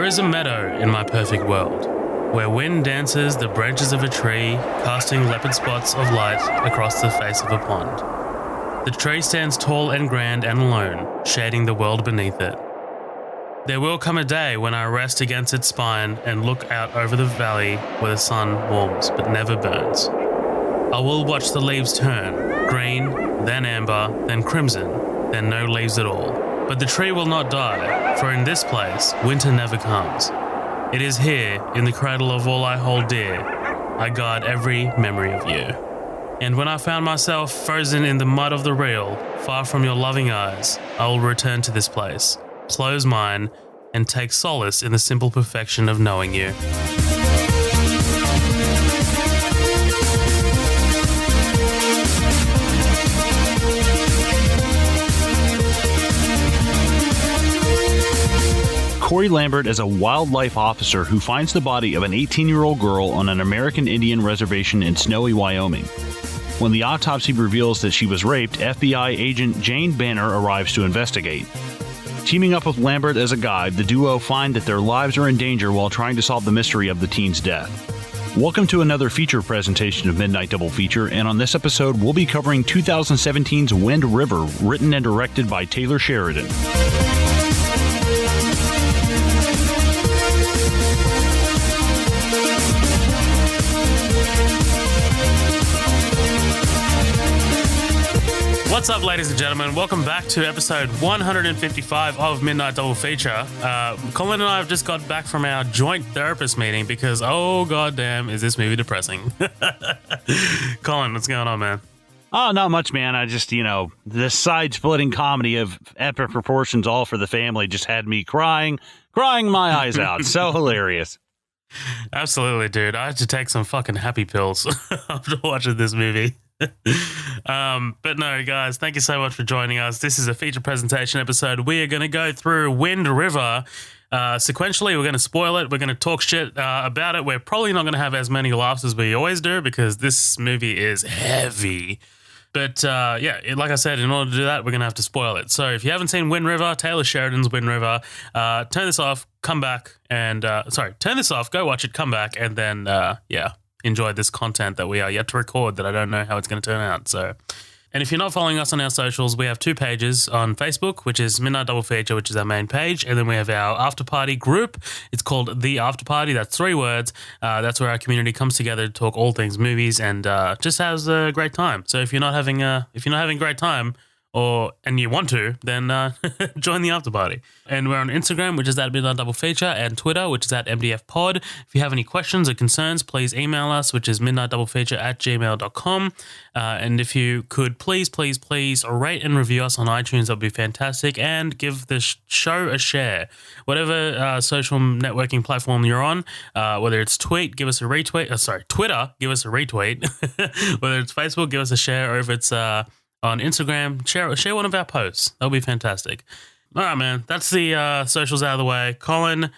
There is a meadow in my perfect world, where wind dances the branches of a tree, casting leopard spots of light across the face of a pond. The tree stands tall and grand and alone, shading the world beneath it. There will come a day when I rest against its spine and look out over the valley where the sun warms but never burns. I will watch the leaves turn, green, then amber, then crimson, then no leaves at all. But the tree will not die, for in this place, winter never comes. It is here, in the cradle of all I hold dear, I guard every memory of you. And when I found myself frozen in the mud of the reel, far from your loving eyes, I will return to this place, close mine, and take solace in the simple perfection of knowing you. Cory Lambert is a wildlife officer who finds the body of an 18-year-old girl on an American Indian reservation in snowy Wyoming. When the autopsy reveals that she was raped, FBI agent Jane Banner arrives to investigate. Teaming up with Lambert as a guide, the duo find that their lives are in danger while trying to solve the mystery of the teen's death. Welcome to another feature presentation of Midnight Double Feature, and on this episode we'll be covering 2017's Wind River, written and directed by Taylor Sheridan. What's up, ladies and gentlemen? Welcome back to episode 155 of Midnight Double Feature. Colin and I have just got back from our joint therapist meeting because, oh goddamn, is this movie depressing. Colin, what's going on, man? Oh, not much, man. I just, the side-splitting comedy of epic proportions all for the family just had me crying my eyes out. So hilarious. Absolutely, dude. I had to take some fucking happy pills after watching this movie. But no, guys, thank you so much for joining us. This is a feature presentation episode. We are going to go through Wind River sequentially. We're going to spoil it. We're going to talk shit about it. We're probably not going to have as many laughs as we always do because this movie is heavy. But like I said, in order to do that, we're going to have to spoil it. So if you haven't seen Wind River, Taylor Sheridan's Wind River, turn this off, come back, and turn this off, go watch it, come back, and then enjoy this content that we are yet to record that I don't know how it's going to turn out. So, and if you're not following us on our socials, we have two pages on Facebook, which is Midnight Double Feature, which is our main page, and then we have our after party group. It's called The After Party. That's 3 words. That's where our community comes together to talk all things movies and just has a great time. So if you're not having a great time, and you want to, then join the after party. And we're on Instagram, which is at Midnight Double Feature, and Twitter, which is at MDF Pod. If you have any questions or concerns, please email us, which is midnightdoublefeature@gmail.com. And if you could please rate and review us on iTunes, that would be fantastic. And give the show a share. Whatever social networking platform you're on, whether it's tweet, give us a retweet. Twitter, give us a retweet. Whether it's Facebook, give us a share, or if it's on Instagram, share one of our posts. That'll be fantastic. All right, man. That's the socials out of the way. Colin,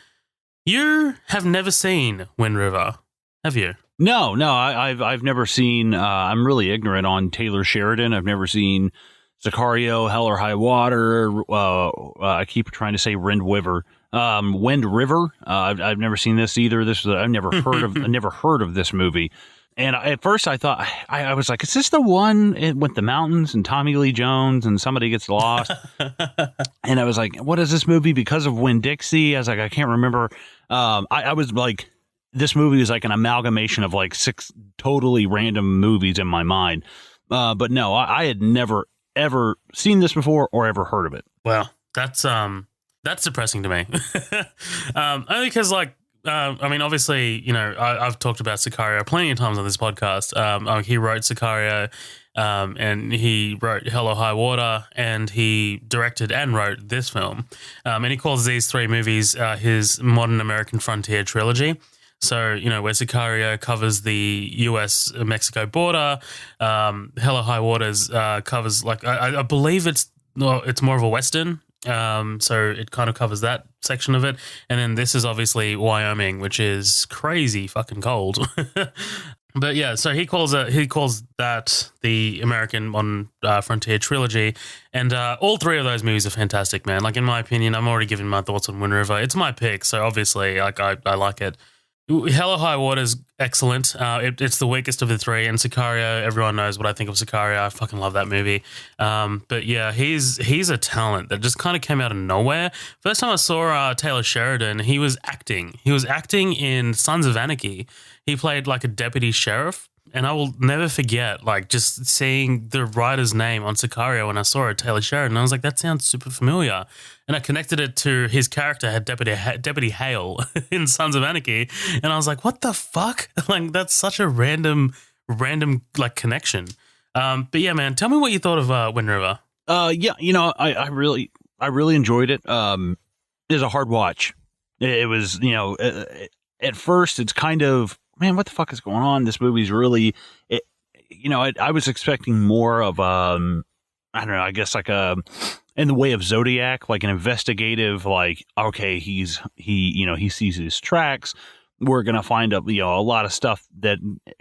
you have never seen Wind River, have you? No, I've never seen. I'm really ignorant on Taylor Sheridan. I've never seen Sicario, Hell or High Water. I keep trying to say Wind River. I've never seen this either. I've never heard of this movie. And at first I thought, I was like, is this the one with the mountains and Tommy Lee Jones and somebody gets lost? And I was like, what is this movie? Because of Winn-Dixie? I was like, I can't remember. I was like, this movie is like an amalgamation of like 6 totally random movies in my mind. But no, I had never, ever seen this before or ever heard of it. Well, that's depressing to me. Only because obviously, I've talked about Sicario plenty of times on this podcast. He wrote Sicario, and he wrote Hell or High Water, and he directed and wrote this film. And he calls these 3 movies his modern American frontier trilogy. So, where Sicario covers the US-Mexico border, Hell or High Waters covers, I believe it's more of a Western. So it kind of covers that section of it. And then this is obviously Wyoming, which is crazy fucking cold. But yeah, so he calls that the American Modern Frontier trilogy, and all three of those movies are fantastic, man. Like, in my opinion, I'm already giving my thoughts on Wind River. It's my pick, so obviously, like, I like it. Hell or High Water is excellent. It's the weakest of the three, and Sicario, everyone knows what I think of Sicario. I fucking love that movie. But yeah, he's a talent that just kind of came out of nowhere. First time I saw Taylor Sheridan, he was acting. He was acting in Sons of Anarchy. He played like a deputy sheriff, and I will never forget, like, just seeing the writer's name on Sicario when I saw it, Taylor Sheridan. I was like, that sounds super familiar. And I connected it to his character had Deputy Hale in Sons of Anarchy, and I was like, what the fuck? Like, that's such a random like connection. But yeah, man, tell me what you thought of Wind River. Yeah, I really enjoyed it. It was a hard watch. It was, at first it's kind of, man, what the fuck is going on? This movie's really, I was expecting more of, I don't know, I guess like in the way of Zodiac, like an investigative, like, okay, he sees his tracks. We're going to find a lot of stuff that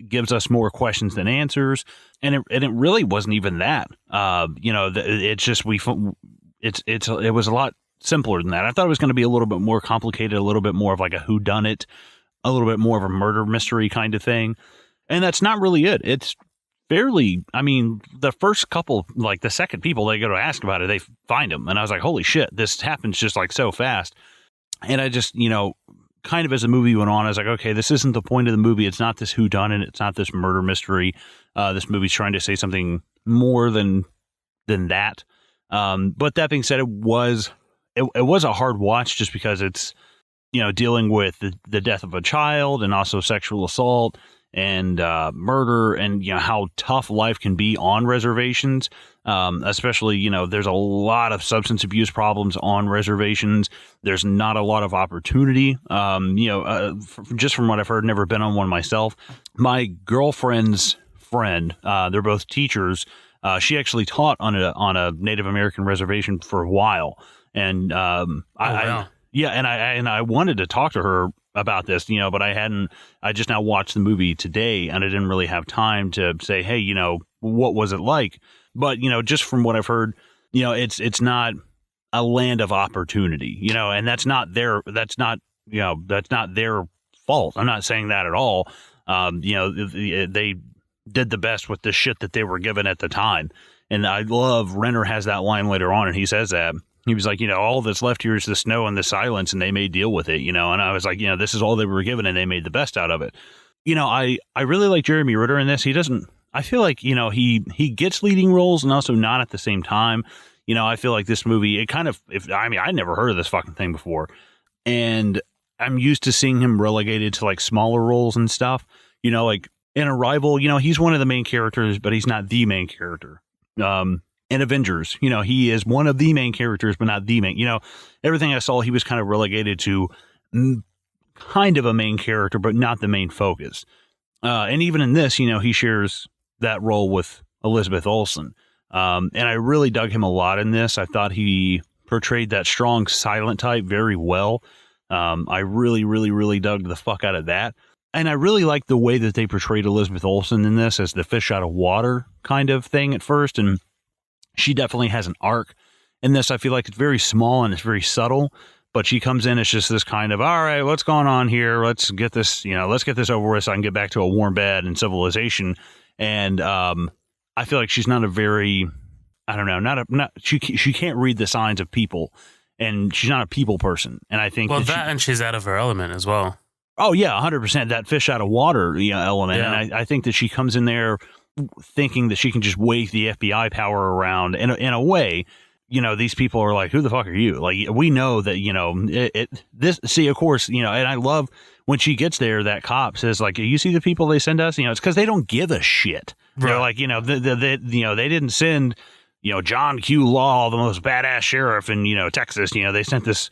gives us more questions than answers. And it really wasn't even that. It's just, it was a lot simpler than that. I thought it was going to be a little bit more complicated, a little bit more of like a whodunit, a little bit more of a murder mystery kind of thing. And that's not really it. It's fairly, I mean, the first couple, like the second people they go to ask about it, they find him. And I was like, holy shit, this happens just like so fast. And I just, kind of as the movie went on, I was like, okay, this isn't the point of the movie. It's not this whodunit. It's not this murder mystery. This movie's trying to say something more than that. But that being said, it was a hard watch just because it's, dealing with the death of a child and also sexual assault and murder and, how tough life can be on reservations. Especially, there's a lot of substance abuse problems on reservations. There's not a lot of opportunity. Just from what I've heard, never been on one myself. My girlfriend's friend, they're both teachers. She actually taught on a Native American reservation for a while. And wow. I wanted to talk to her about this, but I just now watched the movie today and I didn't really have time to say, hey, what was it like? But, just from what I've heard, it's not a land of opportunity, and that's not their fault. I'm not saying that at all. They did the best with the shit that they were given at the time. And I love Renner has that line later on, and he says that. He was like, all that's left here is the snow and the silence, and they may deal with it, and I was like, this is all they were given, and they made the best out of it. I really like Jeremy Ritter in this. He doesn't, I feel like, he gets leading roles and also not at the same time. I feel like this movie, it kind of, I never heard of this fucking thing before, and I'm used to seeing him relegated to like smaller roles and stuff, like in Arrival, he's one of the main characters, but he's not the main character. In Avengers, he is one of the main characters, but not the main, everything I saw, he was kind of relegated to kind of a main character, but not the main focus. And even in this, he shares that role with Elizabeth Olsen. And I really dug him a lot in this. I thought he portrayed that strong silent type very well. I really, really, really dug the fuck out of that. And I really liked the way that they portrayed Elizabeth Olsen in this as the fish out of water kind of thing at first. And she definitely has an arc in this. I feel like it's very small and it's very subtle, but she comes in as just this kind of, all right, what's going on here? Let's get this, let's get this over with so I can get back to a warm bed and civilization. And I feel like she's not a very, I don't know, she can't read the signs of people, and she's not a people person. And I think and she's out of her element as well. Oh yeah, 100%. That fish out of water element. Yeah. And I think that she comes in there thinking that she can just wave the FBI power around in a way. These people are like, who the fuck are you? Like, we know that, of course, and I love when she gets there, that cop says like, you see the people they send us, it's because they don't give a shit. Right. They're like, they didn't send, John Q. Law, the most badass sheriff in, Texas. They sent this,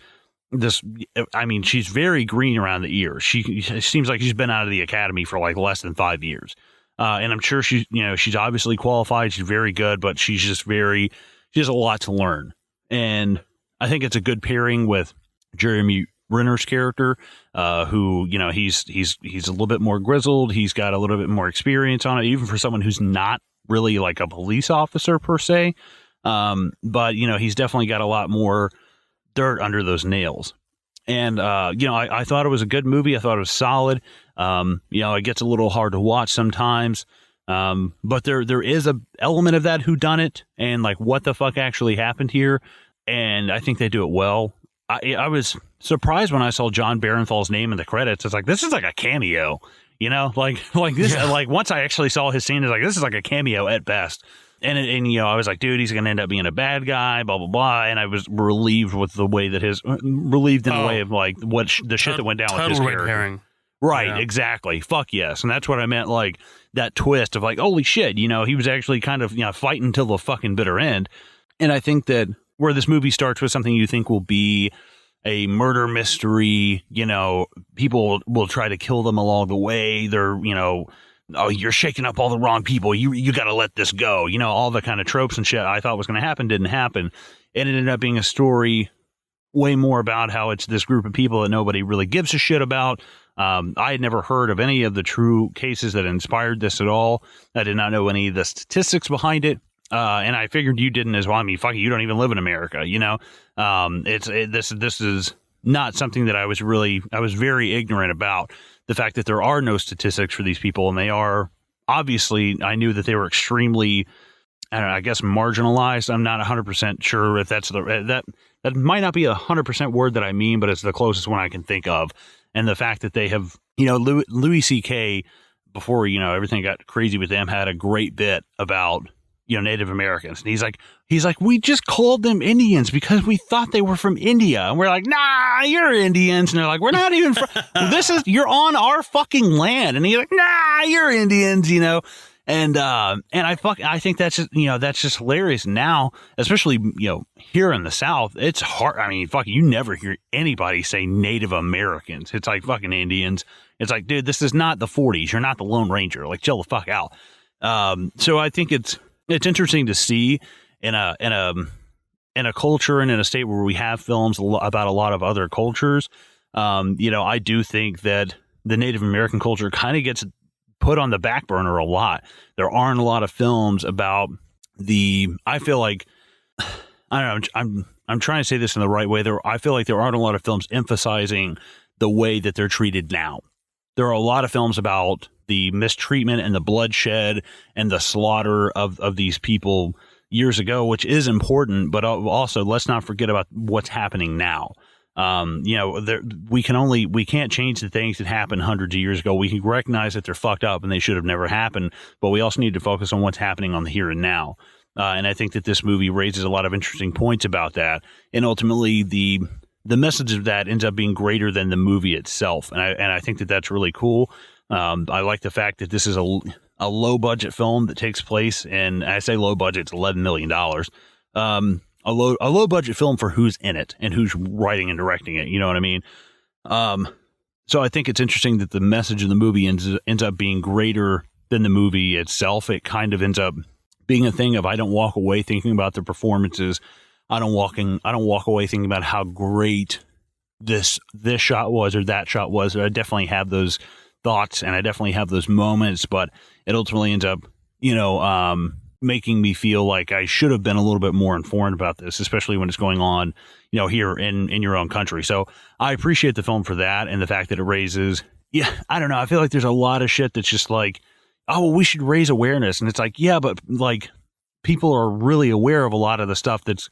I mean, she's very green around the ears. She seems like she's been out of the academy for like less than 5 years. And I'm sure she's obviously qualified. She's very good, but she has a lot to learn. And I think it's a good pairing with Jeremy Renner's character, who, you know, he's a little bit more grizzled. He's got a little bit more experience on it, even for someone who's not really like a police officer per se. But, you know, he's definitely got a lot more dirt under those nails. And, you know, I thought it was a good movie. I thought it was solid. You know, it gets a little hard to watch sometimes. But there is a element of that whodunit and like what the fuck actually happened here. And I think they do it well. I was surprised when I saw John Barenthal's name in the credits. It's like, this is like a cameo, you know, like this, like once I actually saw his scene, it's like, this is like a cameo at best. And you know, I was like, dude, he's going to end up being a bad guy, blah, blah, blah. And I was relieved with the way that relieved in the way of like the shit that went down with his character. Herring. Right, yeah. Exactly. Fuck yes. And that's what I meant, like that twist of like, holy shit, you know, he was actually kind of, you know, fighting till the fucking bitter end. And I think that where this movie starts with something you think will be a murder mystery, you know, people will try to kill them along the way. They're, you know, oh, you're shaking up all the wrong people. You got to let this go. You know, all the kind of tropes and shit I thought was going to happen didn't happen. And it ended up being a story way more about how it's this group of people that nobody really gives a shit about. I had never heard of any of the true cases that inspired this at all. I did not know any of the statistics behind it. And I figured you didn't as well. I mean, fuck you don't even live in America, you know? This is not something that I was very ignorant about. The fact that there are no statistics for these people, and they are obviously, I knew that they were extremely, I don't know, I guess marginalized. I'm not 100% sure if that's that might not be 100% word that I mean, but it's the closest one I can think of. And the fact that they have, you know, Louis C.K., before, you know, everything got crazy with them, had a great bit about, you know, Native Americans. And he's like, we just called them Indians because we thought they were from India. And we're like, nah, you're Indians. And they're like, we're not even from, you're on our fucking land. And he's like, nah, you're Indians, you know? And I think that's just, you know, that's just hilarious now, especially, you know, here in the South. It's hard. I mean, fuck, you never hear anybody say Native Americans. It's like fucking Indians. It's like, dude, this is not the 40s. You're not the Lone Ranger. Like, chill the fuck out. So I think it's interesting to see in a culture and in a state where we have films about a lot of other cultures. You know, I do think that the Native American culture kind of gets put on the back burner a lot. There aren't a lot of films about I feel like, I don't know, I'm trying to say this in the right way. I feel like there aren't a lot of films emphasizing the way that they're treated now. There are a lot of films about the mistreatment and the bloodshed and the slaughter of these people years ago, which is important, but also let's not forget about what's happening now. You know, we can't change the things that happened hundreds of years ago. We can recognize that they're fucked up and they should have never happened, but we also need to focus on what's happening on the here and now. And I think that this movie raises a lot of interesting points about that. And ultimately the message of that ends up being greater than the movie itself. And I think that that's really cool. I like the fact that this is a low budget film that takes place, and I say low budget, it's $11 million. A low budget film for who's in it and who's writing and directing it. You know what I mean? So I think it's interesting that the message of the movie ends up being greater than the movie itself. It kind of ends up being a thing of, I don't walk away thinking about the performances. I don't walk away thinking about how great this shot was or that shot was. I definitely have those thoughts and I definitely have those moments, but it ultimately ends up, you know, making me feel like I should have been a little bit more informed about this, especially when it's going on, you know, here in your own country. So I appreciate the film for that, and the fact that it raises, I don't know, I feel like there's a lot of shit that's just like, oh, well, we should raise awareness. And it's like, yeah, but like people are really aware of a lot of the stuff that's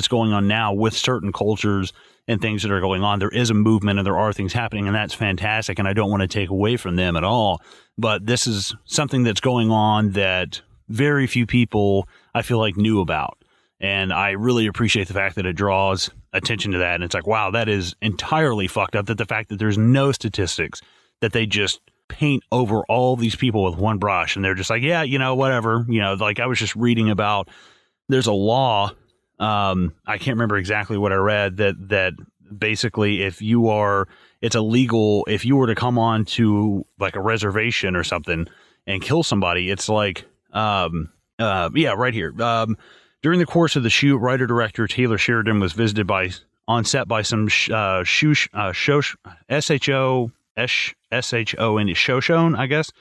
going on now with certain cultures and things that are going on. There is a movement and there are things happening, and that's fantastic. And I don't want to take away from them at all. But this is something that's going on that very few people, I feel like, knew about. And I really appreciate the fact that it draws attention to that. And it's like, wow, that is entirely fucked up, that the fact that there's no statistics, that they just paint over all these people with one brush. And they're just like, yeah, you know, whatever. You know, like I was just reading about, there's a law. I can't remember exactly what I read, that basically it's illegal if you were to come on to like a reservation or something and kill somebody. It's like, right here. During the course of the shoot, writer-director Taylor Sheridan was visited on set by some SHO and Shoshone, I guess,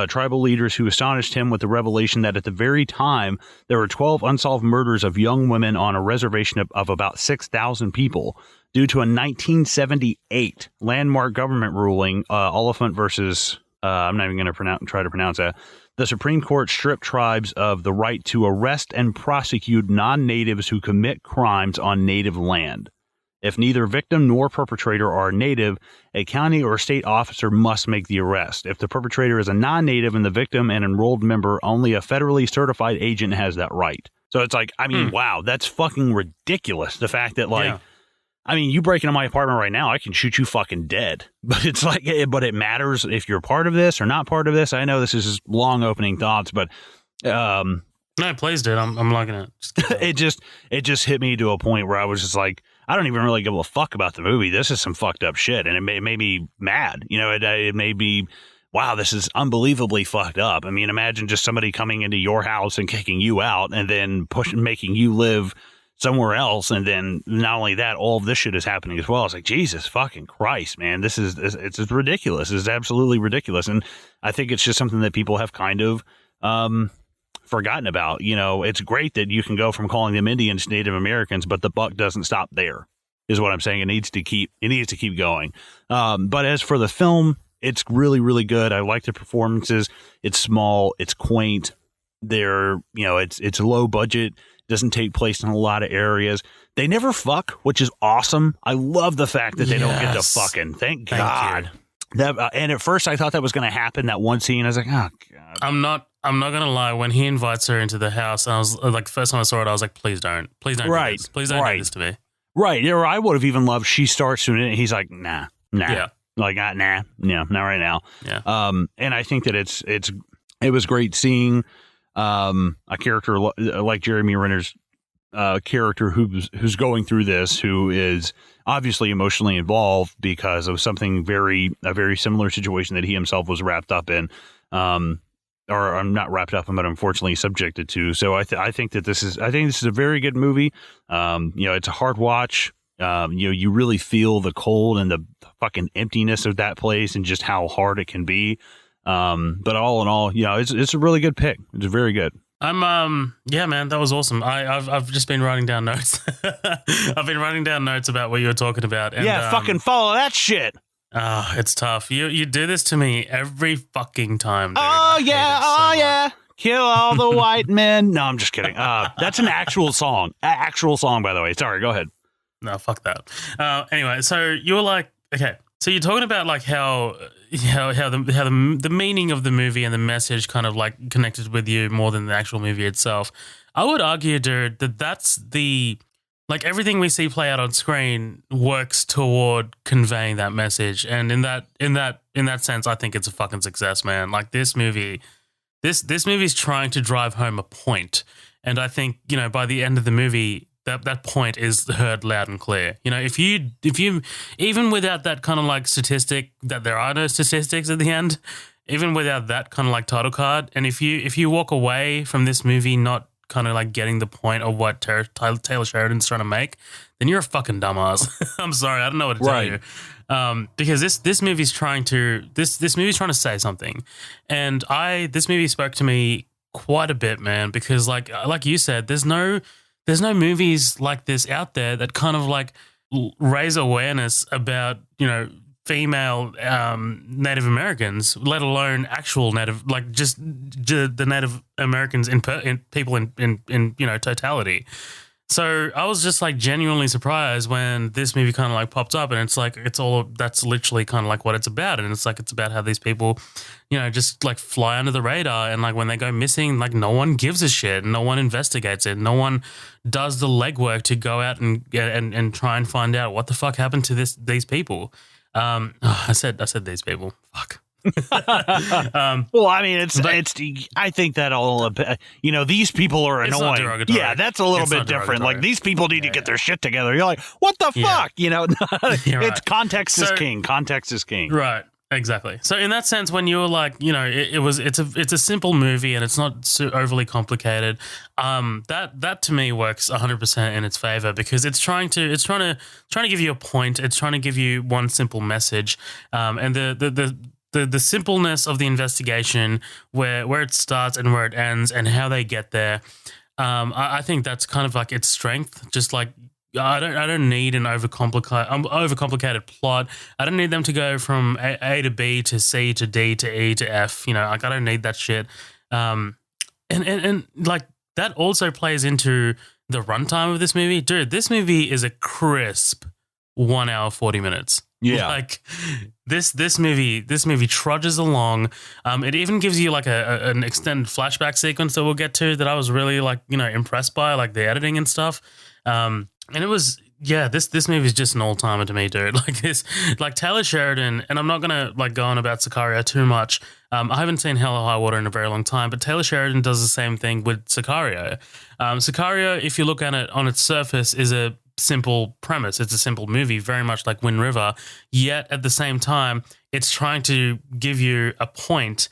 tribal leaders who astonished him with the revelation that at the very time there were 12 unsolved murders of young women on a reservation of about 6,000 people due to a 1978 landmark government ruling, Oliphant versus, I'm not even going to try to pronounce that. The Supreme Court stripped tribes of the right to arrest and prosecute non-natives who commit crimes on native land. If neither victim nor perpetrator are native, a county or state officer must make the arrest. If the perpetrator is a non-native and the victim an enrolled member, only a federally certified agent has that right. So it's like, I mean, wow, that's fucking ridiculous. The fact that, like, I mean, you break into my apartment right now, I can shoot you fucking dead. But it's like, but it matters if you're part of this or not part of this. I know this is just long opening thoughts, but no, please, dude. I'm liking it. It just hit me to a point where I was just like, I don't even really give a fuck about the movie. This is some fucked up shit, and it made me mad. You know, it made me, wow, this is unbelievably fucked up. I mean, imagine just somebody coming into your house and kicking you out, and then making you live somewhere else, and then not only that, all of this shit is happening as well. It's like, Jesus fucking Christ, man, it's ridiculous. It's absolutely ridiculous, and I think it's just something that people have kind of forgotten about. You know, it's great that you can go from calling them Indians to Native Americans, but the buck doesn't stop there, is what I'm saying. It needs to keep going. But as for the film, it's really, really good. I like the performances. It's small, it's quaint. It's low budget. Doesn't take place in a lot of areas. They never fuck, which is awesome. I love the fact that they don't get to fucking. Thank God. And at first I thought that was going to happen, that one scene. I was like, oh God. I'm not gonna lie. When he invites her into the house, I was like, the first time I saw it, I was like, please don't do this. Please don't do this to me. Right. Yeah, I would have even loved she starts doing it and he's like, nah. Yeah. Like, nah, not right now. Yeah. And I think that it was great seeing a character like Jeremy Renner's character who's going through this, who is obviously emotionally involved because of a very similar situation that he himself was wrapped up in, or I'm not wrapped up in, but unfortunately subjected to. So I think this is a very good movie. It's a hard watch. You really feel the cold and the fucking emptiness of that place and just how hard it can be. But all in all, it's a really good pick. It's very good. Yeah, man, that was awesome. I've just been writing down notes. I've been writing down notes about what you were talking about. And, fucking follow that shit. It's tough. You do this to me every fucking time, dude. Yeah. Kill all the white men. No, I'm just kidding. That's an actual song. Actual song, by the way. Sorry, go ahead. No, fuck that. Anyway, so you were like, okay. So you're talking about like how the meaning of the movie and the message kind of like connected with you more than the actual movie itself. I would argue, dude, that's the like everything we see play out on screen works toward conveying that message, and in that sense, I think it's a fucking success, man. Like this movie's trying to drive home a point, and I think by the end of the movie, that point is heard loud and clear. If you even without that kind of like statistic that there are no statistics at the end, even without that kind of like title card, and if you walk away from this movie not kind of like getting the point of what Taylor Sheridan's trying to make, then you're a fucking dumbass. I'm sorry, I don't know what to tell you. Because this movie's trying to say something, and this movie spoke to me quite a bit, man. Because like you said, there's no movies like this out there that kind of like raise awareness about, female Native Americans, let alone actual Native, like just the Native Americans in people in totality. So I was just like genuinely surprised when this movie kind of like popped up, and it's like that's literally kind of like what it's about, and it's about how these people, just like fly under the radar, and like when they go missing, like no one gives a shit, no one investigates it, no one does the legwork to go out and try and find out what the fuck happened to these people. I said these people. Fuck. Well, I mean, I think that all, these people are annoying. Yeah, that's a little bit different. Like these people need to get their shit together. You're like, what the fuck? It's context is king. Context is king. Right. Exactly. So in that sense, when you were like, it's a simple movie and it's not so overly complicated. That to me works 100% in its favor because it's trying to give you a point. It's trying to give you one simple message. And the simpleness of the investigation, where it starts and where it ends, and how they get there. I think that's kind of like its strength. Just like I don't need an overcomplicated plot. I don't need them to go from A to B to C to D to E to F. Like I don't need that shit. And like that also plays into the runtime of this movie. Dude, this movie is a crisp 1 hour 40 minutes. Yeah, like this movie trudges along. It even gives you like an extended flashback sequence that we'll get to that I was really like impressed by, like the editing and stuff. And it was, this movie is just an all-timer to me, dude. Like Taylor Sheridan, and I'm not going to like go on about Sicario too much. I haven't seen Hell or High Water in a very long time, but Taylor Sheridan does the same thing with Sicario. Sicario, if you look at it on its surface, is a simple premise. It's a simple movie, very much like Wind River, yet at the same time, it's trying to give you a point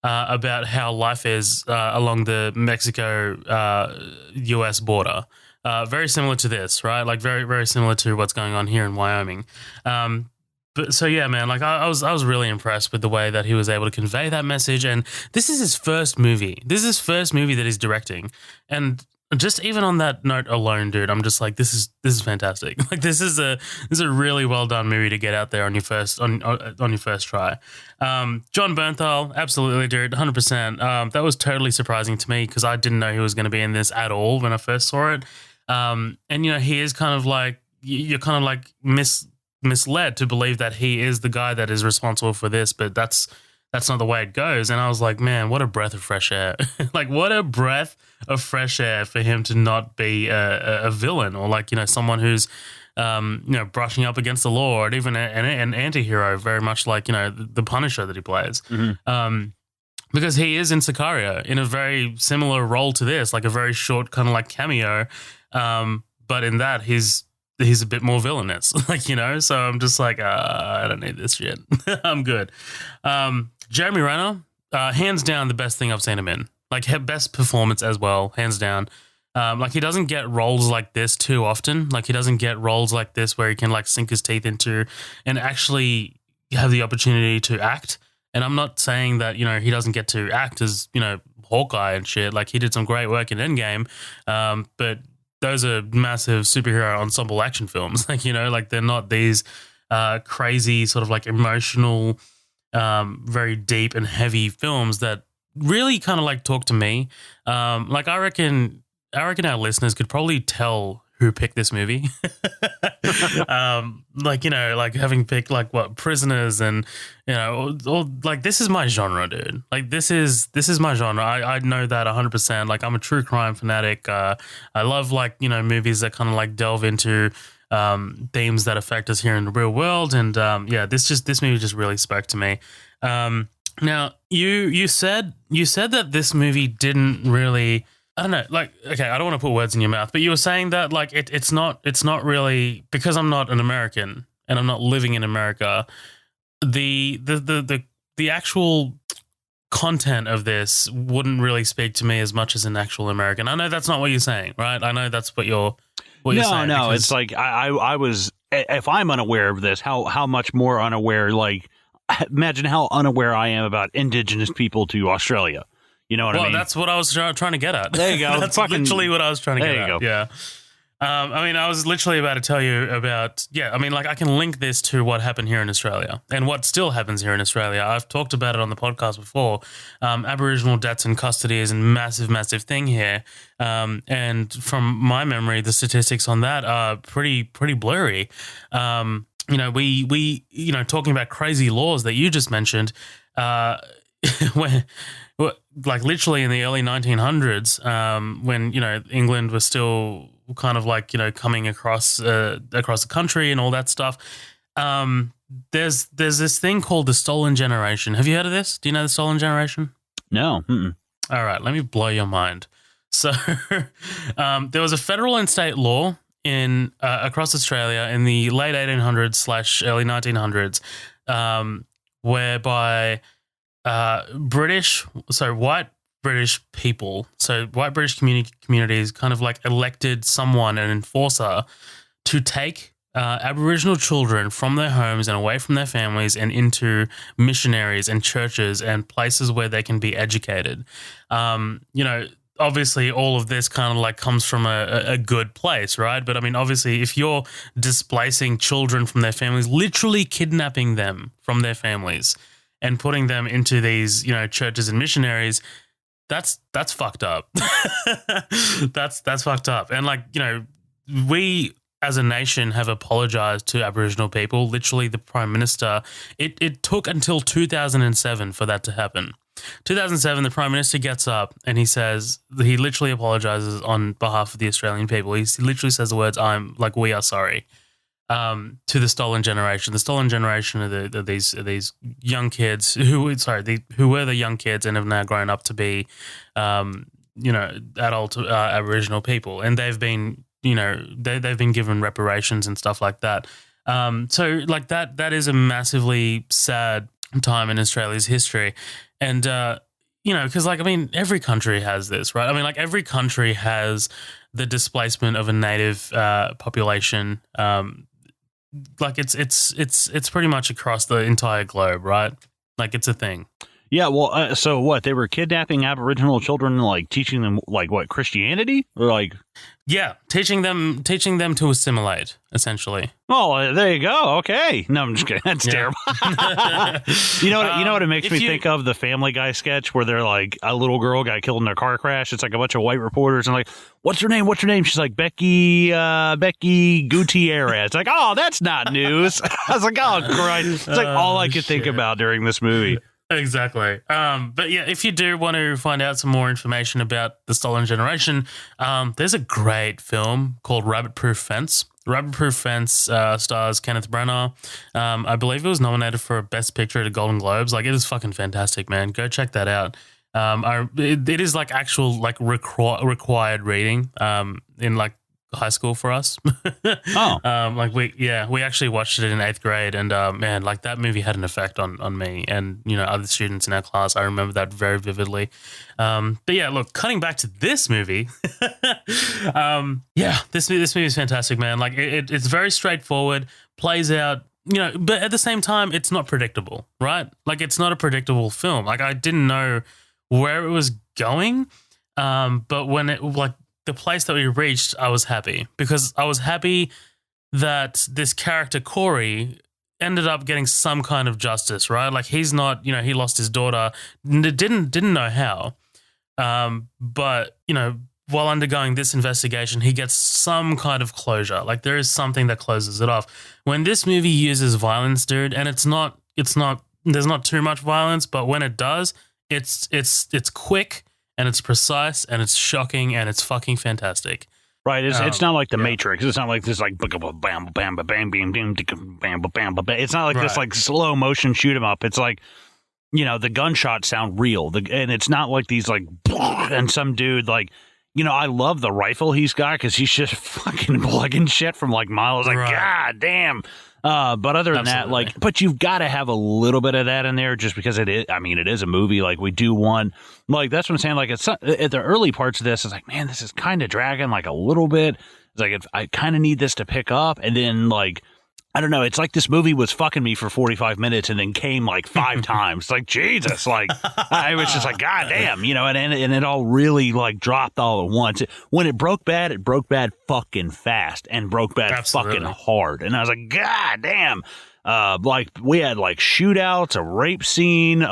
about how life is along the Mexico-US border. Very similar to this, right? Like very, very similar to what's going on here in Wyoming. But so yeah, man, like I was really impressed with the way that he was able to convey that message. And this is his first movie. This is his first movie that he's directing. And just even on that note alone, dude, I'm just like, this is fantastic. Like this is a really well done movie to get out there on your first on your first try. John Bernthal, absolutely, dude, 100%. That was totally surprising to me because I didn't know he was going to be in this at all when I first saw it. And he is kind of like you're kind of like misled to believe that he is the guy that is responsible for this, but that's not the way it goes. And I was like, man, what a breath of fresh air! Like, what a breath of fresh air for him to not be a villain or like someone who's brushing up against the law, or even an anti-hero, very much like the Punisher that he plays. Mm-hmm. Because he is in Sicario in a very similar role to this, like a very short kind of like cameo. But in that, he's a bit more villainous, so I'm just like, I don't need this shit. I'm good. Jeremy Renner, hands down the best thing I've seen him in. Like, best performance as well, hands down. Like, he doesn't get roles like this too often. Like, he doesn't get roles like this where he can like sink his teeth into and actually have the opportunity to act. And I'm not saying that, he doesn't get to act as, Hawkeye and shit. Like, he did some great work in Endgame. But those are massive superhero ensemble action films. Like, like they're not these crazy sort of like emotional, very deep and heavy films that really kind of like talk to me. Like I reckon our listeners could probably tell who picked this movie. Like having picked like what Prisoners and or like this is my genre, dude. Like this is my genre. I know that 100%. Like I'm a true crime fanatic. I love like movies that kind of like delve into themes that affect us here in the real world. And this movie just really spoke to me. Now you said that this movie didn't really. I don't know, like, okay, I don't want to put words in your mouth, but you were saying that like it's not really, because I'm not an American and I'm not living in America, the actual content of this wouldn't really speak to me as much as an actual American. I know that's not what you're saying, right? I know that's what you're saying. No, it's like I was, if I'm unaware of this, how much more unaware, like, imagine how unaware I am about indigenous people to Australia. You know what I mean? Well, that's what I was trying to get at. There you go. That's literally what I was trying to get at. There you go. Yeah. I mean, I was literally about to tell you about, I mean, like I can link this to what happened here in Australia and what still happens here in Australia. I've talked about it on the podcast before. Aboriginal deaths in custody is a massive, massive thing here. And from my memory, the statistics on that are pretty blurry. We talking about crazy laws that you just mentioned, when like literally in the early 1900s, when England was still kind of like coming across the country and all that stuff. There's this thing called the stolen generation. Have you heard of this? Do you know the stolen generation? No. Mm-mm. All right, let me blow your mind. So there was a federal and state law in across Australia in the late 1800s / early 1900s. whereby white British people, so white British communities kind of like elected someone, an enforcer, to take Aboriginal children from their homes and away from their families and into missionaries and churches and places where they can be educated. Obviously all of this kind of like comes from a good place, right? But I mean, obviously if you're displacing children from their families, literally kidnapping them from their families and putting them into these, churches and missionaries, that's fucked up. That's fucked up. And like, we as a nation have apologized to Aboriginal people. Literally the Prime Minister, it took until 2007 for that to happen. 2007, the Prime Minister gets up and he says, he literally apologizes on behalf of the Australian people. He literally says the words, we are sorry, to the stolen generation. The stolen generation are these young kids who were the young kids and have now grown up to be, adult Aboriginal people. And they've been, they've been given reparations and stuff like that. So like that is a massively sad time in Australia's history. And, because like, I mean, every country has this, right? I mean, like every country has the displacement of a native population. Like it's pretty much across the entire globe, right? Like it's a thing. Yeah, well, so what? They were kidnapping Aboriginal children, like teaching them, like what, Christianity, or like? Yeah, teaching them to assimilate, essentially. Oh, there you go. Okay, no, I'm just kidding. That's terrible. You know what it makes me think of? The Family Guy sketch where they're like, a little girl got killed in a car crash. It's like a bunch of white reporters and like, what's her name? What's her name? She's like Becky Gutierrez. It's like, oh, that's not news. I was like, oh, Christ. It's like all I could think about during this movie. Exactly. But yeah, if you do want to find out some more information about the Stolen Generation, there's a great film called Rabbit Proof Fence. Rabbit Proof Fence stars Kenneth Branagh. I believe it was nominated for a Best Picture at the Golden Globes. Like, it is fucking fantastic, man. Go check that out. It is like actual like required reading in like high school for us. We actually watched it in 8th grade, and man, like that movie had an effect on me and other students in our class. I remember that very vividly. But yeah, look, cutting back to this movie, this movie is fantastic, man. Like it's very straightforward, plays out, but at the same time, it's not predictable, right? Like it's not a predictable film. Like I didn't know where it was going, but when it like. The place that we reached, I was happy because I was happy that this character Cory ended up getting some kind of justice, right? Like he's not, he lost his daughter, didn't know how, but while undergoing this investigation, he gets some kind of closure. Like there is something that closes it off. When this movie uses violence, dude, and it's not. There's not too much violence, but when it does, it's quick. And it's precise, and it's shocking, and it's fucking fantastic. Right, it's not like The Matrix. It's not like this like bam bam bam bam bam bam bam bam. It's not like this like slow motion shoot 'em up. It's like the gunshots sound real, and it's not like these like and some dude like I love the rifle he's got because he's just fucking plugging shit from like miles. Like god damn. But other than that, like, but you've got to have a little bit of that in there just because it is, I mean, it is a movie. Like we do want, like, that's what I'm saying. Like it's at the early parts of this, it's like, man, this is kind of dragging like a little bit. It's like, I kind of need this to pick up. And then like, I don't know. It's like this movie was fucking me for 45 minutes and then came like 5 times. Like, Jesus, like, I was just like, God damn, and it all really like dropped all at once. When it broke bad fucking fast and broke bad fucking hard. And I was like, God damn. Like we had like shootouts, a rape scene,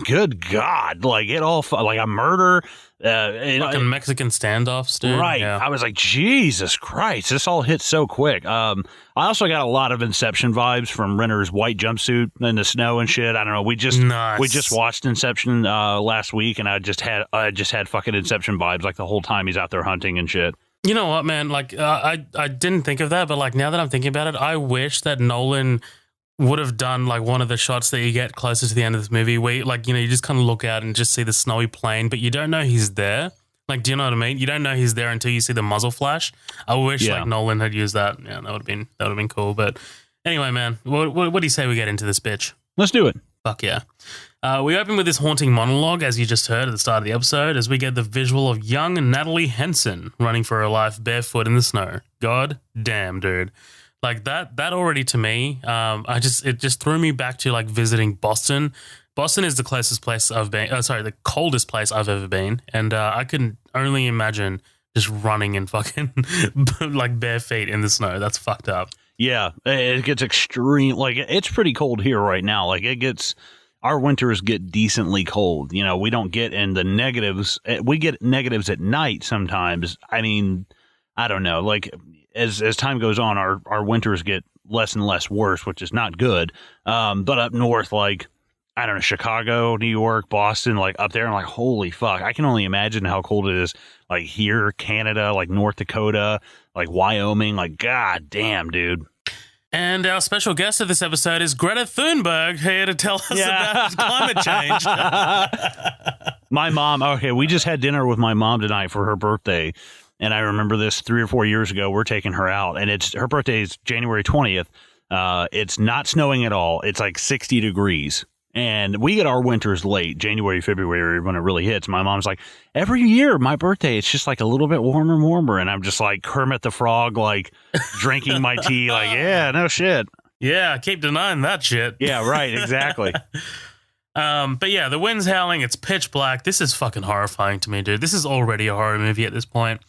good God, like it all, like a murder. Fucking Mexican standoffs, dude. Right. Yeah. I was like, Jesus Christ, this all hit so quick. I also got a lot of Inception vibes from Renner's white jumpsuit in the snow and shit. I don't know. We just watched Inception last week, and I just had fucking Inception vibes like the whole time he's out there hunting and shit. You know what, man? Like, I didn't think of that, but like now that I'm thinking about it, I wish that Nolan would have done like one of the shots that you get closer to the end of this movie where like, you just kind of look out and just see the snowy plain, but you don't know he's there. Like, do you know what I mean? You don't know he's there until you see the muzzle flash. I wish like Nolan had used that. Yeah, that would have been cool. But anyway, man, what do you say we get into this bitch? Let's do it. Fuck yeah. We open with this haunting monologue, as you just heard at the start of the episode, as we get the visual of young Natalie Henson running for her life barefoot in the snow. God damn, dude. Like that already to me, it just threw me back to like visiting Boston. Boston is the closest place I've been. The coldest place I've ever been. And I can only imagine just running in fucking like bare feet in the snow. That's fucked up. Yeah, it gets extreme. Like, it's pretty cold here right now. Like, our winters get decently cold. You know, we don't get in the negatives. We get negatives at night sometimes. I mean, I don't know. Like, as time goes on, our winters get less and less worse, which is not good. But up north, like, I don't know, Chicago, New York, Boston, like up there, I'm like, holy fuck. I can only imagine how cold it is, like here, Canada, like North Dakota, like Wyoming, like, god damn, dude. And our special guest of this episode is Greta Thunberg, here to tell us about climate change. My mom, okay, we just had dinner with my mom tonight for her birthday. And I remember this 3 or 4 years ago, we're taking her out, and her birthday is January 20th. It's not snowing at all. It's like 60 degrees. And we get our winters late, January, February, when it really hits. My mom's like, every year, my birthday, it's just like a little bit warmer and warmer. And I'm just like Kermit the Frog, like drinking my tea, like, yeah, no shit. Yeah, keep denying that shit. Yeah, right, exactly. But yeah, the wind's howling. It's pitch black. This is fucking horrifying to me, dude. This is already a horror movie at this point.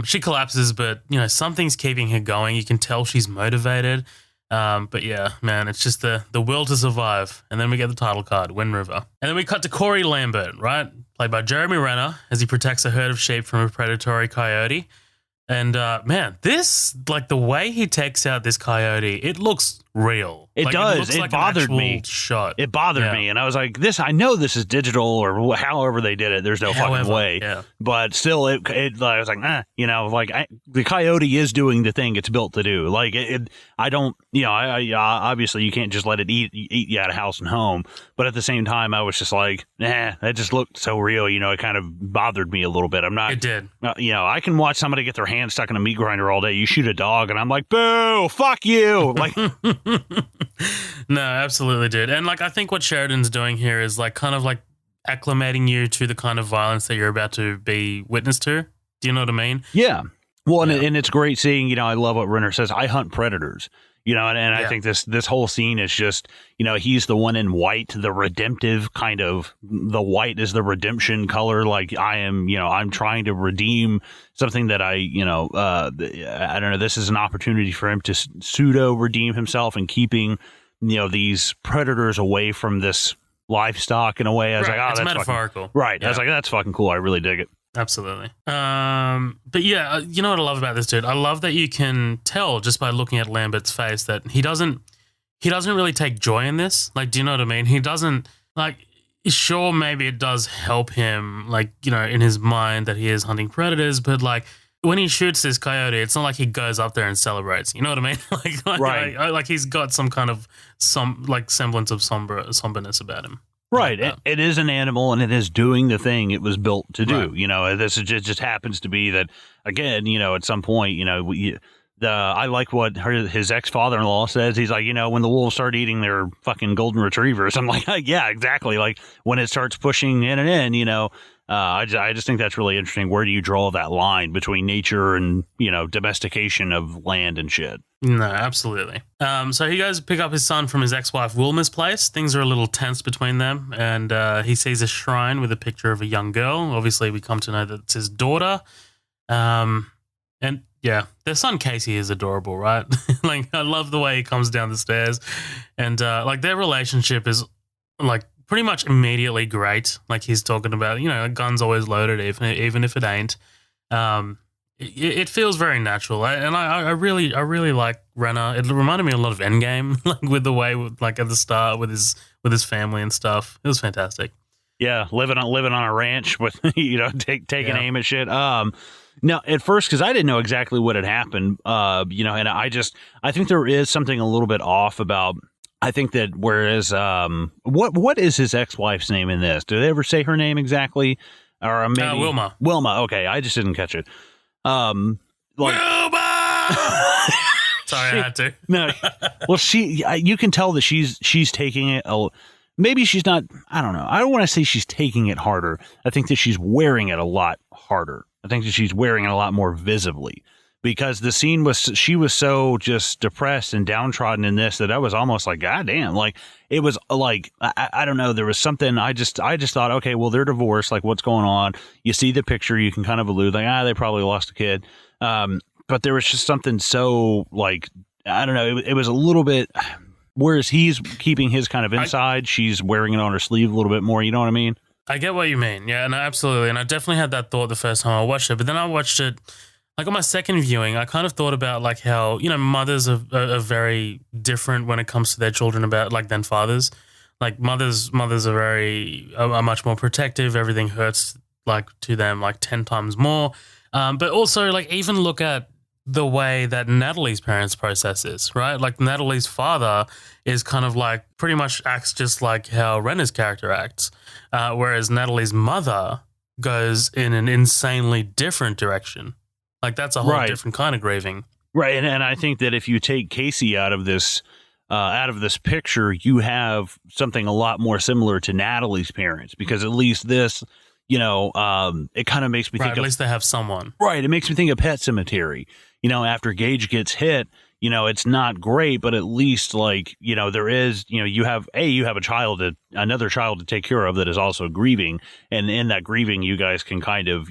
She collapses, but, you know, something's keeping her going. You can tell she's motivated. But yeah, man, it's just the will to survive. And then we get the title card, Wind River. And then we cut to Cory Lambert, right? Played by Jeremy Renner, as he protects a herd of sheep from a predatory coyote. And man, this, like the way he takes out this coyote, it looks real. It does. It bothered me. Shot. It bothered me. And I was like, I know this is digital or however they did it. There's no fucking way. Yeah. But still, I was like, you know, like the coyote is doing the thing it's built to do. Like I don't, you know, I obviously you can't just let it eat you out of house and home. But at the same time, I was just like, that just looked so real. You know, it kind of bothered me a little bit. I'm not. It did. You know, I can watch somebody get their hand stuck in a meat grinder all day. You shoot a dog, and I'm like, boo, fuck you. Like. No, absolutely, dude. And like, I think what Sheridan's doing here is like kind of like acclimating you to the kind of violence that you're about to be witness to. Do you know what I mean? Yeah. Well, and it's great seeing, you know, I love what Renner says. I hunt predators, you know, and I think this whole scene is just, you know, he's the one in white, the redemptive kind of, the white is the redemption color. Like I am, you know, I'm trying to redeem something that I don't know. This is an opportunity for him to pseudo redeem himself and keeping, you know, these predators away from this livestock in a way. I was like, oh, it's that's metaphorical. Fucking, right. Yeah. I was like, that's fucking cool. I really dig it. Absolutely. But yeah, you know what I love about this dude? I love that you can tell just by looking at Lambert's face that he doesn't really take joy in this. Like, do you know what I mean? He doesn't, like, sure, maybe it does help him, like, you know, in his mind that he is hunting predators, but like when he shoots this coyote, it's not like he goes up there and celebrates. You know what I mean? Like he's got some kind of semblance of somberness about him. Right. It is an animal, and it is doing the thing it was built to do. Right. You know, this just happens to be that, again, you know, at some point, you know, I like what his ex-father-in-law says. He's like, you know, when the wolves start eating their fucking golden retrievers, I'm like, yeah, exactly. Like when it starts pushing in and in, you know, I just think that's really interesting. Where do you draw that line between nature and, you know, domestication of land and shit? No, absolutely. So he goes to pick up his son from his ex-wife Wilma's place. Things are a little tense between them, and he sees a shrine with a picture of a young girl. Obviously, we come to know that it's his daughter. And yeah, their son Casey is adorable, right? Like, I love the way he comes down the stairs, and like their relationship is like pretty much immediately great. Like he's talking about, you know, a gun's always loaded, even if it ain't. It feels very natural, and I really like Renner. It reminded me a lot of Endgame, like with the way, like at the start with his family and stuff. It was fantastic. Yeah, living on a ranch with, you know, taking aim at shit. Now, at first, because I didn't know exactly what had happened, you know, and I think there is something a little bit off about. I think that whereas what is his ex-wife's name in this? Do they ever say her name exactly? Or maybe Wilma. Wilma. Okay, I just didn't catch it. Wilma! Sorry, I had to. No, well, you can tell that she's taking it. Maybe she's not. I don't know. I don't want to say she's taking it harder. I think that she's wearing it a lot harder. I think that she's wearing it a lot more visibly, because the scene she was so just depressed and downtrodden in this that I was almost like, God damn, like it was like, I don't know. There was something I just thought, okay, well, they're divorced. Like, what's going on? You see the picture, you can kind of allude like, they probably lost a kid. But there was just something so like, I don't know. It was a little bit, whereas he's keeping his kind of inside, she's wearing it on her sleeve a little bit more. You know what I mean? I get what you mean. Yeah, and absolutely. And I definitely had that thought the first time I watched it. But then I watched it, like on my second viewing, I kind of thought about like how, mothers are very different when it comes to their children than fathers. Like mothers are much more protective. Everything hurts like to them like 10 times more. But also like even look at the way that Natalie's parents process this, right? Like Natalie's father is kind of like pretty much acts just like how Renner's character acts, whereas Natalie's mother goes in an insanely different direction. Like that's a whole different kind of grieving. Right, and I think that if you take Casey out of this picture, you have something a lot more similar to Natalie's parents, because at least this, it kind of makes me think at least they have someone. Right, it makes me think of Pet Sematary. After Gage gets hit, it's not great, but at least like, there is, you have another child to take care of that is also grieving. And in that grieving, you guys can kind of,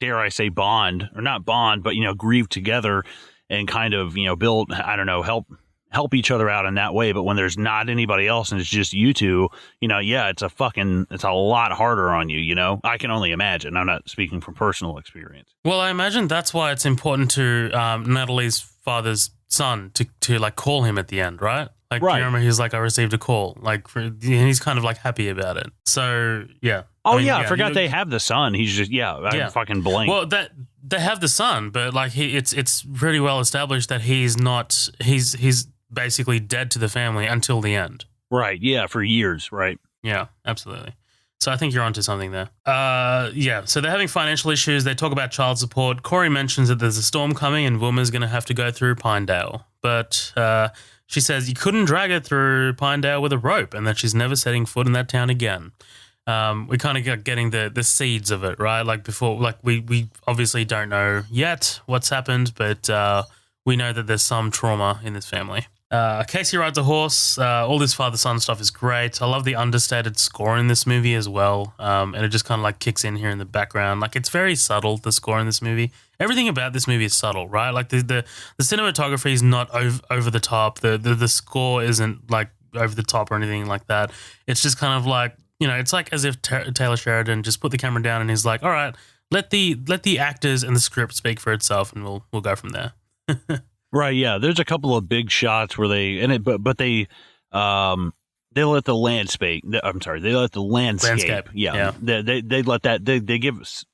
dare I say bond, or not bond, but, grieve together and kind of, build, I don't know, help each other out in that way. But when there's not anybody else and it's just you two, it's a lot harder on you, I can only imagine. I'm not speaking from personal experience. Well, I imagine that's why it's important to Natalie's father's son to like call him at the end, right? Like, do you remember he's like, I received a call, like, and he's kind of like happy about it. So, yeah. I forgot they have the son. He's just, I fucking blank. Well, they have the son, but like it's really well established that he's basically dead to the family until the end. Right. Yeah. For years. Right. Yeah, absolutely. So I think you're onto something there. So they're having financial issues. They talk about child support. Cory mentions that there's a storm coming and Wilma's going to have to go through Pinedale. But she says you couldn't drag her through Pinedale with a rope and that she's never setting foot in that town again. We kind of got getting the seeds of it, right? Like before, like we obviously don't know yet what's happened, but we know that there's some trauma in this family. Casey rides a horse. All this father-son stuff is great. I love the understated score in this movie as well. And it just kind of like kicks in here in the background. Like it's very subtle, the score in this movie. Everything about this movie is subtle, right? Like the cinematography is not over the top. The score isn't like over the top or anything like that. It's just kind of like, it's like as if Taylor Sheridan just put the camera down and he's like, all right, let the actors and the script speak for itself and we'll go from there. Right, yeah. There's a couple of big shots where they let the landscape. They let the landscape. Yeah. They let that. They give us.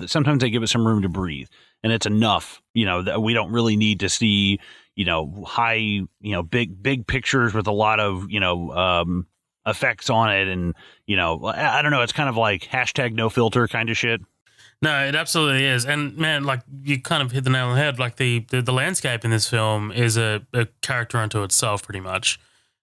Sometimes they give us some room to breathe, and it's enough. That we don't really need to see. High. Big pictures with a lot of effects on it, and I don't know. It's kind of like #no filter kind of shit. No, it absolutely is. And man, like you kind of hit the nail on the head. Like the landscape in this film is a character unto itself pretty much.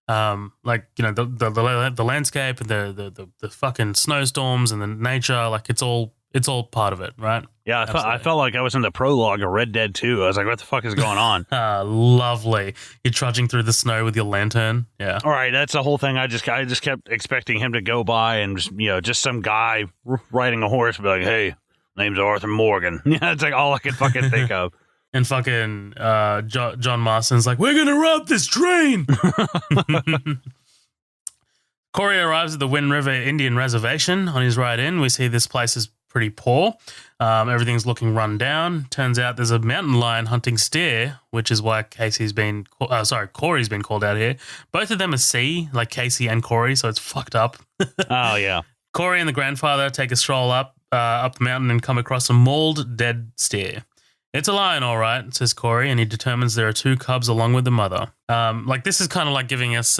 Like, the landscape and the fucking snowstorms and the nature, like it's all part of it, right? Yeah, I felt like I was in the prologue of Red Dead 2. I was like, what the fuck is going on? Lovely. You're trudging through the snow with your lantern. Yeah. All right, that's the whole thing. I just kept expecting him to go by and just some guy riding a horse and be like, hey, name's Arthur Morgan. Yeah, it's like all I could fucking think of. And fucking John Marston's like, we're gonna rob this train. Cory arrives at the Wind River Indian Reservation. On his ride in, we see this place is pretty poor. Everything's looking run down. Turns out there's a mountain lion hunting steer, which is why Cory's been called out here. Both of them are C, like Casey and Cory, so it's fucked up. Oh yeah. Cory and the grandfather take a stroll up the mountain and come across a mauled, dead steer. It's a lion, all right, says Cory, and he determines there are 2 cubs along with the mother. Like this is kind of like giving us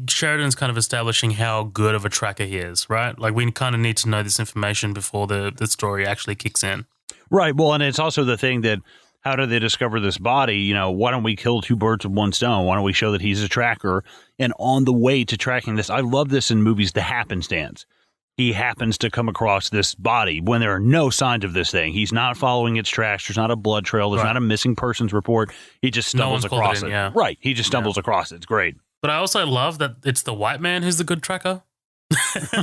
Sheridan's kind of establishing how good of a tracker he is, right? Like we kind of need to know this information before the story actually kicks in. Right. Well, and it's also the thing that how do they discover this body? You know, why don't we kill two birds with one stone? Why don't we show that he's a tracker? And on the way to tracking this, I love this in movies, the happenstance. He happens to come across this body when there are no signs of this thing. He's not following its tracks. There's not a blood trail. There's not a missing persons report. He just stumbles across it. Yeah. Right. He just stumbles across it. It's great. But I also love that it's the white man who's the good tracker.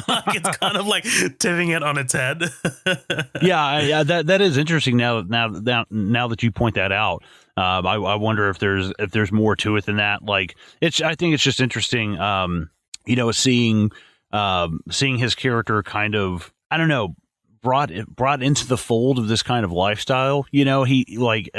Like it's kind of like tipping it on its head. Yeah, that is interesting. Now that you point that out, I wonder if there's more to it than that. Like I think it's just interesting. Seeing his character kind of, I don't know, brought into the fold of this kind of lifestyle. You know, he like,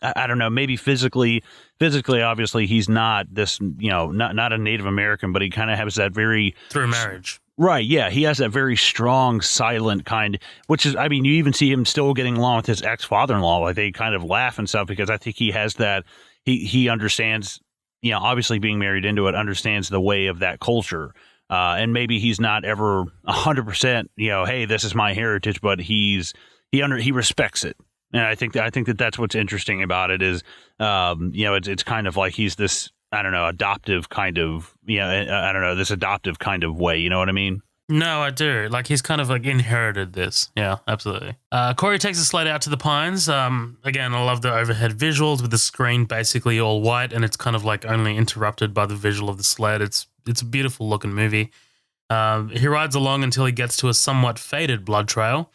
I don't know, maybe physically, obviously he's not this, you know, not a Native American, but he kind of has that very through marriage. Right. Yeah. He has that very strong, silent kind, which is, I mean, you even see him still getting along with his ex-father-in-law. Like they kind of laugh and stuff because I think he has that, he understands, you know, obviously being married into it, understands the way of that culture. And maybe he's not ever 100%, you know, hey, this is my heritage, but he respects it. And I think that that's what's interesting about it is, you know, it's kind of like he's this, I don't know, adoptive kind of, I don't know, this adoptive kind of way. You know what I mean? No, I do. Like he's kind of like inherited this. Yeah, absolutely. Cory takes the sled out to the pines. Again, I love the overhead visuals with the screen basically all white, and it's kind of like only interrupted by the visual of the sled. It's a beautiful looking movie. He rides along until he gets to a somewhat faded blood trail.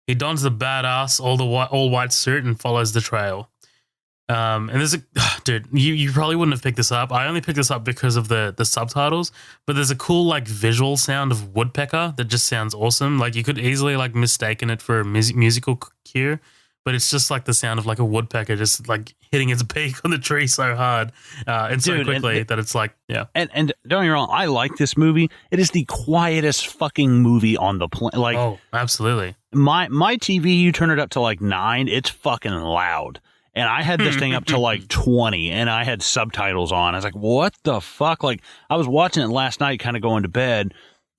He dons the badass all white suit and follows the trail. And there's dude, you probably wouldn't have picked this up. I only picked this up because of the subtitles, but there's a cool like visual sound of woodpecker that just sounds awesome. Like you could easily like mistaken it for a musical cue, but it's just like the sound of like a woodpecker just like hitting its beak on the tree so hard and so quickly that it's like, yeah. And don't get me wrong, I like this movie. It is the quietest fucking movie on the planet. Like, oh, absolutely. My TV, you turn it up to like 9, it's fucking loud. And I had this thing up to like 20 and I had subtitles on. I was like, what the fuck? Like I was watching it last night, kind of going to bed.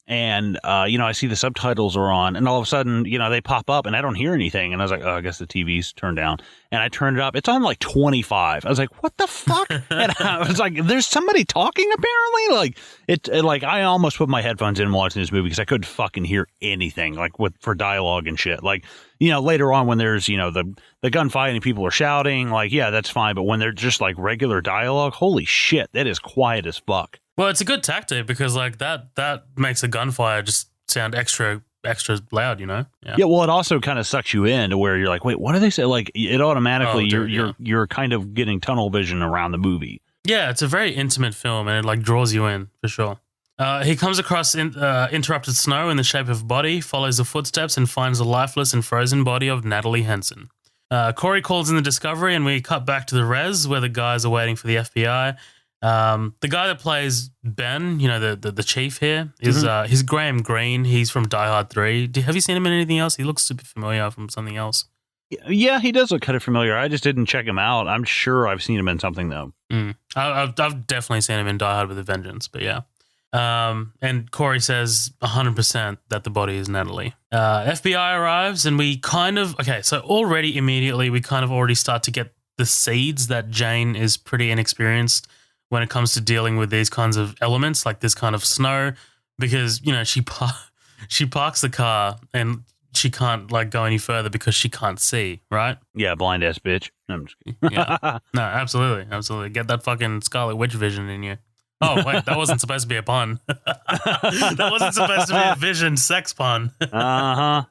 And, I see the subtitles are on and all of a sudden, they pop up and I don't hear anything. And I was like, oh, I guess the TV's turned down. And I turned it up. It's on like 25. I was like, what the fuck? And I was like, there's somebody talking apparently. Like I almost put my headphones in watching this movie because I couldn't fucking hear anything like for dialogue and shit. Like, later on when there's, the gunfight and people are shouting, like, yeah, that's fine. But when they're just like regular dialogue, holy shit, that is quiet as fuck. Well, it's a good tactic because like that makes a gunfire just sound extra loud, Yeah. Yeah. Well, it also kind of sucks you in to where you're like, wait, what do they say? Like it automatically, you're kind of getting tunnel vision around the movie. Yeah. It's a very intimate film and it like draws you in for sure. He comes across interrupted snow in the shape of a body, follows the footsteps and finds the lifeless and frozen body of Natalie Henson. Cory calls in the Discovery and we cut back to the res where the guys are waiting for the FBI. The guy that plays Ben, the chief here, is he's Graham Greene. He's from Die Hard 3. Have you seen him in anything else? He looks super familiar from something else. Yeah, he does look kind of familiar. I just didn't check him out. I'm sure I've seen him in something, though. I've definitely seen him in Die Hard with a Vengeance, but yeah. And Cory says 100% that the body is Natalie. FBI arrives and we so already immediately we kind of already start to get the seeds that Jane is pretty inexperienced when it comes to dealing with these kinds of elements, like this kind of snow, because, she parks the car and she can't like go any further because she can't see, right? Yeah, blind ass bitch. I'm just kidding. Yeah. No, absolutely. Absolutely. Get that fucking Scarlet Witch vision in you. Oh, wait, that wasn't supposed to be a pun. That wasn't supposed to be a vision sex pun. Uh-huh.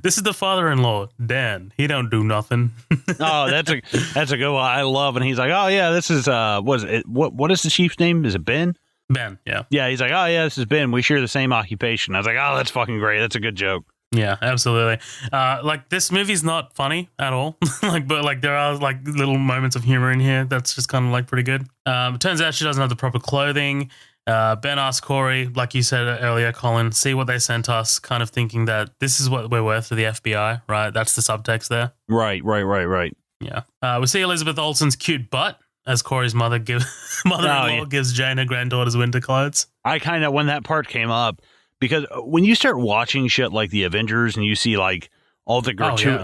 This is the father-in-law, Dan. He don't do nothing. Oh, that's a good one. I love, and he's like, oh yeah, this is what is the chief's name? Is it Ben? Ben, yeah. Yeah, he's like, oh yeah, this is Ben. We share the same occupation. I was like, oh, that's fucking great. That's a good joke. Yeah, absolutely. Like this movie's not funny at all. But there are like little moments of humor in here that's just kind of like pretty good. It turns out she doesn't have the proper clothing. Ben asks Cory, like you said earlier, Colin, see what they sent us, kind of thinking that this is what we're worth to the FBI, right? That's the subtext there. Right. Yeah. We see Elizabeth Olsen's cute butt as Cory's mother-in-law gives Jane her granddaughter's winter clothes. I kind of, when that part came up, because when you start watching shit like the Avengers and you see like all the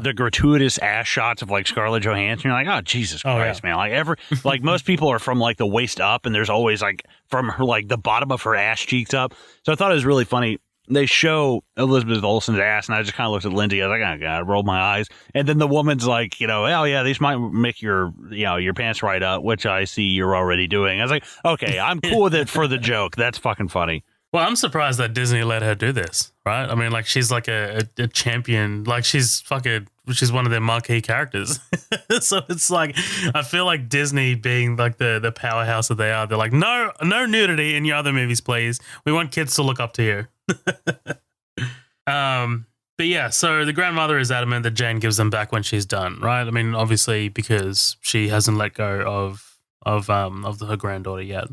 the gratuitous ass shots of like Scarlett Johansson. You're like, oh Jesus Christ, man! Like most people are from like the waist up, and there's always like from her like the bottom of her ass cheeks up. So I thought it was really funny. They show Elizabeth Olsen's ass, and I just kind of looked at Lindsay. I was like, oh God, I rolled my eyes. And then the woman's like, oh yeah, these might make your pants right up, which I see you're already doing. I was like, okay, I'm cool with it for the joke. That's fucking funny. Well, I'm surprised that Disney let her do this, right? I mean, like, she's like a champion. Like, she's one of their marquee characters. So it's like, I feel like Disney being like the powerhouse that they are, they're like, no nudity in your other movies, please. We want kids to look up to you. But yeah, so the grandmother is adamant that Jane gives them back when she's done, right? I mean, obviously because she hasn't let go of her granddaughter yet.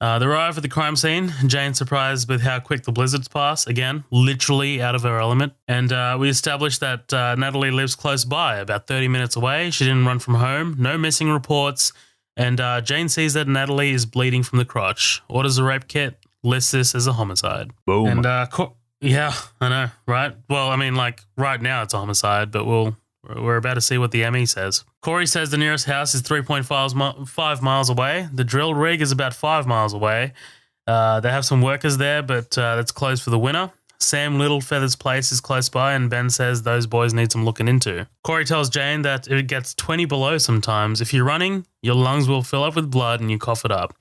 They arrive at the crime scene. Jane's surprised with how quick the blizzards pass. Again, literally out of her element. And we establish that Natalie lives close by, about 30 minutes away. She didn't run from home. No missing reports. And Jane sees that Natalie is bleeding from the crotch. Orders a rape kit. Lists this as a homicide. Boom. And yeah, I know, right? Well, I mean, like right now it's a homicide, but we're about to see what the ME says. Cory says the nearest house is 3.5 miles away. The drill rig is about 5 miles away. They have some workers there, but that's closed for the winter. Sam Littlefeather's place is close by, and Ben says those boys need some looking into. Cory tells Jane that if it gets 20 below sometimes, if you're running, your lungs will fill up with blood and you cough it up.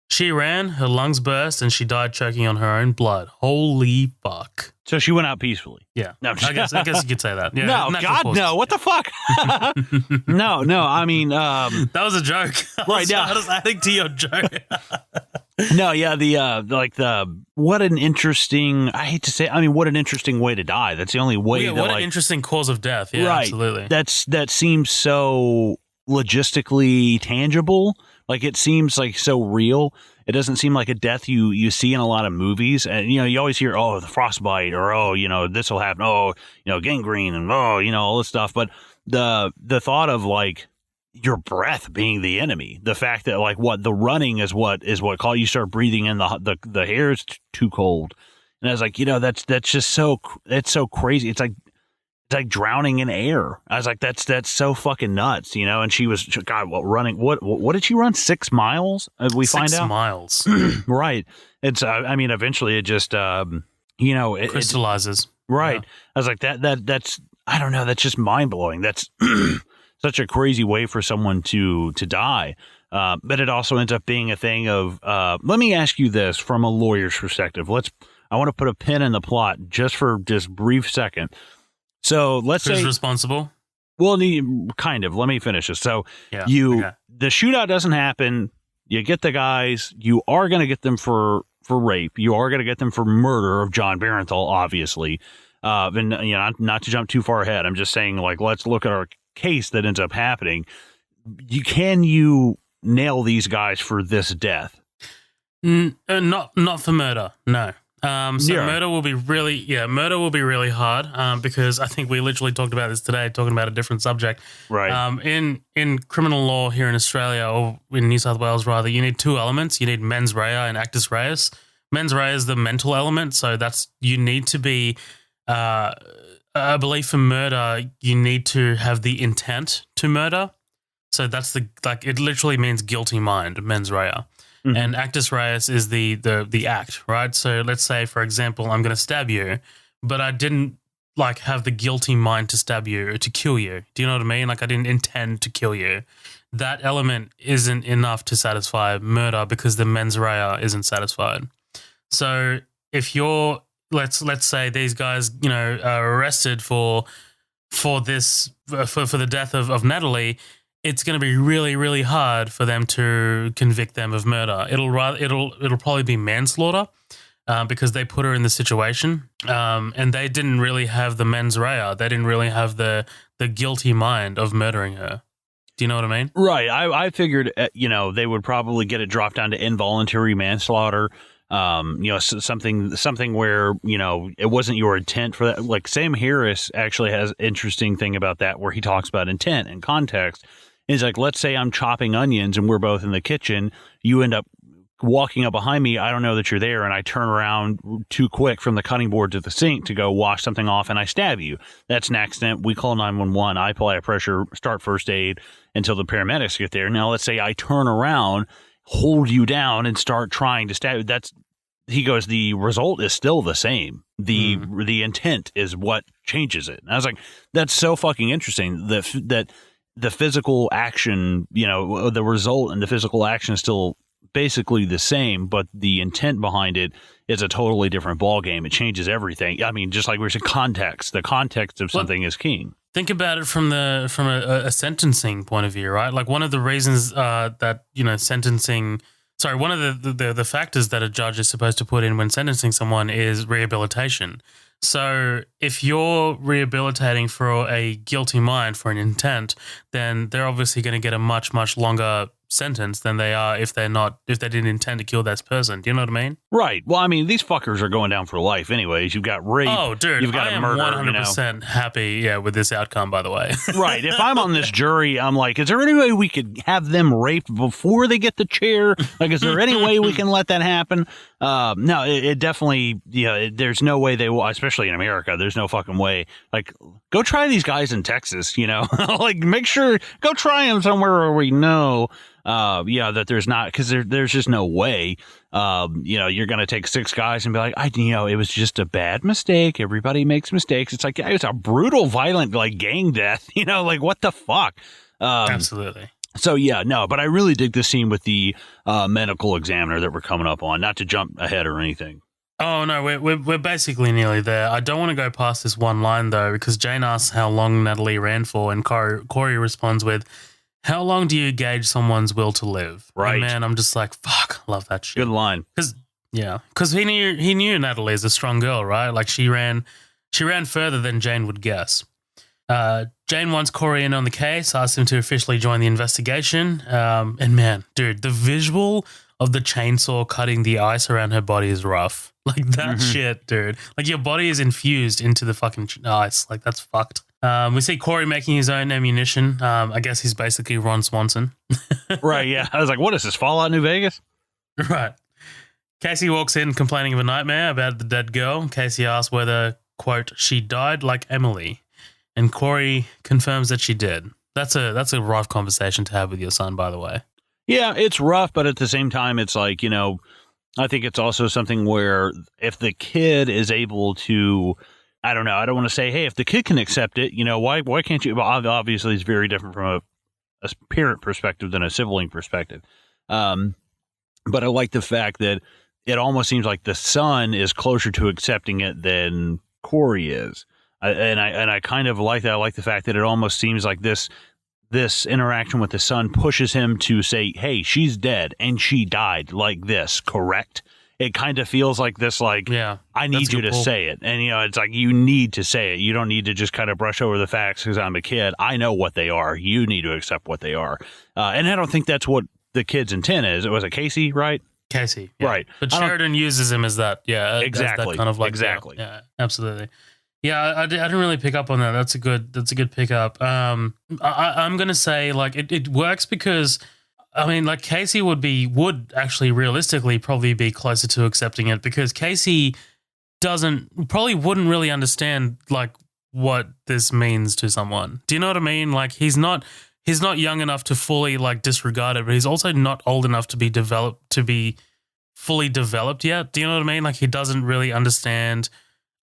She ran, her lungs burst, and she died choking on her own blood. Holy fuck. So she went out peacefully. Yeah. No, I guess you could say that. Yeah, no, God, no. What the fuck? No, I mean... that was a joke. Right, I was adding to your joke. No, yeah, what an interesting... I hate to say... I mean, what an interesting way to die. That's the only way what an interesting cause of death. Yeah, right. Absolutely. That seems so logistically tangible. Like, it seems like so real. It doesn't seem like a death you see in a lot of movies. And, you always hear, oh, the frostbite, or, this will happen. Oh, gangrene, and, all this stuff. But the thought of, like, your breath being the enemy, the fact that, like, the running is what you start breathing in, the hair is too cold. And I was like, that's just so crazy. It's like drowning in air. I was like, that's so fucking nuts, And she was, God, running? What did she run? 6 miles? We find out 6 miles, right? It's, I mean, eventually it just, it crystallizes, right? Yeah. I was like, that's, I don't know, that's just mind blowing. That's such a crazy way for someone to die. But it also ends up being a thing of, let me ask you this from a lawyer's perspective. I want to put a pin in the plot just for just brief second. So let's say who's responsible? Well, kind of. Let me finish this. So the shootout doesn't happen. You get the guys. You are going to get them for rape. You are going to get them for murder of John Barenthal, obviously. And not to jump too far ahead. I'm just saying, like, let's look at our case that ends up happening. Can you nail these guys for this death? Not for murder. No. Murder will be really hard because I think we literally talked about this today, talking about a different subject. Right. In criminal law here in Australia, or in New South Wales rather, you need 2 elements. You need mens rea and actus reus. Mens rea is the mental element, so you need to be, I believe for murder, you need to have the intent to murder. So that's it literally means guilty mind, mens rea. Mm-hmm. And actus reus is the act, right? So let's say, for example, I'm going to stab you, but I didn't have the guilty mind to stab you or to kill you. Do you know what I mean? Like, I didn't intend to kill you. That element isn't enough to satisfy murder because the mens rea isn't satisfied. So if you're, let's say these guys, are arrested for the death of Natalie, it's going to be really, really hard for them to convict them of murder. It'll probably be manslaughter because they put her in the situation, and they didn't really have the mens rea. They didn't really have the guilty mind of murdering her. Do you know what I mean? Right. I figured, they would probably get it dropped down to involuntary manslaughter. Something where, it wasn't your intent for that. Like, Sam Harris actually has an interesting thing about that, where he talks about intent and context. It's like, let's say I'm chopping onions and we're both in the kitchen. You end up walking up behind me, I don't know that you're there, and I turn around too quick from the cutting board to the sink to go wash something off, and I stab you. That's an accident. We call 911. I apply a pressure, start first aid until the paramedics get there. Now, let's say I turn around, hold you down, and start trying to stab you. He goes, the result is still the same. The intent is what changes it. And I was like, that's so fucking interesting that the physical action, the result and the physical action is still basically the same, but the intent behind it is a totally different ballgame. It changes everything. I mean, just like we were saying, context. The context of something is king. Think about it from a sentencing point of view, right? Like one of the reasons that sentencing. Sorry, one of the factors that a judge is supposed to put in when sentencing someone is rehabilitation. So if you're rehabilitating for a guilty mind for an intent, then they're obviously going to get a much, much longer sentence than they are if they didn't intend to kill that person. Do you know what I mean? Right. Well, I mean, these fuckers are going down for life anyways. You've got rape. Oh, dude, you've got I am murder, 100% happy, with this outcome, by the way. Right. If I'm on this jury, I'm like, is there any way we could have them raped before they get the chair? Like, is there any way we can let that happen? No, it definitely, there's no way they will, especially in America, there's no fucking way. Like, go try these guys in Texas, like make sure, go try them somewhere where we know, that there's not, because there's just no way, you're going to take 6 guys and be like, it was just a bad mistake. Everybody makes mistakes. It's like, it's a brutal, violent, like gang death, like what the fuck? Absolutely. So, but I really dig this scene with the medical examiner that we're coming up on, not to jump ahead or anything. Oh, no, we're basically nearly there. I don't want to go past this one line, though, because Jane asks how long Natalie ran for, and Cory responds with, how long do you gauge someone's will to live? Right. And man, I'm just like, fuck, love that shit. Good line. Because he knew Natalie is a strong girl, right? Like she ran further than Jane would guess. Jane wants Cory in on the case, asks him to officially join the investigation. And man, dude, the visual of the chainsaw cutting the ice around her body is rough. Like that shit, dude. Like your body is infused into the fucking ice. Like that's fucked. We see Cory making his own ammunition. I guess he's basically Ron Swanson. Right, yeah. I was like, what is this, Fallout New Vegas? Right. Casey walks in complaining of a nightmare about the dead girl. Casey asks whether, quote, she died like Emily. And Cory confirms that she did. That's a rough conversation to have with your son, by the way. Yeah, it's rough, but at the same time, it's like, I think it's also something where if the kid is able to, I don't know, I don't want to say, hey, if the kid can accept it, why can't you? Well, obviously, it's very different from a parent perspective than a sibling perspective. But I like the fact that it almost seems like the son is closer to accepting it than Cory is. And I kind of like that. I like the fact that it almost seems like this interaction with the son pushes him to say, hey, she's dead and she died like this, correct? It kind of feels like this, like, I need you to say it. And, it's like, you need to say it. You don't need to just kind of brush over the facts because I'm a kid. I know what they are. You need to accept what they are. And I don't think that's what the kid's intent is. It was a Casey, right? Casey. Yeah. Right. But Sheridan uses him as that. Yeah. Exactly. That kind of like, exactly. Yeah, absolutely. Yeah, I didn't really pick up on that. That's a good pickup. I'm going to say, like, it works because, I mean, like, Casey would actually realistically probably be closer to accepting it because Casey probably wouldn't really understand, like, what this means to someone. Do you know what I mean? Like, he's not young enough to fully, like, disregard it, but he's also not old enough to be fully developed yet. Do you know what I mean? Like, he doesn't really understand.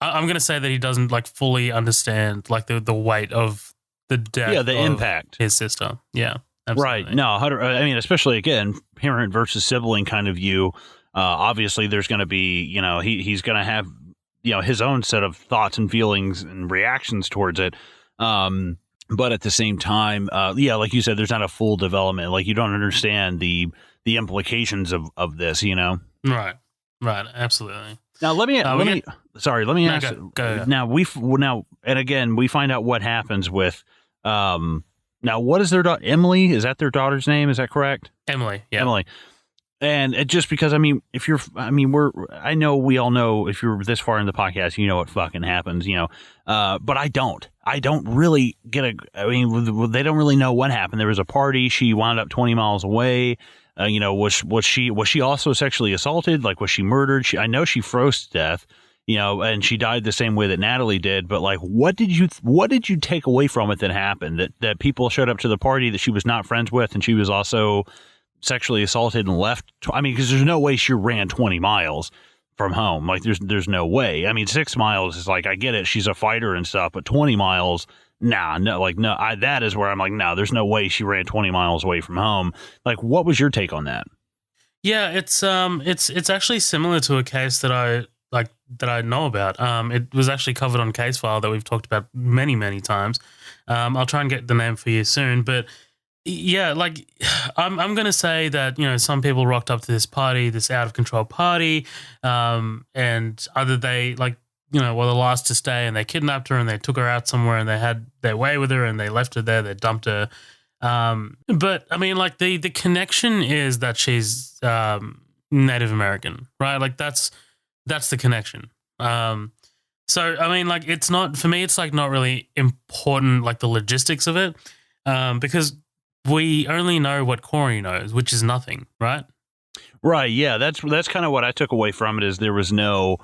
I'm going to say that he doesn't, like, fully understand, like, the weight of the death the impact. His sister. Yeah, absolutely. Right. No, I mean, especially, again, parent versus sibling kind of view. Obviously, there's going to be, he's going to have, his own set of thoughts and feelings and reactions towards it. But at the same time, like you said, there's not a full development. Like, you don't understand the implications of this, Right. Absolutely. Now let me ask. Go. Now and again we find out what happens with. Now what is their daughter? Emily, is that their daughter's name? Is that correct? Emily. Yeah. Emily. And it just because I know we all know if you're this far in the podcast, you know what fucking happens, but I don't really get they don't really know what happened. There was a party. She wound up 20 miles away. Was she also sexually assaulted? Like, was she murdered? I know she froze to death, and she died the same way that Natalie did. But like, what did you take away from it that happened? That people showed up to the party that she was not friends with, and she was also sexually assaulted and left. I mean, because there's no way she ran 20 miles from home. Like, there's no way. I mean, 6 miles is like, I get it, she's a fighter and stuff, but 20 miles. That is where I'm like, no, there's no way she ran 20 miles away from home. Like, what was your take on that? Yeah, it's actually similar to a case that I know about. It was actually covered on Case File that we've talked about many, many times. I'll try and get the name for you soon, but yeah, like I'm gonna say that some people rocked up to this party, this out of control party, and either they were the last to stay and they kidnapped her and they took her out somewhere and they had their way with her and they left her there, they dumped her. But I mean, like the connection is that she's Native American, right? Like that's the connection. So I mean, like it's not, for me, it's like not really important, like the logistics of it, because we only know what Cory knows, which is nothing, right? Right. Yeah. That's kind of what I took away from it, is there was no.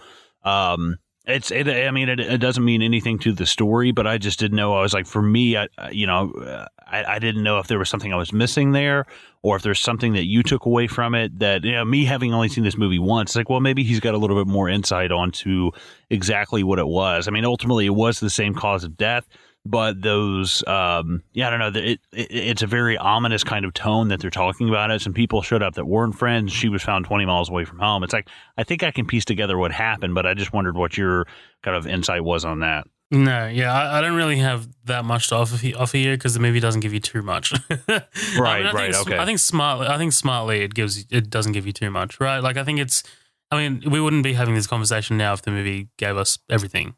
It doesn't mean anything to the story, but I just didn't know. I was like, for me, I didn't know if there was something I was missing there, or if there's something that you took away from it that, me having only seen this movie once, like, well, maybe he's got a little bit more insight onto exactly what it was. I mean, ultimately it was the same cause of death, but those, I don't know, it's a very ominous kind of tone that they're talking about it. Some people showed up that weren't friends. She was found 20 miles away from home. It's like, I think I can piece together what happened, but I just wondered what your kind of insight was on that. No, yeah, I don't really have that much to offer here because the movie doesn't give you too much. Right, okay. I think smartly it doesn't give you too much, right? Like we wouldn't be having this conversation now if the movie gave us everything.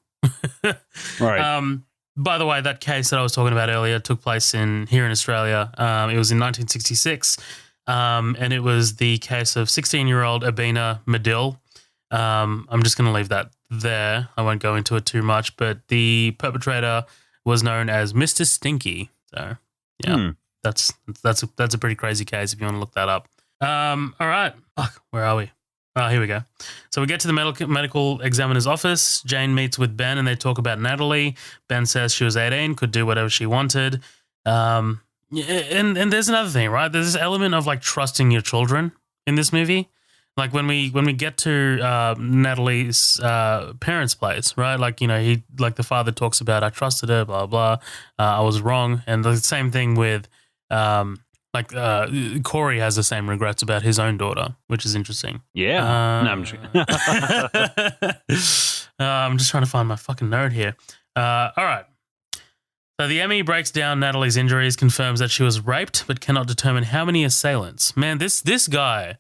Right. By the way, that case that I was talking about earlier took place here in Australia. It was in 1966, and it was the case of 16-year-old Abina Medill. I'm just going to leave that there. I won't go into it too much, but the perpetrator was known as Mr. Stinky. So, yeah, that's a pretty crazy case if you want to look that up. All right. Fuck, where are we? Oh, here we go. So we get to the medical examiner's office. Jane meets with Ben and they talk about Natalie. Ben says she was 18, could do whatever she wanted. And there's another thing, right? There's this element of like trusting your children in this movie. Like when we get to Natalie's parents' place, right? Like, the father talks about, I trusted her, blah, blah. I was wrong. And the same thing with Cory has the same regrets about his own daughter, which is interesting. Yeah. No, I'm just I'm just trying to find my fucking note here. All right. So the ME breaks down Natalie's injuries, confirms that she was raped, but cannot determine how many assailants. Man, this guy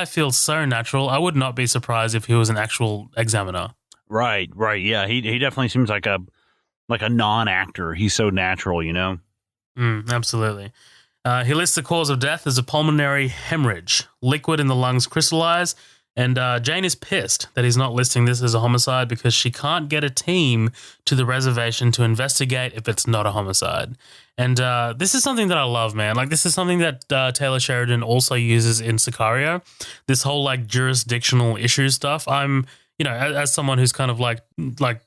feels so natural. I would not be surprised if he was an actual examiner. Right. Yeah, he definitely seems like a non-actor. He's so natural, Absolutely. He lists the cause of death as a pulmonary hemorrhage. Liquid in the lungs crystallize, and Jane is pissed that he's not listing this as a homicide because she can't get a team to the reservation to investigate if it's not a homicide. And this is something that I love, man. Like, this is something that Taylor Sheridan also uses in Sicario. This whole, like, jurisdictional issue stuff. I'm, as someone who's kind of like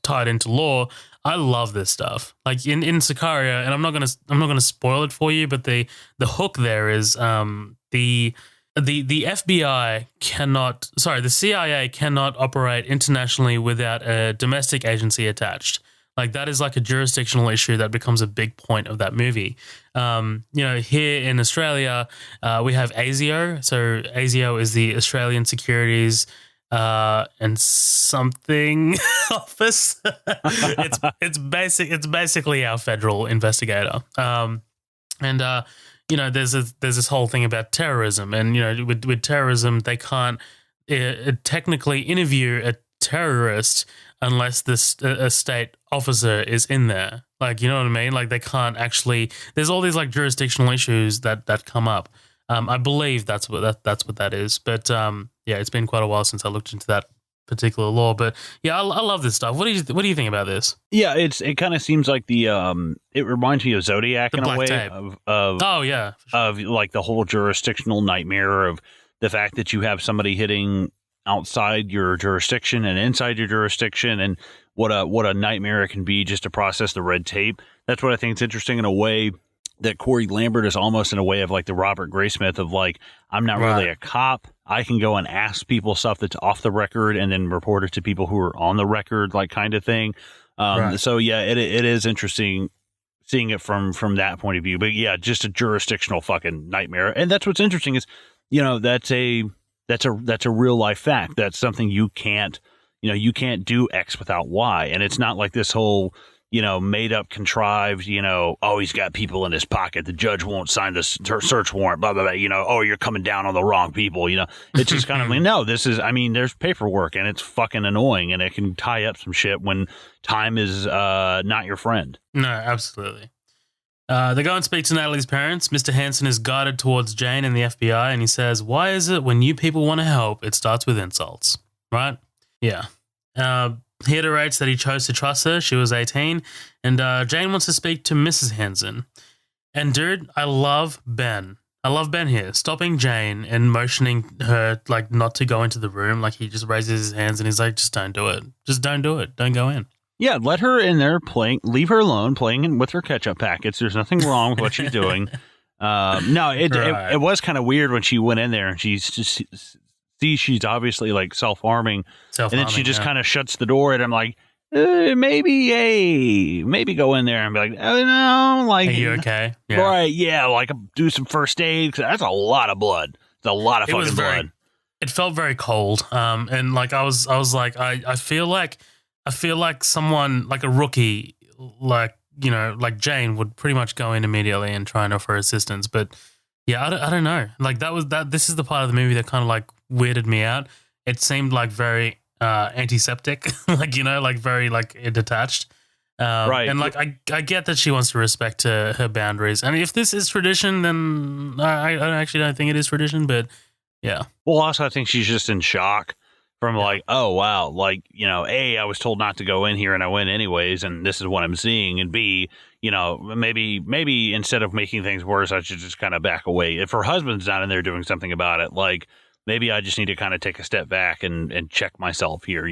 tied into law, I love this stuff. Like in Sicario, and I'm not gonna spoil it for you, but the hook there is the FBI the CIA cannot operate internationally without a domestic agency attached. Like, that is like a jurisdictional issue that becomes a big point of that movie. Here in Australia, we have ASIO. So ASIO is the Australian Securities and something office. It's basically our federal investigator. There's this whole thing about terrorism, and with terrorism they can't technically interview a terrorist unless a state officer is in there. Like, you know what I mean? Like, they can't actually. There's all these like jurisdictional issues that come up. I believe that's what that is. But yeah, it's been quite a while since I looked into that particular law. But yeah, I love this stuff. What do you think about this? Yeah, it kind of seems like the it reminds me of Zodiac in a way tape. of oh yeah, of like the whole jurisdictional nightmare of the fact that you have somebody hitting outside your jurisdiction and inside your jurisdiction, and what a nightmare it can be just to process the red tape. That's what I think is interesting in a way, that Cory Lambert is almost in a way of like the Robert Graysmith of like, I'm not really a cop. I can go and ask people stuff that's off the record and then report it to people who are on the record, like kind of thing. So yeah, it is interesting seeing it from that point of view. But yeah, just a jurisdictional fucking nightmare. And that's what's interesting is, that's a real life fact. That's something you can't do X without Y. And it's not like this whole, made up, contrived, oh, he's got people in his pocket. The judge won't sign the search warrant, blah, blah, blah, oh, you're coming down on the wrong people. It's just kind of like, no, there's paperwork and it's fucking annoying and it can tie up some shit when time is not your friend. No, absolutely. They go and speak to Natalie's parents. Mr. Hansen is guided towards Jane and the FBI, and he says, why is it when you people want to help, it starts with insults, right? Yeah. He iterates that he chose to trust her. She was 18, and Jane wants to speak to Mrs. Hansen. And dude, I love Ben. I love Ben here, stopping Jane and motioning her like not to go into the room. Like he just raises his hands and he's like, just don't do it. Just don't do it. Don't go in. Yeah, let her in there playing. Leave her alone playing with her ketchup packets. There's nothing wrong with what she's doing. It was kind of weird when she went in there and she's obviously like self-harming, and then she just kind of shuts the door, and I'm like, maybe go in there and be like, oh no, like, are you okay? Yeah. Right, yeah, like do some first aid, 'cause that's a lot of blood. It's a lot of fucking blood. It felt very cold, and like I was like, I feel like someone like a rookie, like like Jane would pretty much go in immediately and try and offer assistance, but yeah, I don't know. Like this is the part of the movie that kind of like weirded me out. It seemed like very antiseptic, like like very like detached. Right. And like I get that she wants to respect her boundaries. And if this is tradition, then I actually don't think it is tradition. But yeah. Well, also I think she's just in shock from like, oh wow, like A, I was told not to go in here and I went anyways, and this is what I'm seeing, and B, maybe instead of making things worse, I should just kind of back away. If her husband's not in there doing something about it, like maybe I just need to kind of take a step back and check myself here,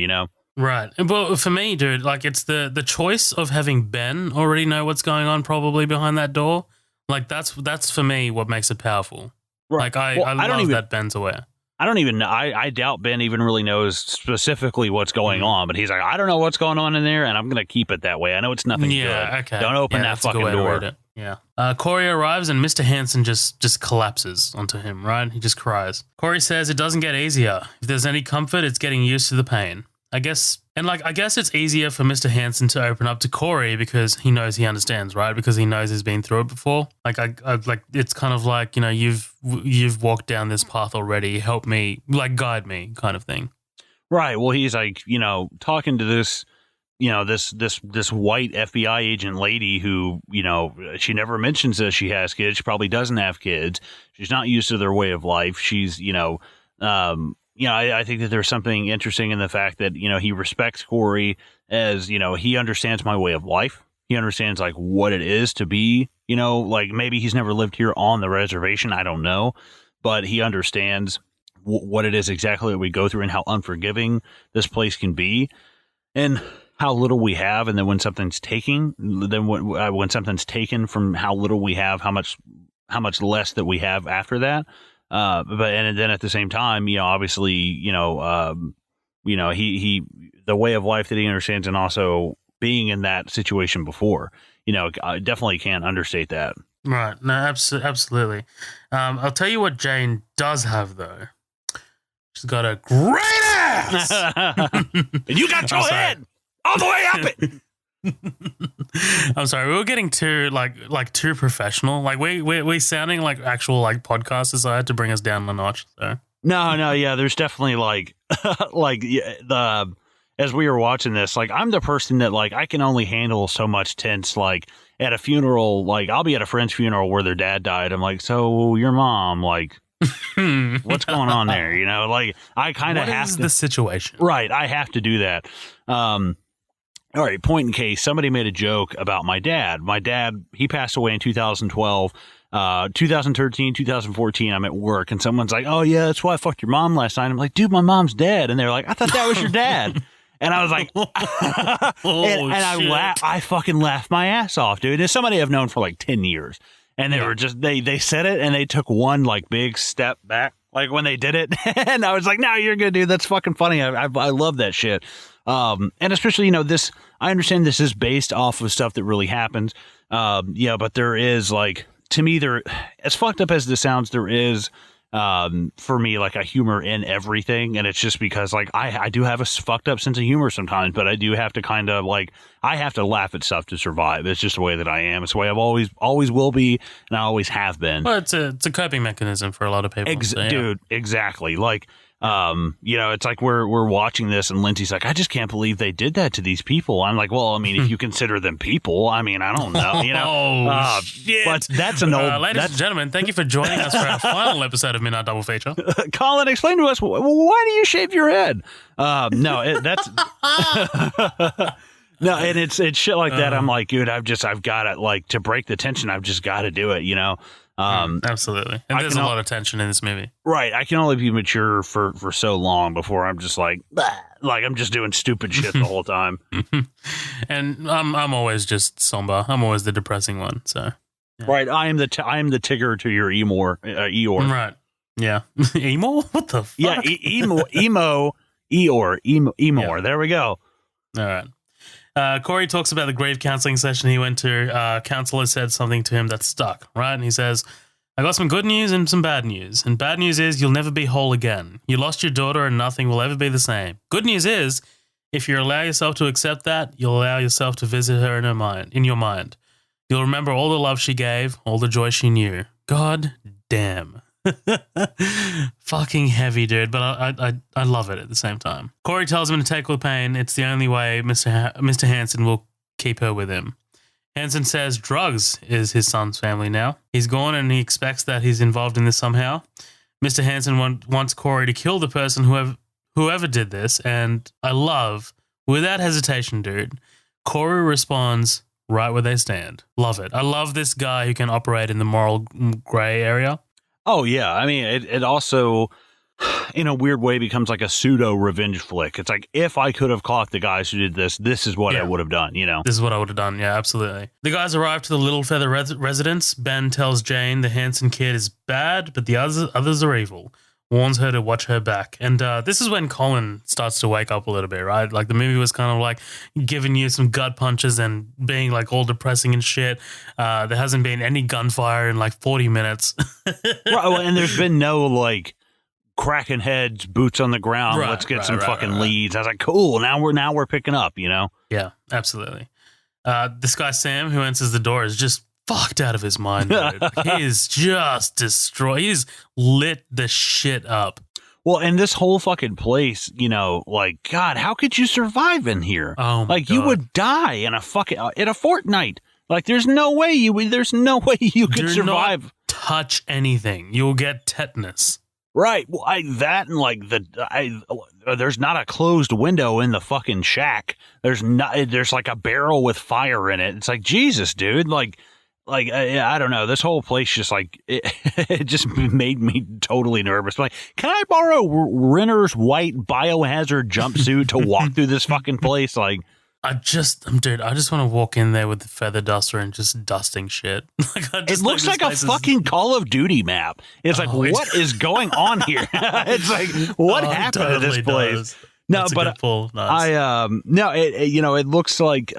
Right. But for me, dude, like it's the choice of having Ben already know what's going on probably behind that door. Like that's for me what makes it powerful. Right. Like I love that Ben's aware. I don't even know. I doubt Ben even really knows specifically what's going on, but he's like, I don't know what's going on in there, and I'm going to keep it that way. I know it's nothing good. Okay. Don't open that fucking door. Yeah. Cory arrives, and Mr. Hansen just collapses onto him, right? He just cries. Cory says it doesn't get easier. If there's any comfort, it's getting used to the pain. I guess it's easier for Mr. Hansen to open up to Cory because he knows he understands, right? Because he knows he's been through it before. Like I like it's kind of like, you've walked down this path already. Help me, like guide me, kind of thing. Right. Well, he's like, talking to this, this white FBI agent lady who, she never mentions that she has kids. She probably doesn't have kids. She's not used to their way of life. She's, I think that there's something interesting in the fact that, he respects Cory as, he understands my way of life. He understands like what it is to be, like maybe he's never lived here on the reservation. I don't know, but he understands what it is exactly that we go through and how unforgiving this place can be and how little we have. And then when something's taken, when something's taken from how little we have, how much less that we have after that. And then at the same time, obviously, he the way of life that he understands, and also being in that situation before, I definitely can't understate that. Right. No, absolutely. I'll tell you what Jane does have though. She's got a great ass. And you got your head all the way up it. I'm sorry, we were getting too too professional. Like we sounding like actual like podcasters. So I had to bring us down a notch. So no, yeah. There's definitely as we were watching this, like I'm the person that like I can only handle so much tense. Like at a funeral, like I'll be at a friend's funeral where their dad died. I'm like, so your mom, like What's going on there? You know, like I kind of have to. What is the situation? Right. I have to do that. All right. Point in case, somebody made a joke about my dad. My dad, he passed away in 2012. 2013, 2014, I'm at work and someone's like, oh yeah, that's why I fucked your mom last night. I'm like, dude, my mom's dead. And they're like, I thought that was your dad. And I was like, I fucking laughed my ass off, dude. It's somebody I've known for like 10 years. And they were just, they said it and they took one like big step back, like when they did it. And I was like, no, you're good, dude. That's fucking funny. I love that shit. And especially, you know, this, I understand this is based off of stuff that really happens. Yeah, but there is like, to me, there, as fucked up as this sounds, there is, for me, like a humor in everything. And it's just because like, I do have a fucked up sense of humor sometimes, but I do have to kind of like, I have to laugh at stuff to survive. It's just the way that I am. It's the way I've always will be. And I always have been. Well, it's a coping mechanism for a lot of people. Dude, exactly. Like, you know, it's like we're watching this and Lindsay's like, I just can't believe they did that to these people. I'm like, well, I mean, if you consider them people, I mean, I don't know, you know. Shit. But that's an old... ladies and gentlemen, thank you for joining us for our final episode of Midnight Double Feature. Colin, explain to us, why do you shave your head? No, that's... No, and it's shit like that. I'm like, dude, I've got it, like, to break the tension, I've just got to do it, you know. Absolutely. And there's a lot of tension in this movie. Right. I can only be mature for so long before I'm just like I'm just doing stupid shit the whole time. And I'm always just somber. I'm always the depressing one. So yeah. Right. I am the Tigger to your Eeyore. Right. Yeah. Emo? What the fuck? Yeah. Eeyore. Yeah. There we go. All right. Cory talks about the grief counseling session he went to. Counselor said something to him that stuck, right? And he says, I got some good news and some bad news. And bad news is you'll never be whole again. You lost your daughter and nothing will ever be the same. Good news is, if you allow yourself to accept that, you'll allow yourself to visit her in your mind. You'll remember all the love she gave, all the joy she knew. God damn. Fucking heavy, dude, but I love it at the same time. Cory tells him to take the pain. It's the only way Mr. Hansen will keep her with him. Hansen says drugs is his son's family now. He's gone and he expects that he's involved in this somehow. Mr. Hansen wants Cory to kill the person whoever did this, and I love, without hesitation, dude, Cory responds right where they stand. Love it. I love this guy who can operate in the moral gray area. Oh, yeah. I mean, it also, in a weird way, becomes like a pseudo revenge flick. It's like, if I could have caught the guys who did this, this is what I would have done, you know? This is what I would have done. Yeah, absolutely. The guys arrive to the Little Feather residence. Ben tells Jane the Hansen kid is bad, but the others are evil. Warns her to watch her back. And this is when Colin starts to wake up a little bit, right? Like the movie was kind of like giving you some gut punches and being like all depressing and shit. There hasn't been any gunfire in like 40 minutes. Right, well, and there's been no like cracking heads, boots on the ground. Let's get some fucking leads. I was like, cool. Now we're picking up, you know? Yeah, absolutely. This guy, Sam, who answers the door, is just fucked out of his mind, dude. He is just destroyed. He's lit the shit up. Well, and this whole fucking place, you know, like, God, how could you survive in here? Oh my like, God. You would die in a fortnight. Like, there's no way you could survive. Not touch anything. You'll get tetanus. Right. Well, there's not a closed window in the fucking shack. There's like a barrel with fire in it. It's like, Jesus, dude. Like I don't know. This whole place just like it just made me totally nervous. Like, can I borrow Renner's white biohazard jumpsuit to walk through this fucking place? Like, I just want to walk in there with the feather duster and just dusting shit. It looks like a fucking Call of Duty map. It's like, what is going on here? It's like, what happened to this place? Does. No, That's but a good pull. Nice. It looks like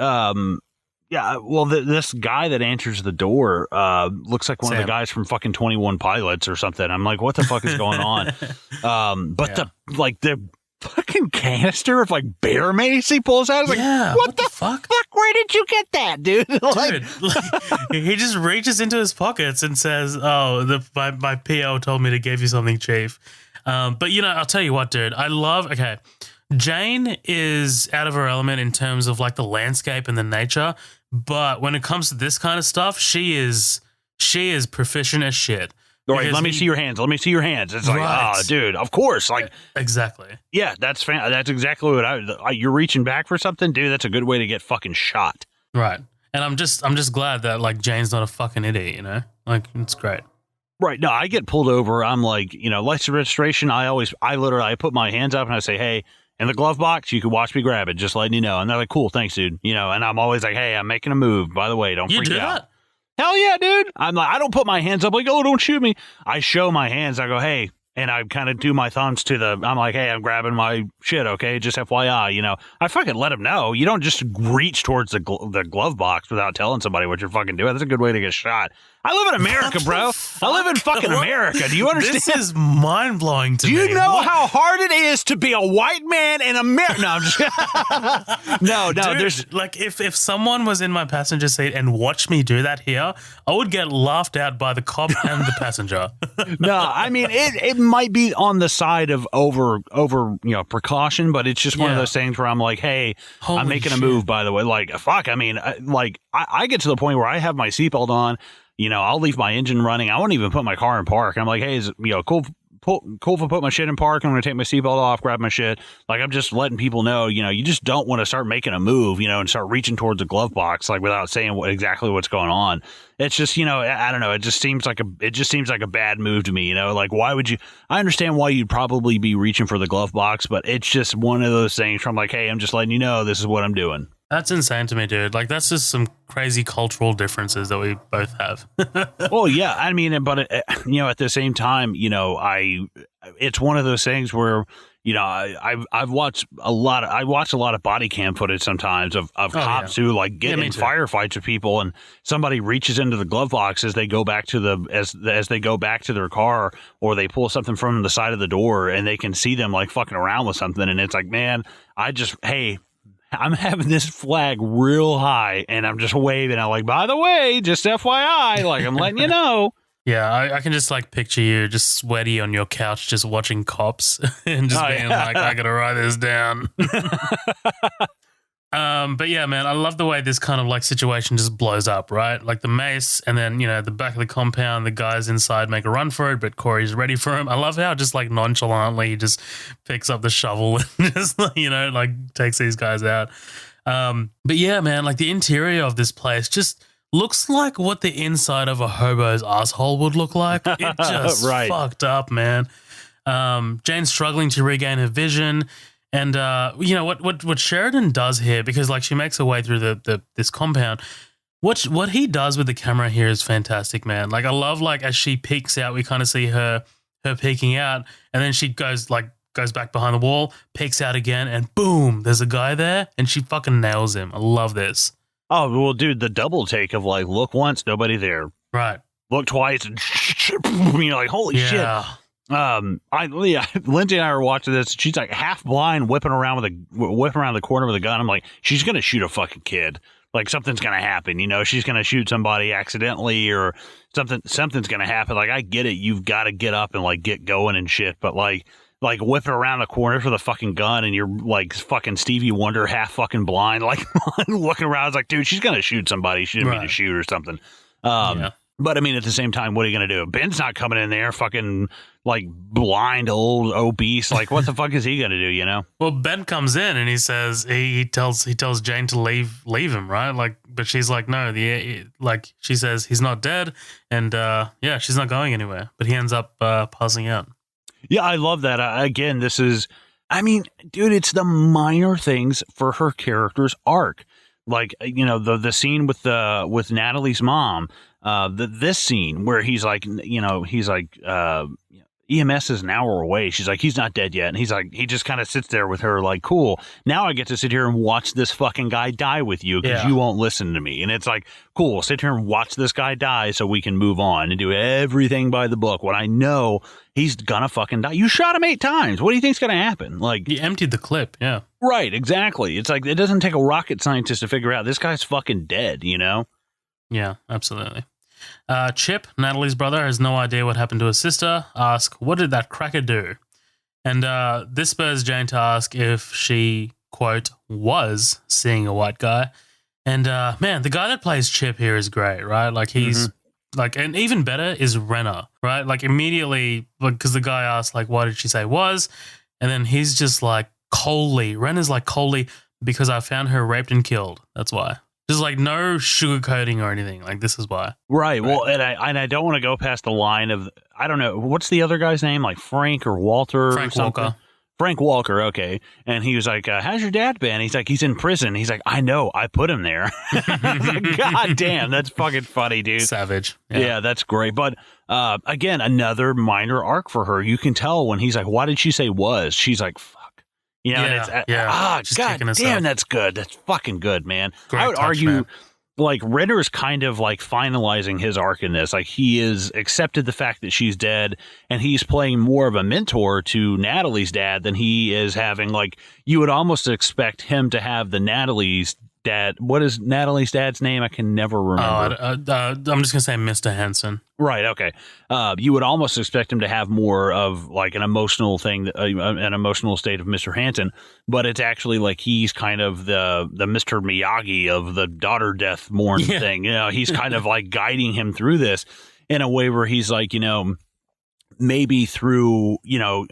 yeah, well, this guy that answers the door looks like one of the guys from fucking 21 Pilots or something. I'm like, what the fuck is going on? The fucking canister of like bear mace he pulls out. I was like, what the fuck? Where did you get that, dude? He just reaches into his pockets and says, "Oh, my PO told me to give you something, Chief." But you know, I'll tell you what, dude. Okay. Jane is out of her element in terms of like the landscape and the nature, but when it comes to this kind of stuff, she is proficient as shit. Right, let me see your hands. Let me see your hands. It's like, oh, dude, of course. Like, exactly. Yeah, that's exactly what you're reaching back for something, dude. That's a good way to get fucking shot. Right. And I'm just glad that like Jane's not a fucking idiot, you know? Like, it's great. Right. No, I get pulled over. I'm like, license registration. I put my hands up and I say, hey, in the glove box, you can watch me grab it, just letting you know. And they're like, cool, thanks, dude. And I'm always like, hey, I'm making a move. By the way, don't freak out. That? Hell yeah, dude. I'm like, I don't put my hands up like, oh, don't shoot me. I show my hands. I go, hey, and I kind of do my thumbs I'm like, hey, I'm grabbing my shit, okay? Just FYI, I fucking let them know. You don't just reach towards the glove box without telling somebody what you're fucking doing. That's a good way to get shot. I live in America, bro. I live in fucking America. Do you understand? This is mind-blowing to me. Do you know how hard it is to be a white man in America? No, I'm just No, dude, there's like if someone was in my passenger seat and watched me do that here, I would get laughed at by the cop and the passenger. No, I mean it might be on the side of over precaution, but it's just one of those things where I'm like, hey, holy I'm making shit. a move, by the way. Like, fuck, I mean, I get to the point where I have my seatbelt on. I'll leave my engine running. I won't even put my car in park. I'm like, hey, is it, cool if I put my shit in park. I'm going to take my seatbelt off, grab my shit. Like, I'm just letting people know, you just don't want to start making a move, and start reaching towards the glove box, like without saying exactly what's going on. It's just, I don't know. It just seems like a bad move to me, like, why would you, I understand why you'd probably be reaching for the glove box, but it's just one of those things where I'm like, hey, I'm just letting you know this is what I'm doing. That's insane to me, dude. Like, that's just some crazy cultural differences that we both have. Well, yeah. I mean, but, at the same time, it's one of those things where, I've watched a lot of body cam footage sometimes of cops who like get in firefights with people, and somebody reaches into the glove box as they go back to as they go back to their car, or they pull something from the side of the door and they can see them like fucking around with something. And it's like, man, hey, I'm having this flag real high and I'm just waving. I'm like, by the way, just FYI, like, I'm letting you know. Yeah, I can just like picture you just sweaty on your couch, just watching cops and just being like, I gotta write this down. But yeah, man, I love the way this kind of like situation just blows up, right? Like the mace, and then, the back of the compound, the guys inside make a run for it, but Cory's ready for him. I love how just like nonchalantly he just picks up the shovel and just, like takes these guys out. But yeah, man, like the interior of this place just looks like what the inside of a hobo's asshole would look like. It just fucked up, man. Jane's struggling to regain her vision. And what Sheridan does here, because like she makes her way through this compound, what he does with the camera here is fantastic, man. Like I love, like, as she peeks out, we kind of see her peeking out, and then she goes back behind the wall, peeks out again, and boom, there's a guy there, and she fucking nails him. I love this. Oh well, dude, the double take of like, look once, nobody there, right? Look twice, and like, holy shit. Lindsay and I were watching this. She's like half blind, whipping around the corner with a gun. I'm like, she's gonna shoot a fucking kid. Like, something's gonna happen. She's gonna shoot somebody accidentally, or something's gonna happen. Like, I get it. You've got to get up and like get going and shit. But like whipping around the corner for the fucking gun, and you're like fucking Stevie Wonder, half fucking blind, like looking around. I was like, dude, she's gonna shoot somebody. She didn't mean to shoot or something. But I mean, at the same time, what are you going to do? Ben's not coming in there fucking like blind, old, obese. Like, what the fuck is he going to do, Well, Ben comes in and he says, he tells Jane to leave him, right? Like, but she's like, no, she says he's not dead. And she's not going anywhere. But he ends up passing out. Yeah, I love that. Again, this is, I mean, dude, it's the minor things for her character's arc. Like, the scene with Natalie's mom, this scene where he's like, EMS is an hour away. She's like, he's not dead yet. And he's like, he just kind of sits there with her like, cool. Now I get to sit here and watch this fucking guy die with you because you won't listen to me. And it's like, cool, sit here and watch this guy die so we can move on and do everything by the book when I know he's gonna fucking die. You shot him 8 times. What do you think's gonna happen? Like, you emptied the clip. Yeah. Right. Exactly. It's like, it doesn't take a rocket scientist to figure out this guy's fucking dead, Yeah, absolutely. Chip, Natalie's brother, has no idea what happened to his sister. Ask, what did that cracker do? And this spurs Jane to ask if she, quote, was seeing a white guy. And man, the guy that plays Chip here is great, right? Like, he's like, and even better is Renner, right? Like immediately, because the guy asked like, "Why did she say was?" And then he's just like coldly. Renner's like coldly because I found her raped and killed. That's why. There's like no sugarcoating or anything. Like this is why. Right. Well, and I don't want to go past the line of, I don't know, what's the other guy's name? Like Frank or Walter? Frank or something? Walker. Frank Walker, okay. And he was like, how's your dad been? He's like, he's in prison. He's like, I know, I put him there. Like, God damn, that's fucking funny, dude. Savage. Yeah, that's great. But again, another minor arc for her. You can tell when he's like, why did she say was? She's like, fuck. You know, Yeah, and it's, yeah. God damn, herself. that's good. That's fucking good, man. Great I would touch, argue, man. like, Ritter's kind of like finalizing his arc in this. Like, he has accepted the fact that she's dead, and he's playing more of a mentor to Natalie's dad than he is having. Like, you would almost expect him to have the Natalie's dad. What is Natalie's dad's name? I can never remember. I'm just going to say Mr. Hansen. Right. Okay. You would almost expect him to have more of like an emotional thing, an emotional state of Mr. Hansen, but it's actually like he's kind of the Mr. Miyagi of the daughter death mourn thing. You know, he's kind of like guiding him through this in a way where he's like, you know, maybe through, you know,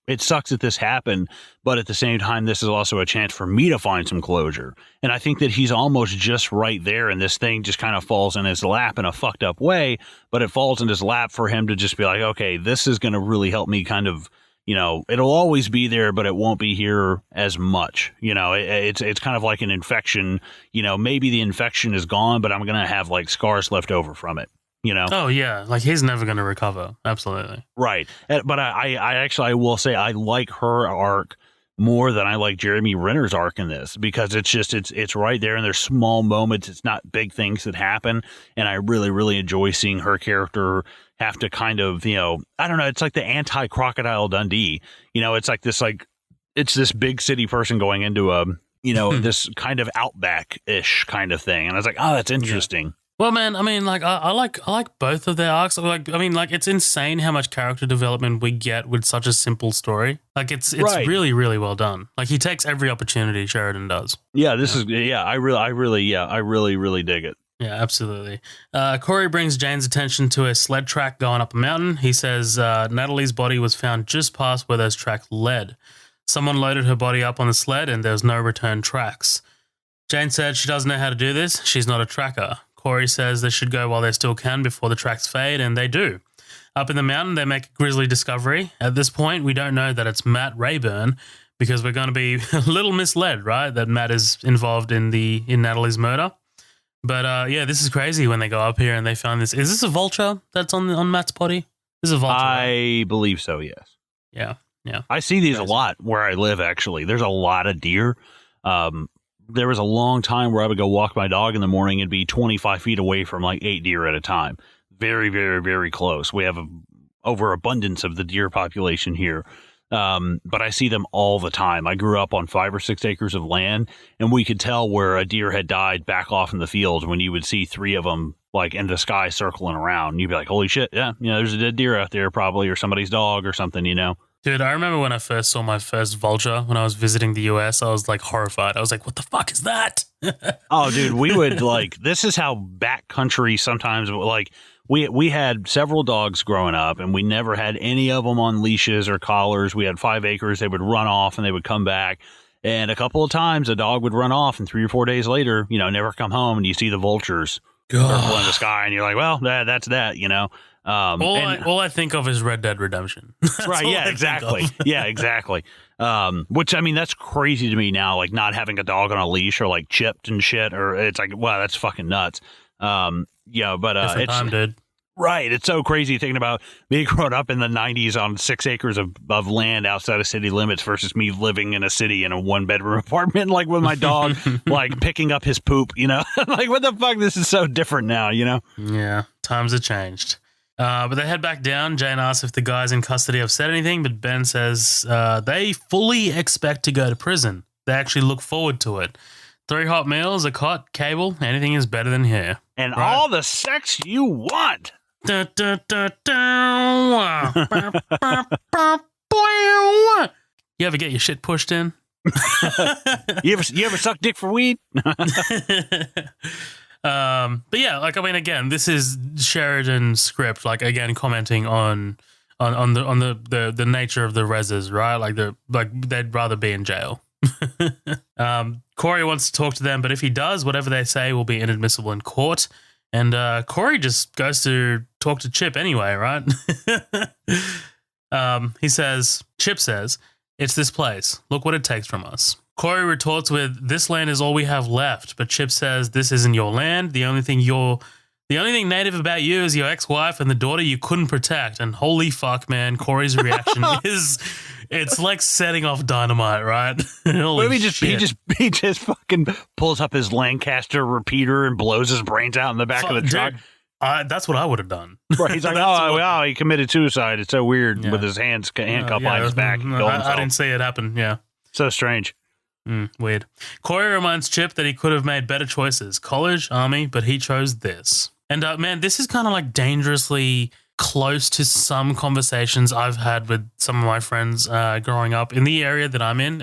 it sucks that this happened, but at the same time, this is also a chance for me to find some closure. And I think that he's almost just right there, and this thing just kind of falls in his lap in a fucked up way, but it falls in his lap for him to just be like, okay, this is going to really help me kind of, you know, it'll always be there, but it won't be here as much. You know, it's kind of like an infection. You know, maybe the infection is gone, but I'm going to have like scars left over from it. You know? Oh yeah, like he's never going to recover. Absolutely. Right. But I will say I like her arc more than I like Jeremy Renner's arc in this, because it's just, it's right there, and there's small moments. It's not big things that happen. And I really, really enjoy seeing her character have to kind of, you know, I don't know. It's like the anti-Crocodile Dundee, you know, it's like this, like, it's this big city person going into a, you know, this kind of outback-ish kind of thing. And I was like, oh, that's interesting. Yeah. Well, man, I mean, like, I like both of their arcs. Like, I mean, like, it's insane how much character development we get with such a simple story. Like, it's Right. really, really well done. Like, he takes every opportunity Sheridan does. Yeah, I really dig it. Yeah, absolutely. Cory brings Jane's attention to a sled track going up a mountain. He says Natalie's body was found just past where those tracks led. Someone loaded her body up on the sled, and there's no return tracks. Jane said she doesn't know how to do this. She's not a tracker. Cory says they should go while they still can before the tracks fade, and they do. Up in the mountain, they make a grisly discovery. At this point, we don't know that it's Matt Rayburn, because we're going to be a little misled, right, that Matt is involved in Natalie's murder. But yeah, this is crazy when they go up here and they find this. Is this a vulture that's on Matt's body? This is a vulture. I believe so, yes. Yeah. I see these a lot where I live, actually. There's a lot of deer. There was a long time where I would go walk my dog in the morning and be 25 feet away from like 8 deer at a time. Very, very, very close. We have an overabundance of the deer population here. But I see them all the time. I grew up on 5 or 6 acres of land, and we could tell where a deer had died back off in the field when you would see 3 of them like in the sky circling around. You'd be like, holy shit. Yeah. You know, there's a dead deer out there probably, or somebody's dog or something, you know? Dude, I remember when I first saw my first vulture when I was visiting the US, I was like horrified. I was like, what the fuck is that? Oh, dude, we would like, this is how backcountry sometimes, like, we had several dogs growing up, and we never had any of them on leashes or collars. We had 5 acres. They would run off and they would come back. And a couple of times a dog would run off, and 3 or 4 days later, you know, never come home, and you see the vultures circle in the sky, and you're like, well, that's that, you know. All I think of is Red Dead Redemption. Right. Yeah, exactly. Yeah, exactly. Which, I mean, that's crazy to me now, like not having a dog on a leash or like chipped and shit, or it's like, wow, that's fucking nuts. Yeah, but Different time, dude. Right. It's so crazy thinking about me growing up in the 90s on 6 acres of land outside of city limits versus me living in a city in a 1-bedroom apartment, like with my dog, like picking up his poop, you know, like what the fuck? This is so different now, you know? Yeah. Times have changed. But they head back down. Jane asks if the guys in custody have said anything, but Ben says they fully expect to go to prison. They actually look forward to it. 3 hot meals, a cot, cable, anything is better than here. And right? All the sex you want. You ever get your shit pushed in? You ever suck dick for weed? But yeah, like, I mean, again, this is Sheridan's script, like, again, commenting on the nature of the reses, right? Like they'd rather be in jail. Cory wants to talk to them, but if he does, whatever they say will be inadmissible in court. And Cory just goes to talk to Chip anyway, right? Chip says, "It's this place. Look what it takes from us." Cory retorts with, "This land is all we have left." But Chip says, "This isn't your land. The only thing native about you is your ex-wife and the daughter you couldn't protect." And holy fuck, man, Cory's reaction is, it's like setting off dynamite, right? He just fucking pulls up his Lancaster repeater and blows his brains out in the back of the truck. That's what I would have done. Right, he's like, he committed suicide. It's so weird with his hands handcuffed behind his back. I didn't see it happen. Yeah, so strange. Weird. Cory reminds Chip that he could have made better choices: college, army, but he chose this. And man, this is kind of like dangerously close to some conversations I've had with some of my friends growing up in the area that I'm in.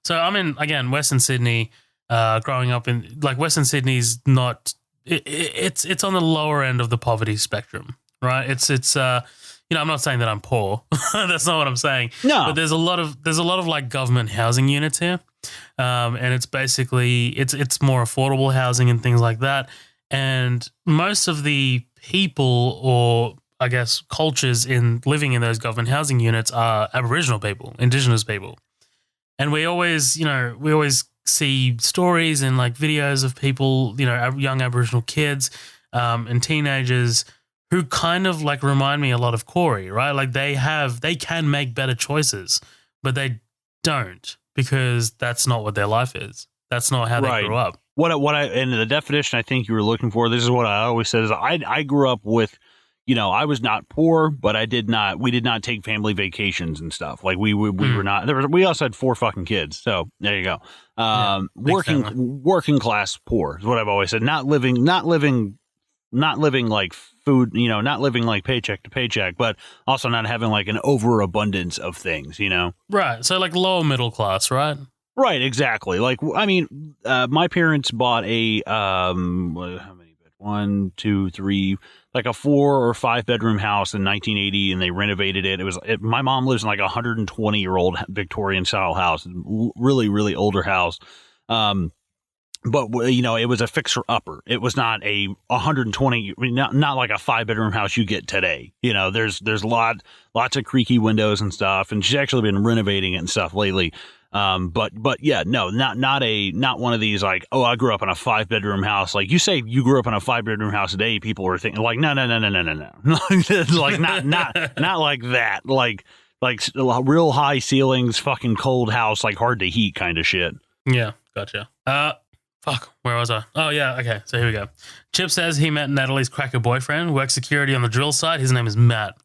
So I'm in, again, Western Sydney. Growing up in, like, Western Sydney's not. It's on the lower end of the poverty spectrum, right? It's I'm not saying that I'm poor. That's not what I'm saying. No, but there's a lot of like government housing units here, and it's basically it's more affordable housing and things like that. And most of the people, or I guess cultures, in living in those government housing units are Aboriginal people, Indigenous people, and we always see stories and like videos of people, young Aboriginal kids and teenagers who kind of like remind me a lot of Cory, right? Like they can make better choices, but they don't, because that's not what their life is. That's not how they grew up. And the definition I think you were looking for, this is what I always said, is I grew up with, I was not poor, but we did not take family vacations and stuff. Like we were not, we also had 4 fucking kids. So there you go. Working class poor is what I've always said. Not living like food, not living like paycheck to paycheck, but also not having like an overabundance of things, Right. So like lower middle class, right? Right. Exactly. Like, I mean, my parents bought a, how many bed? 1, 2, 3, like a 4 or 5 bedroom house in 1980, and they renovated it. My mom lives in like a 120-year-old Victorian style house, really, really older house. But it was a fixer upper. It was not a 120, not like a 5-bedroom house you get today. There's lots of creaky windows and stuff, and she's actually been renovating it and stuff lately. But yeah, no, not one of these like, oh, I grew up in a 5-bedroom house. Like, you say you grew up in a 5-bedroom house today, people are thinking like, no. Like not like that. Like real high ceilings, fucking cold house, like hard to heat kind of shit. Yeah, gotcha. Fuck, where was I? Oh, yeah, okay, so here we go. Chip says he met Natalie's cracker boyfriend, works security on the drill site. His name is Matt.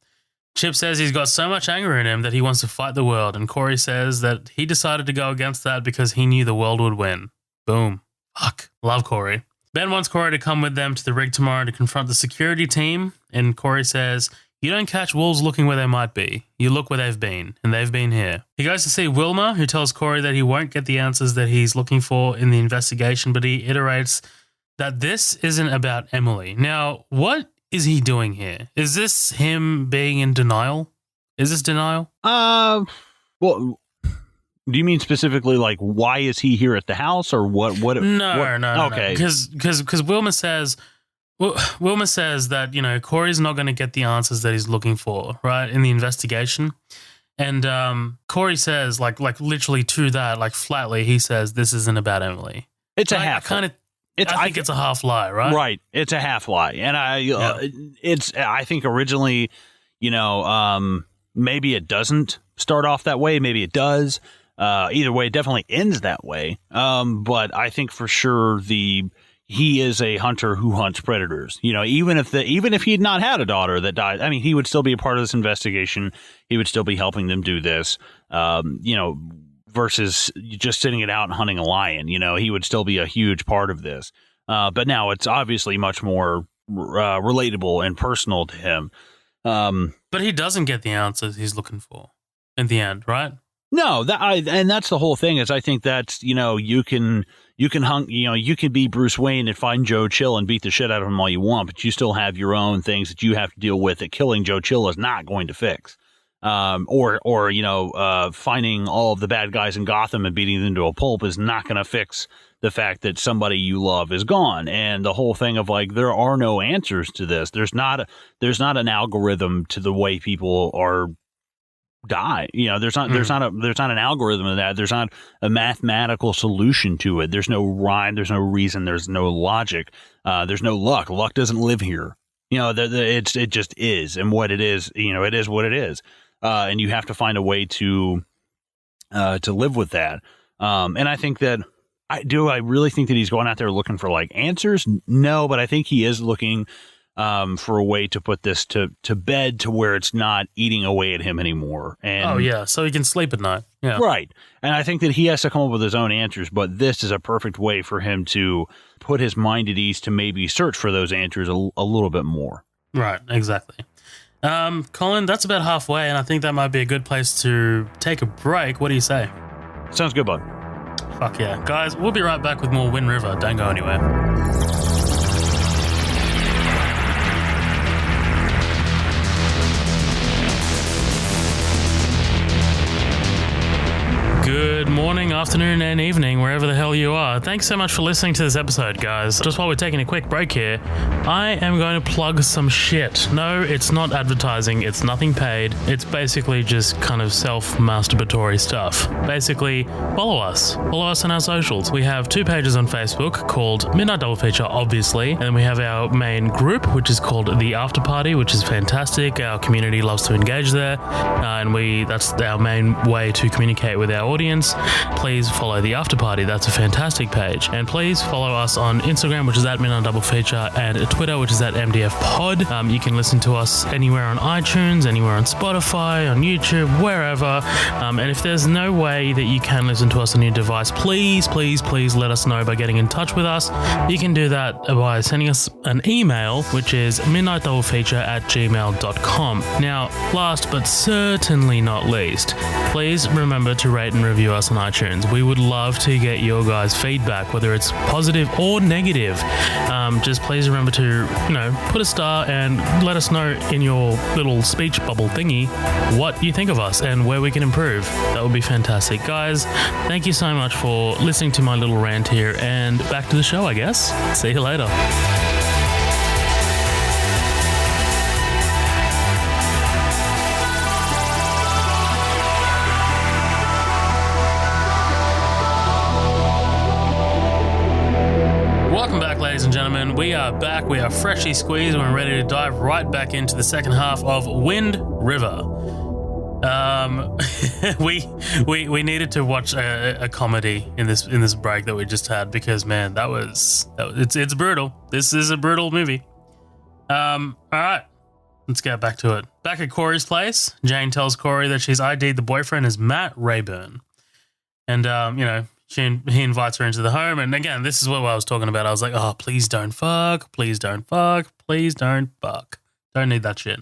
Chip says he's got so much anger in him that he wants to fight the world, and Cory says that he decided to go against that because he knew the world would win. Boom. Fuck. Love Cory. Ben wants Cory to come with them to the rig tomorrow to confront the security team, and Cory says, "You don't catch wolves looking where they might be. You look where they've been, and they've been here." He goes to see Wilma, who tells Cory that he won't get the answers that he's looking for in the investigation, but he iterates that this isn't about Emily. Now, what is he doing here? Is this him being in denial? Is this denial? Well, do you mean specifically like why is he here at the house, or what? No. Okay, because Wilma says that Cory's not going to get the answers that he's looking for, right, in the investigation, and Cory says like literally to that, like flatly, he says this isn't about Emily. It's a half. I think it's a half lie, right? Right. It's a half lie. And I think originally, maybe it doesn't start off that way. Maybe it does. Either way, it definitely ends that way. But I think for sure he is a hunter who hunts predators. Even if he had not had a daughter that died, I mean, he would still be a part of this investigation. He would still be helping them do this. Versus just sitting it out and hunting a lion, he would still be a huge part of this. But now it's obviously much more relatable and personal to him. But he doesn't get the answers he's looking for in the end, right? No, and that's the whole thing. Is I think that's you can be Bruce Wayne and find Joe Chill and beat the shit out of him all you want, but you still have your own things that you have to deal with that killing Joe Chill is not going to fix. Or finding all of the bad guys in Gotham and beating them to a pulp is not going to fix the fact that somebody you love is gone. And the whole thing of like, there are no answers to this. There's not an algorithm to the way people are die. There's not an algorithm to that. There's not a mathematical solution to it. There's no rhyme. There's no reason. There's no logic. There's no luck. Luck doesn't live here. It just is. And what it is, it is what it is. And you have to find a way to live with that. And I think that I really think that he's going out there looking for like answers? No, but I think he is looking for a way to put this to bed to where it's not eating away at him anymore. And so he can sleep at night. Yeah, right. And I think that he has to come up with his own answers, but this is a perfect way for him to put his mind at ease to maybe search for those answers a little bit more. Right, exactly. Colin, that's about halfway, and I think that might be a good place to take a break. What do you say? Sounds good, bud. Fuck yeah. Guys, we'll be right back with more Wind River. Don't go anywhere. Good morning, afternoon, and evening, wherever the hell you are. Thanks so much for listening to this episode, guys. Just while we're taking a quick break here, I am going to plug some shit. No, it's not advertising. It's nothing paid. It's basically just kind of self-masturbatory stuff. Basically, follow us. Follow us on our socials. We have 2 pages on Facebook called Midnight Double Feature, obviously, and then we have our main group, which is called The After Party, which is fantastic. Our community loves to engage there, and that's our main way to communicate with our audience. Please follow The After Party. That's a fantastic page. And please follow us on Instagram, which is at Midnight Double Feature, and Twitter, which is at MDF Pod. You can listen to us anywhere on iTunes, anywhere on Spotify, on YouTube, wherever. And if there's no way that you can listen to us on your device, please let us know by getting in touch with us. You can do that by sending us an email, which is midnightdoublefeature@gmail.com. Now, last but certainly not least, please remember to rate and review us on iTunes. We would love to get your guys' feedback, whether it's positive or negative. Just please remember to, put a star and let us know in your little speech bubble thingy what you think of us and where we can improve. That would be fantastic. Guys, thank you so much for listening to my little rant here, and back to the show, I guess. See you later. Ladies and gentlemen, we are back. We are freshly squeezed and we're ready to dive right back into the second half of Wind River. We needed to watch a comedy in this break that we just had because, man, it's brutal. This is a brutal movie. All right, let's get back to it. Back at Cory's place, Jane tells Cory that she's ID'd the boyfriend as Matt Rayburn, and he invites her into the home, and again, this is what I was talking about. I was like, oh, please don't fuck. Please don't fuck. Please don't fuck. Don't need that shit.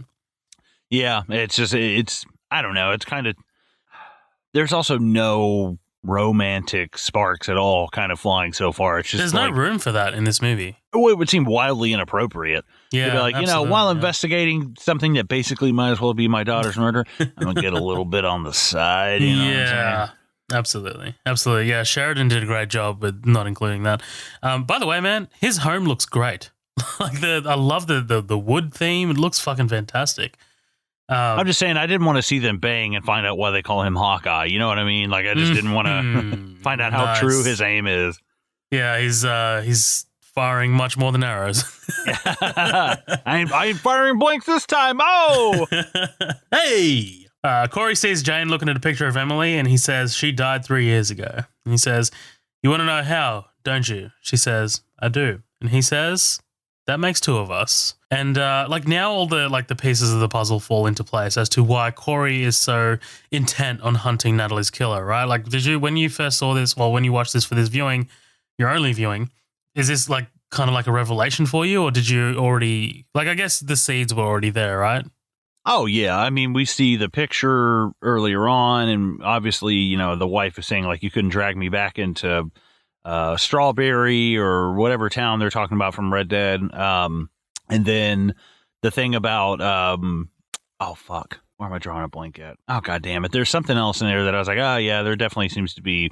Yeah, it's I don't know. It's kind of, there's also no romantic sparks at all kind of flying so far. It's just there's no room for that in this movie. Well, it would seem wildly inappropriate. Yeah, to be like, while investigating something that basically might as well be my daughter's murder, I'm going to get a little bit on the side. You know what I'm saying? Absolutely. Yeah, Sheridan did a great job with not including that. By the way, man, his home looks great. I love the wood theme. It looks fucking fantastic. I'm just saying, I didn't want to see them bang and find out why they call him Hawkeye. You know what I mean? Like, I just didn't want to find out how true his aim is. Yeah, he's firing much more than arrows. I ain't firing blanks this time. Oh, hey. Cory sees Jane looking at a picture of Emily, and he says she died 3 years ago. And he says, "You want to know how, don't you?" She says, "I do." And he says, "That makes 2 of us." And now all the pieces of the puzzle fall into place as to why Cory is so intent on hunting Natalie's killer, right? Like, when you first saw this, when you watched this for this viewing, your only viewing, is this kind of like a revelation for you, or did you already, I guess the seeds were already there, right? Oh, yeah. I mean, we see the picture earlier on, and obviously, you know, the wife is saying, like, you couldn't drag me back into Strawberry or whatever town they're talking about from Red Dead. And then the thing about, oh, fuck. Where am I drawing a blank at? Oh, God damn it. There's something else in there that I was like, oh, yeah, there definitely seems to be,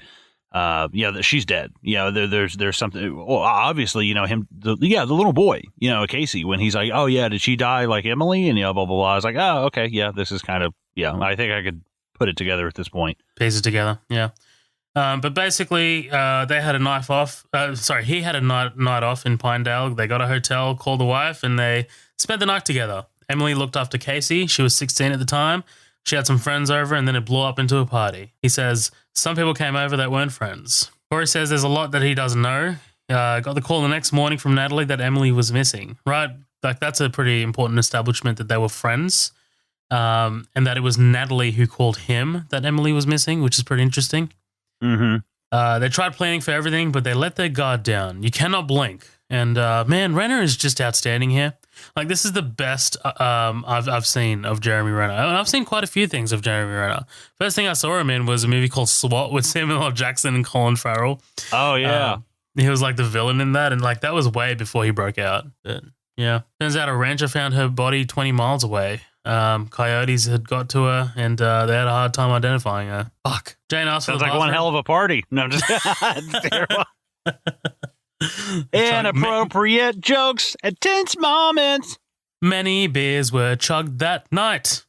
she's dead. Yeah, there's something. Well, obviously, you know, the little boy, you know, Casey, when he's like, oh, yeah, did she die like Emily? And, you know, blah, blah, blah. I was like, oh, okay, yeah, this is kind of, yeah, I think I could put it together at this point. Piece it together, yeah. But basically, they had a night off. He had a night off in Pinedale. They got a hotel, called the wife, and they spent the night together. Emily looked after Casey. She was 16 at the time. She had some friends over, and then it blew up into a party. He says some people came over that weren't friends. Cory says there's a lot that he doesn't know. Got the call the next morning from Natalie that Emily was missing. Right, like that's a pretty important establishment that they were friends, and that it was Natalie who called him that Emily was missing, which is pretty interesting. Mm-hmm. They tried planning for everything, but they let their guard down. You cannot blink. And man, Renner is just outstanding here. Like, this is the best I've seen of Jeremy Renner. And I've seen quite a few things of Jeremy Renner. First thing I saw him in was a movie called SWAT with Samuel L. Jackson and Colin Farrell. Oh, yeah. He was like the villain in that. And like that was way before he broke out. But yeah. Turns out a rancher found her body 20 miles away. Coyotes had got to her and they had a hard time identifying her. Fuck. Jane asked for the Sounds like one hell of a party. No, just terrible. Inappropriate jokes at tense moments. Many beers were chugged that night.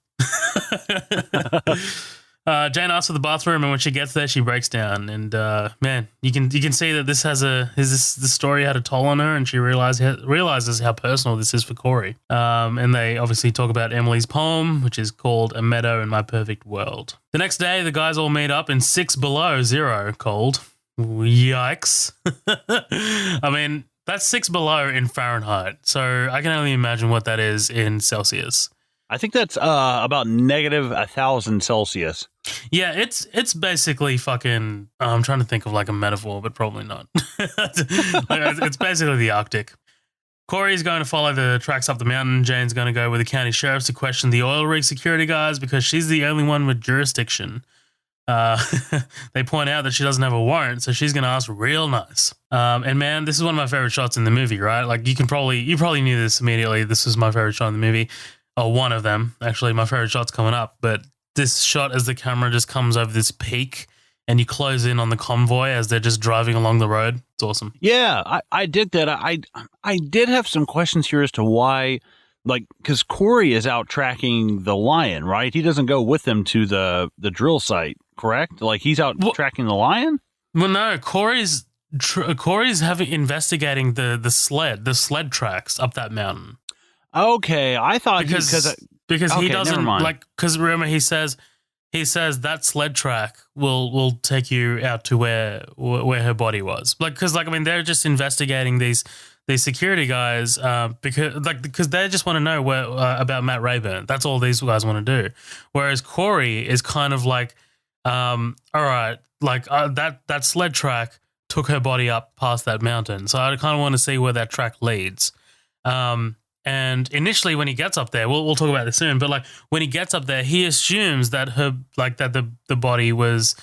Jane asks for the bathroom, and when she gets there, she breaks down. And man, you can see that the story had a toll on her, and she realizes how personal this is for Cory. And they obviously talk about Emily's poem, which is called "A Meadow in My Perfect World." The next day, the guys all meet up in 6 below zero cold. Yikes. I mean, that's 6 below in Fahrenheit, so I can only imagine what that is in Celsius. I think that's about negative 1,000 Celsius. Yeah, it's basically fucking. I'm trying to think of like a metaphor, but probably not. It's basically the Arctic. Cory's going to follow the tracks up the mountain. Jane's going to go with the county sheriffs to question the oil rig security guys because she's the only one with jurisdiction. They point out that she doesn't have a warrant, so she's going to ask real nice. And man, this is one of my favorite shots in the movie, right? Like you probably knew this immediately. This was my favorite shot in the movie. Oh, one of them. Actually, my favorite shot's coming up. But this shot as the camera just comes over this peak and you close in on the convoy as they're just driving along the road. It's awesome. Yeah, I did that. I did have some questions here as to why, like, because Cory is out tracking the lion, right? He doesn't go with them to the drill site, correct? Like, he's out tracking the lion? Well, no, Cory's investigating the sled tracks up that mountain. Okay, I thought because he doesn't like, because remember he says that sled track will take you out to where her body was, like, because like I mean they're just investigating these security guys because they just want to know about Matt Rayburn. That's all these guys want to do. Whereas Cory is kind of like, all right, like that sled track took her body up past that mountain, so I kind of want to see where that track leads. And initially, when he gets up there, we'll talk about this soon. But like when he gets up there, he assumes that the body was,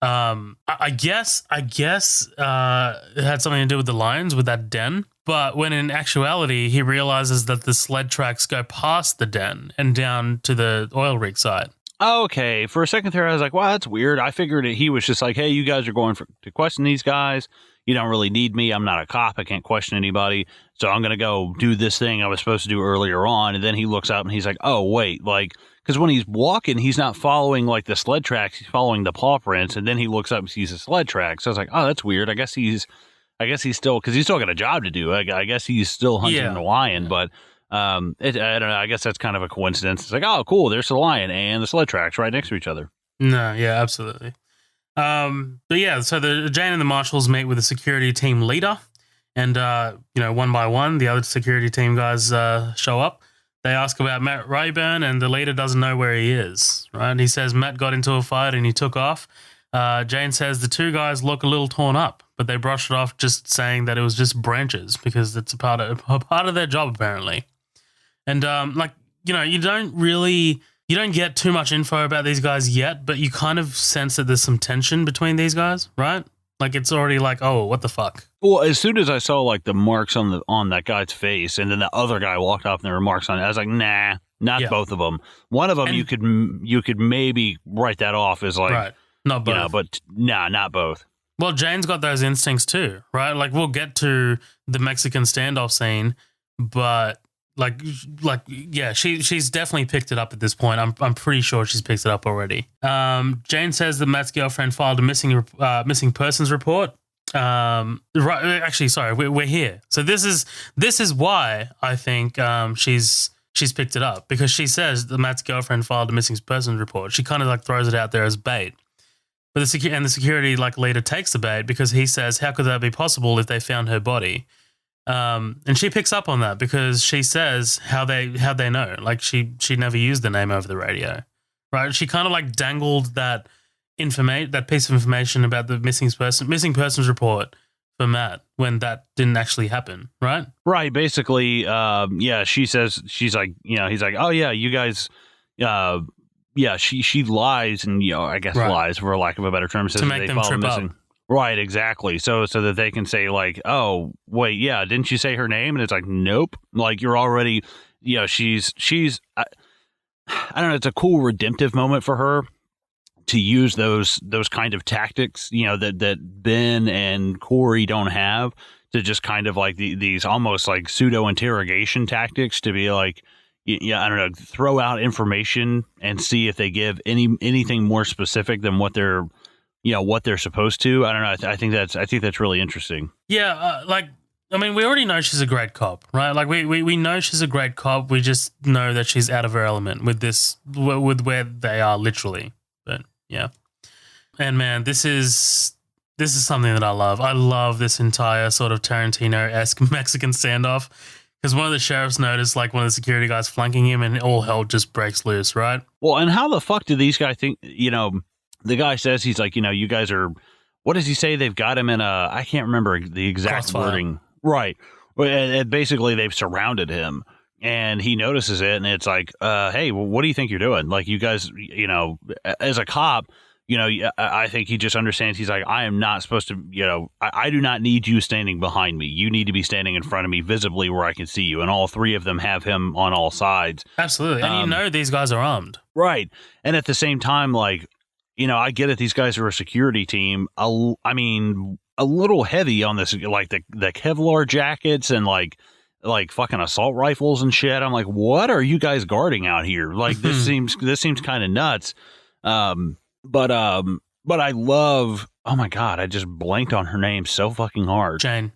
I guess it had something to do with the lions, with that den. But when in actuality, he realizes that the sled tracks go past the den and down to the oil rig site. Okay, for a second there, I was like, wow, that's weird. I figured he was just like, hey, you guys are going to question these guys. You don't really need me. I'm not a cop. I can't question anybody. So I'm going to go do this thing I was supposed to do earlier on. And then he looks up and he's like, oh, wait, like, because when he's walking, he's not following like the sled tracks. He's following the paw prints. And then he looks up and sees the sled tracks. So I was like, oh, that's weird. I guess he's still, because he's still got a job to do. I guess he's still hunting the lion. But I don't know. I guess that's kind of a coincidence. It's like, oh, cool. There's the lion and the sled tracks right next to each other. No, yeah, absolutely. But yeah, so Jane and the marshals meet with the security team leader, and one by one, the other security team guys show up. They ask about Matt Rayburn, and the leader doesn't know where he is. Right? He says Matt got into a fight and he took off. Jane says the two guys look a little torn up, but they brushed it off, just saying that it was just branches because it's a part of their job apparently. And like you don't get too much info about these guys yet, but you kind of sense that there's some tension between these guys, right? Like it's already like, oh, what the fuck? Well, as soon as I saw like the marks on that guy's face, and then the other guy walked off and there were marks on it, I was like, nah, not both of them. One of them you could maybe write that off as like, right, not both, but nah, not both. Well, Jane's got those instincts too, right? Like we'll get to the Mexican standoff scene, but yeah, she's definitely picked it up at this point. I'm pretty sure she's picked it up already. Jane says that Matt's girlfriend filed a missing persons report. Right, actually, sorry, we're here. So this is why I think she's picked it up, because she says that Matt's girlfriend filed a missing persons report. She kind of like throws it out there as bait. But the security like leader takes the bait because he says, how could that be possible if they found her body? And she picks up on that because she says how they know. Like she never used the name over the radio, right? She kind of like dangled that piece of information about the missing persons report for Matt when that didn't actually happen, right? Right. Basically, yeah. She says he's like, oh yeah, you guys, yeah. She lies, and I guess lies for lack of a better term, says to make them trip up. Right, exactly. So that they can say like, oh, wait, yeah, didn't you say her name? And it's like, nope. Like you're already, she's. I don't know. It's a cool redemptive moment for her to use those kind of tactics, that Ben and Cory don't have, to just kind of like these almost like pseudo interrogation tactics to be like, I don't know, throw out information and see if they give anything more specific than what they're supposed to. I don't know. I think that's really interesting. Yeah. We already know she's a great cop, right? Like we know she's a great cop. We just know that she's out of her element with where they are literally. But yeah. And man, this is something that I love. I love this entire sort of Tarantino-esque Mexican standoff, because one of the sheriffs noticed like one of the security guys flanking him, and all hell just breaks loose, right? Well, and how the fuck do these guys think, the guy says, he's like, you guys are, what does he say? They've got him in I can't remember the exact wording. Right. And basically they've surrounded him, and he notices it, and it's like, hey, well, what do you think you're doing? Like, you guys, as a cop, I think he just understands. He's like, I am not supposed to, I do not need you standing behind me. You need to be standing in front of me visibly where I can see you. And all three of them have him on all sides. Absolutely. And these guys are armed. Right. And at the same time, like, I get it. These guys are a security team. A little heavy on this, like the Kevlar jackets and like fucking assault rifles and shit. I'm like, what are you guys guarding out here? Like, this seems kind of nuts. But I love, oh my God, I just blanked on her name so fucking hard. Jane,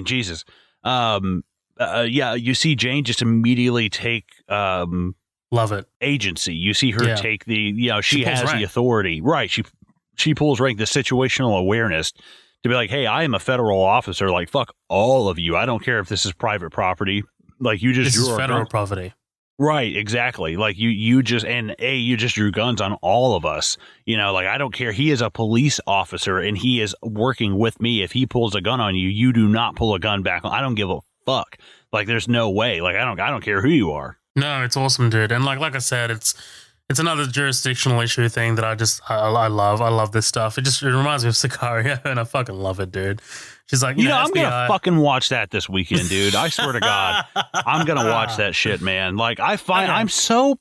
Jesus. Yeah, you see Jane just immediately take, love it, agency. You see her take the, she has rank. The authority. Right. She pulls rank, the situational awareness to be like, hey, I am a federal officer. Like, fuck all of you. I don't care if this is private property. Like, you just drew federal property. Right, exactly. Like you just drew guns on all of us. Like, I don't care. He is a police officer and he is working with me. If he pulls a gun on you, you do not pull a gun back on. I don't give a fuck. Like, there's no way. Like, I don't care who you are. No, it's awesome, dude. And like I said, it's another jurisdictional issue thing that I love. I love this stuff. It reminds me of Sicario, and I fucking love it, dude. She's like, I'm gonna fucking watch that this weekend, dude. I swear to God, I'm gonna watch that shit, man. Like, I'm so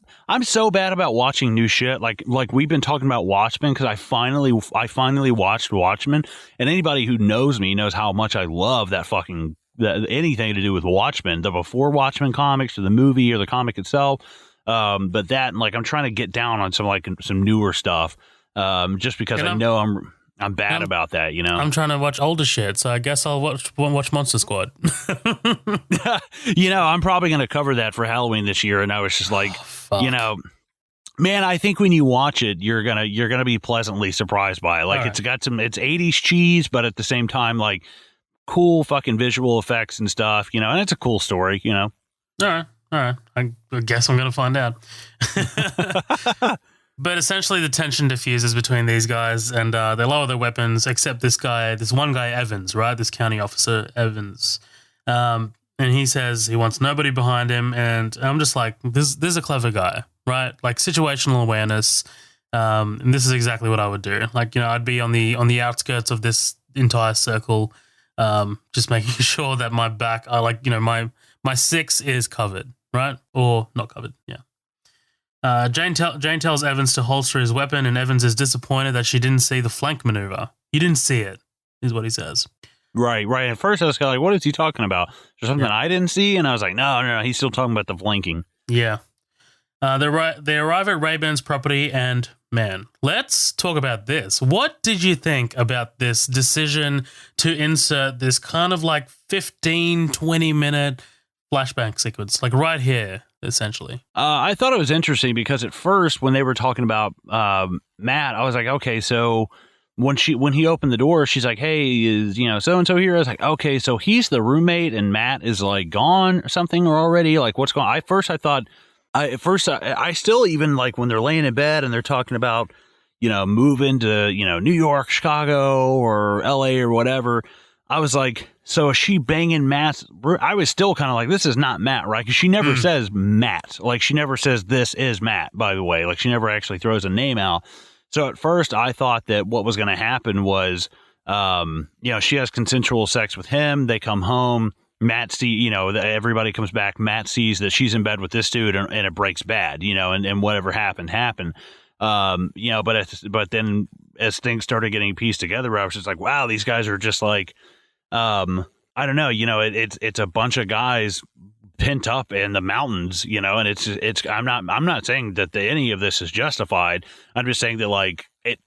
bad about watching new shit. Like we've been talking about Watchmen, because I finally watched Watchmen, and anybody who knows me knows how much I love that fucking anything to do with Watchmen, the before Watchmen comics or the movie or the comic itself. But that, like, I'm trying to get down on some newer stuff, just because I know I'm bad about that, I'm trying to watch older shit, so I guess I'll watch Monster Squad. I'm probably going to cover that for Halloween this year, and I was just like, man, I think when you watch it, you're gonna be pleasantly surprised by it. Like, right. It's 80s cheese, but at the same time, like, cool fucking visual effects and stuff, and it's a cool story, All right. I guess I'm going to find out. But essentially the tension diffuses between these guys, and they lower their weapons, except this one guy, Evans, right? This county officer, Evans. and he says he wants nobody behind him. And I'm just like, this is a clever guy, right? Like situational awareness. And this is exactly what I would do. Like, I'd be on the outskirts of this entire circle, just making sure that my back, my six is covered, right? Or not covered, yeah. Jane tells Evans to holster his weapon, and Evans is disappointed that she didn't see the flank maneuver. You didn't see it, is what he says. Right. At first, I was kind of like, what is he talking about? Is there something I didn't see? And I was like, no, he's still talking about the flanking. Yeah. They arrive at Rayburn's property, and, man, let's talk about this. What did you think about this decision to insert this kind of like 15, 20-minute flashback sequence, like right here, essentially? I thought it was interesting because at first, when they were talking about Matt, I was like, okay, so when he opened the door, she's like, hey, is so-and-so here? I was like, okay, so he's the roommate and Matt is like gone or something or already, like what's going on? I still, even like when they're laying in bed and they're talking about, moving to, New York, Chicago or LA or whatever, I was like, so is she banging Matt's? I was still kind of like, this is not Matt, right? Because she never says Matt. Like, she never says this is Matt, by the way. Like, she never actually throws a name out. So at first I thought that what was going to happen was, she has consensual sex with him. They come home. Matt everybody comes back. Matt sees that she's in bed with this dude and it breaks bad, and whatever happened. But then as things started getting pieced together, I was just like, wow, these guys are just like, I don't know, it's a bunch of guys pent up in the mountains, and it's, I'm not saying that any of this is justified. I'm just saying that like, it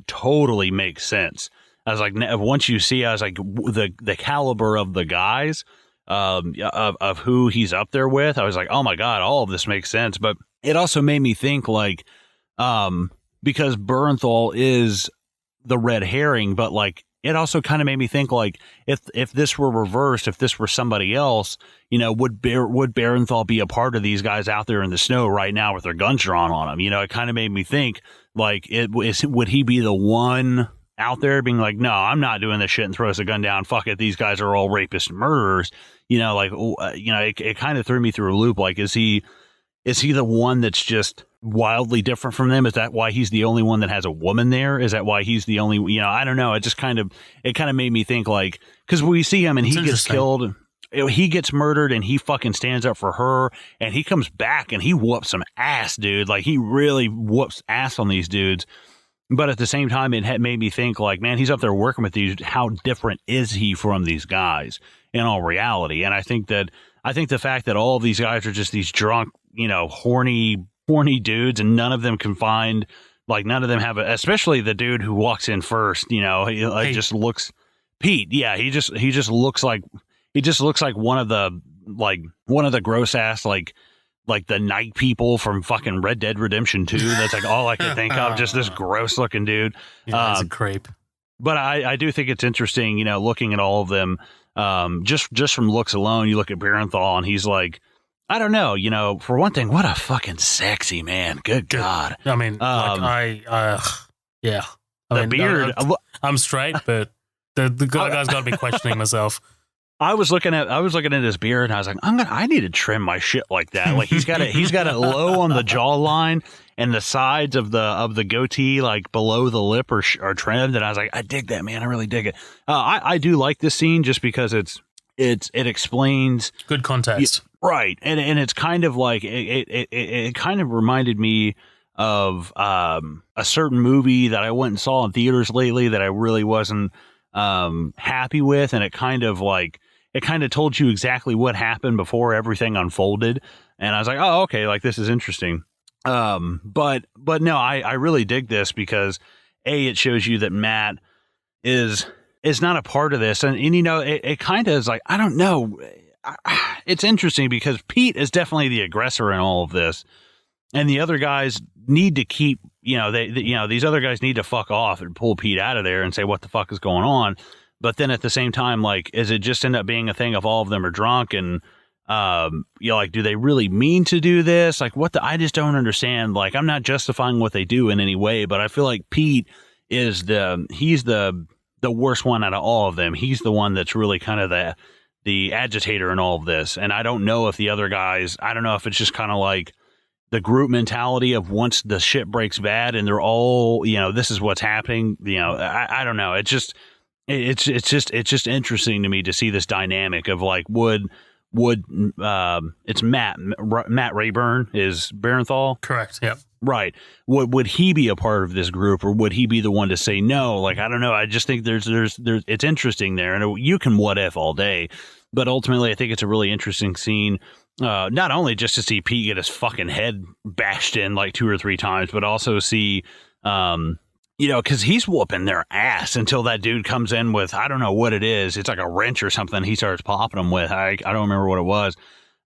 totally makes sense. I was like, once you see, I was like, the caliber of the guys, of who he's up there with, I was like, oh my God, all of this makes sense. But it also made me think like, because Bernthal is the red herring, but like, it also kind of made me think like, if this were reversed, if this were somebody else, would Bernthal be a part of these guys out there in the snow right now with their guns drawn on them? It kind of made me think like, would he be the one out there being like, no, I'm not doing this shit, and throws a gun down. Fuck it. These guys are all rapists and murderers. It kind of threw me through a loop. Like, is he the one that's just wildly different from them? Is that why he's the only one that has a woman there? Is that why he's the only, I don't know. It just kind of made me think like, cause we see him and he gets killed, he gets murdered and he fucking stands up for her and he comes back and he whoops some ass, dude. Like, he really whoops ass on these dudes. But at the same time, it had made me think like, man, he's up there working with these. How different is he from these guys in all reality? And I think the fact that all of these guys are just these drunk, horny dudes, and none of them can find, like, none of them have especially the dude who walks in first, just looks, Pete. Yeah. He just looks like one of the gross ass, like the night people from fucking Red Dead Redemption 2. That's like all I could think of. Just this gross looking dude. Yeah, he's a creep. But I do think it's interesting, looking at all of them, just from looks alone. You look at Bernthal and he's like, I don't know, for one thing, what a fucking sexy man. Good God. I mean, yeah. The beard. I'm straight, but the guy's got to be questioning myself. I was looking at his beard and I was like, I need to trim my shit like that. Like, he's got it low on the jawline and the sides of the goatee, like below the lip are trimmed. And I was like, I dig that, man. I really dig it. I do like this scene just because it explains good context. Right. And it's kind of like, it kind of reminded me of, a certain movie that I went and saw in theaters lately that I really wasn't, happy with. And it kind of told you exactly what happened before everything unfolded. And I was like, oh, okay. Like, this is interesting. But no, I really dig this because it shows you that Matt is not a part of this. And it kind of is like, I don't know. It's interesting because Pete is definitely the aggressor in all of this. And the other guys need to keep, these other guys need to fuck off and pull Pete out of there and say, what the fuck is going on? But then at the same time, like, is it just end up being a thing of all of them are drunk and, like, do they really mean to do this? Like, I just don't understand. Like, I'm not justifying what they do in any way, but I feel like Pete is he's the worst one out of all of them. He's the one that's really kind of the the agitator in all of this. And I don't know if the other guys, I don't know if it's just kind of like the group mentality of once the shit breaks bad and they're all, this is what's happening. I don't know. It's just interesting to me to see this dynamic of like, it's Matt Rayburn is Barenthal. Correct. Yep. Right. Would he be a part of this group, or would he be the one to say no? Like, I don't know. I just think there's it's interesting there, and you can what if all day, but ultimately I think it's a really interesting scene. Not only just to see Pete get his fucking head bashed in like 2 or 3 times, but also see, because he's whooping their ass until that dude comes in with, I don't know what it is. It's like a wrench or something he starts popping them with. I don't remember what it was.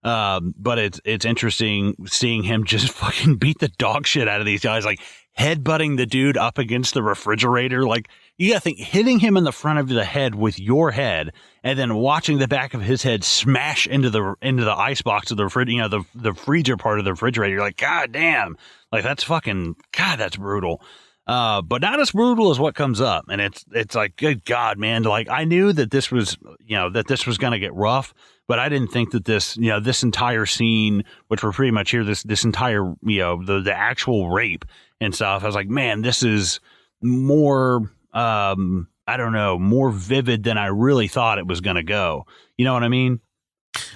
But it's interesting seeing him just fucking beat the dog shit out of these guys, like headbutting the dude up against the refrigerator. Like, you gotta think, hitting him in the front of the head with your head and then watching the back of his head smash into the icebox of the refrigerator, the freezer part of the refrigerator. You're like, God damn, like that's fucking, God, that's brutal. But not as brutal as what comes up. And it's like, good God, man. Like, I knew that this was, going to get rough, but I didn't think that this entire scene, which we're pretty much here, this entire, the actual rape and stuff. I was like, man, this is more, more vivid than I really thought it was going to go. You know what I mean?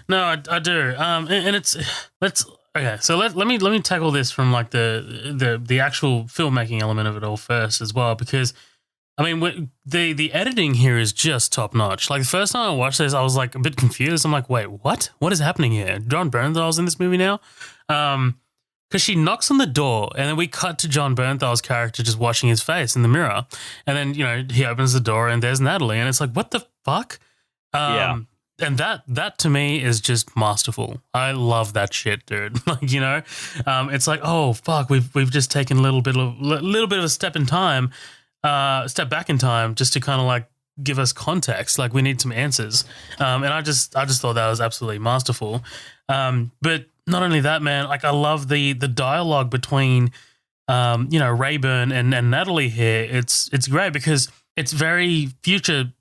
No, I do. Okay, so let me tackle this from like the actual filmmaking element of it all first as well, because I mean the editing here is just top notch. Like the first time I watched this, I was like a bit confused. I'm like, wait, what is happening here? John Bernthal's in this movie now, because she knocks on the door and then we cut to John Bernthal's character just washing his face in the mirror, and then he opens the door and there's Natalie, and it's like, what the fuck? Yeah. And that to me is just masterful. I love that shit, dude. Like, it's like, oh fuck, we've just taken a little bit of a step back in time, just to kind of like give us context. Like, we need some answers. And I just thought that was absolutely masterful. But not only that, man, like I love the dialogue between Rayburn and Natalie here. It's great because it's very future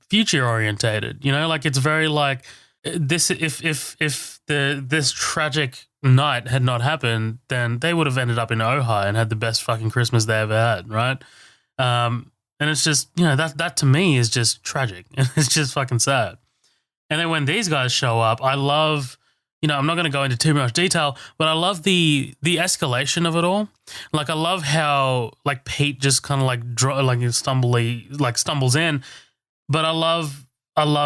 orientated, like it's very like this. If this tragic night had not happened, then they would have ended up in Ojai and had the best fucking Christmas they ever had, right? And it's just that to me is just tragic. It's just fucking sad. And then when these guys show up, I love. I'm not going to go into too much detail, but I love the escalation of it all. Like, I love how like Pete just kind of like stumbles in. But I love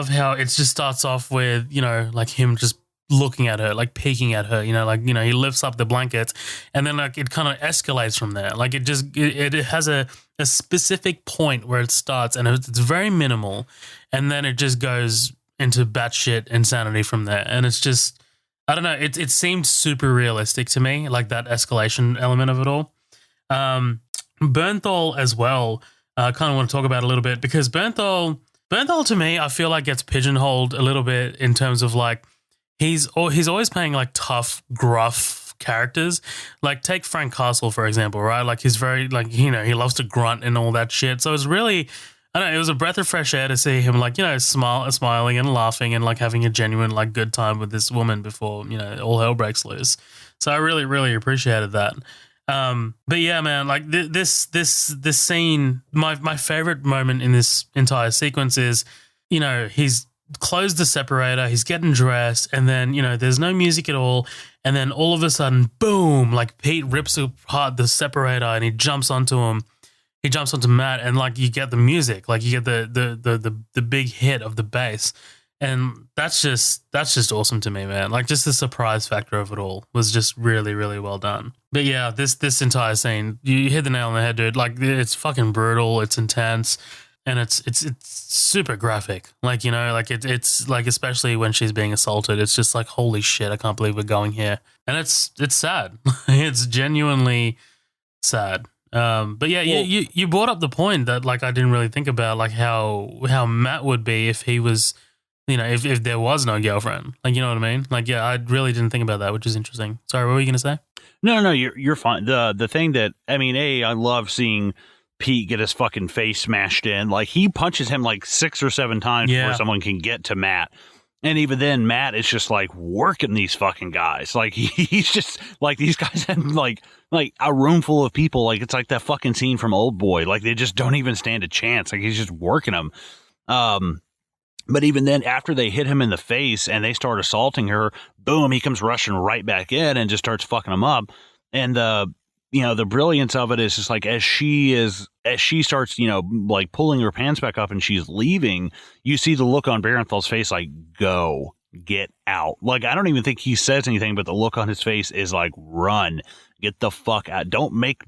how it just starts off with, like him just looking at her, like peeking at her, he lifts up the blankets, and then like it kind of escalates from there. Like it has a specific point where it starts, and it's very minimal, and then it just goes into batshit insanity from there. And it's just, I don't know, it seemed super realistic to me, like that escalation element of it all. Bernthal as well, I kind of want to talk about a little bit, because Bernthal to me, I feel like gets pigeonholed a little bit in terms of like he's always playing like tough, gruff characters. Like, take Frank Castle, for example, right? Like, he's very like, he loves to grunt and all that shit. So it's really, I don't know, it was a breath of fresh air to see him like, smiling and laughing and like having a genuine like good time with this woman before, all hell breaks loose. So I really, really appreciated that. But yeah, man, like this scene, my favorite moment in this entire sequence is, he's closed the separator, he's getting dressed, and then, there's no music at all. And then all of a sudden, boom, like Pete rips apart the separator and he jumps onto Matt, and like you get the music, like you get the big hit of the bass. And that's just awesome to me, man. Like, just the surprise factor of it all was just really, really well done. But yeah, this entire scene, you hit the nail on the head, dude. Like, it's fucking brutal, it's intense, and it's super graphic. Like, it's like, especially when she's being assaulted, it's just like, holy shit, I can't believe we're going here. And it's sad. It's genuinely sad. But yeah, you brought up the point that like I didn't really think about, like how Matt would be if he was, if there was no girlfriend, like, you know what I mean? Like, yeah, I really didn't think about that, which is interesting. Sorry, what were you going to say? No, you're fine. The thing that, I mean, I love seeing Pete get his fucking face smashed in. Like, he punches him like 6 or 7 times before someone can get to Matt. And even then, Matt is just like working these fucking guys. Like he's just like these guys had like a room full of people. Like it's like that fucking scene from Old Boy. Like they just don't even stand a chance. Like he's just working them. But even then, after they hit him in the face and they start assaulting her, boom, he comes rushing right back in and just starts fucking them up. And the brilliance of it is just like as she starts, like pulling her pants back up and she's leaving, you see the look on Barenthal's face like, go, get out. Like, I don't even think he says anything, but the look on his face is like, run, get the fuck out. Don't make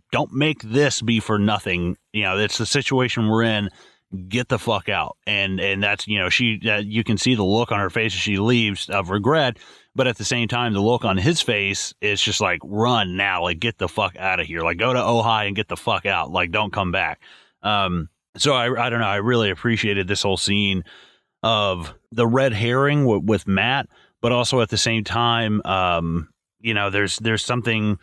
this be for nothing. It's the situation we're in. Get the fuck out. And that's, you can see the look on her face as she leaves of regret. But at the same time, the look on his face is just like, run now, like, get the fuck out of here. Like, go to Ojai and get the fuck out. Like, don't come back. So I don't know. I really appreciated this whole scene of the red herring with Matt, but also at the same time, there's something,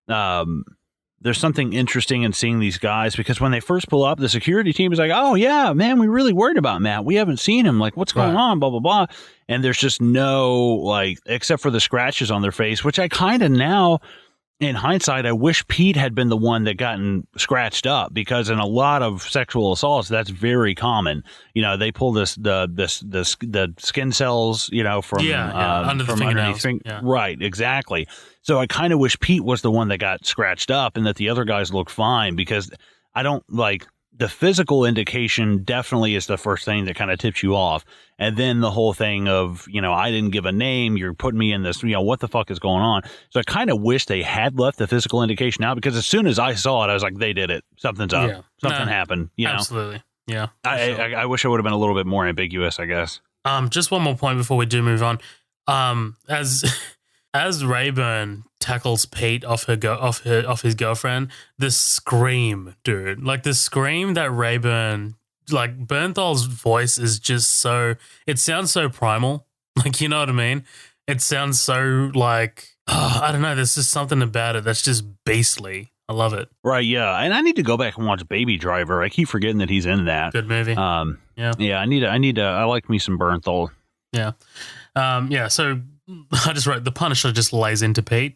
there's something interesting in seeing these guys, because when they first pull up, the security team is like, oh yeah, man, we really worried about Matt. We haven't seen him. Like, what's going on? Blah, blah, blah. And there's just no, like, except for the scratches on their face, which I kind of now, in hindsight, I wish Pete had been the one that gotten scratched up, because in a lot of sexual assaults, that's very common. They pull the skin cells, from under the fingernails. Right, exactly. So I kind of wish Pete was the one that got scratched up and that the other guys look fine, because I don't like the physical indication definitely is the first thing that kind of tips you off. And then the whole thing of, I didn't give a name. You're putting me in this, what the fuck is going on? So I kind of wish they had left the physical indication out, because as soon as I saw it, I was like, they did it. Something's up. Yeah. Something happened. Absolutely. Yeah. I wish it would have been a little bit more ambiguous, I guess. Just one more point before we do move on. As Rayburn tackles Pete off his girlfriend, the scream, dude, like the scream that Rayburn, like Bernthal's voice is just so, it sounds so primal, like, you know what I mean? It sounds so like, I don't know, there's just something about it that's just beastly. I love it. Right, yeah, and I need to go back and watch Baby Driver. I keep forgetting that he's in that. Good movie. Yeah, I like me some Bernthal. Yeah. So I just wrote, the Punisher just lays into Pete.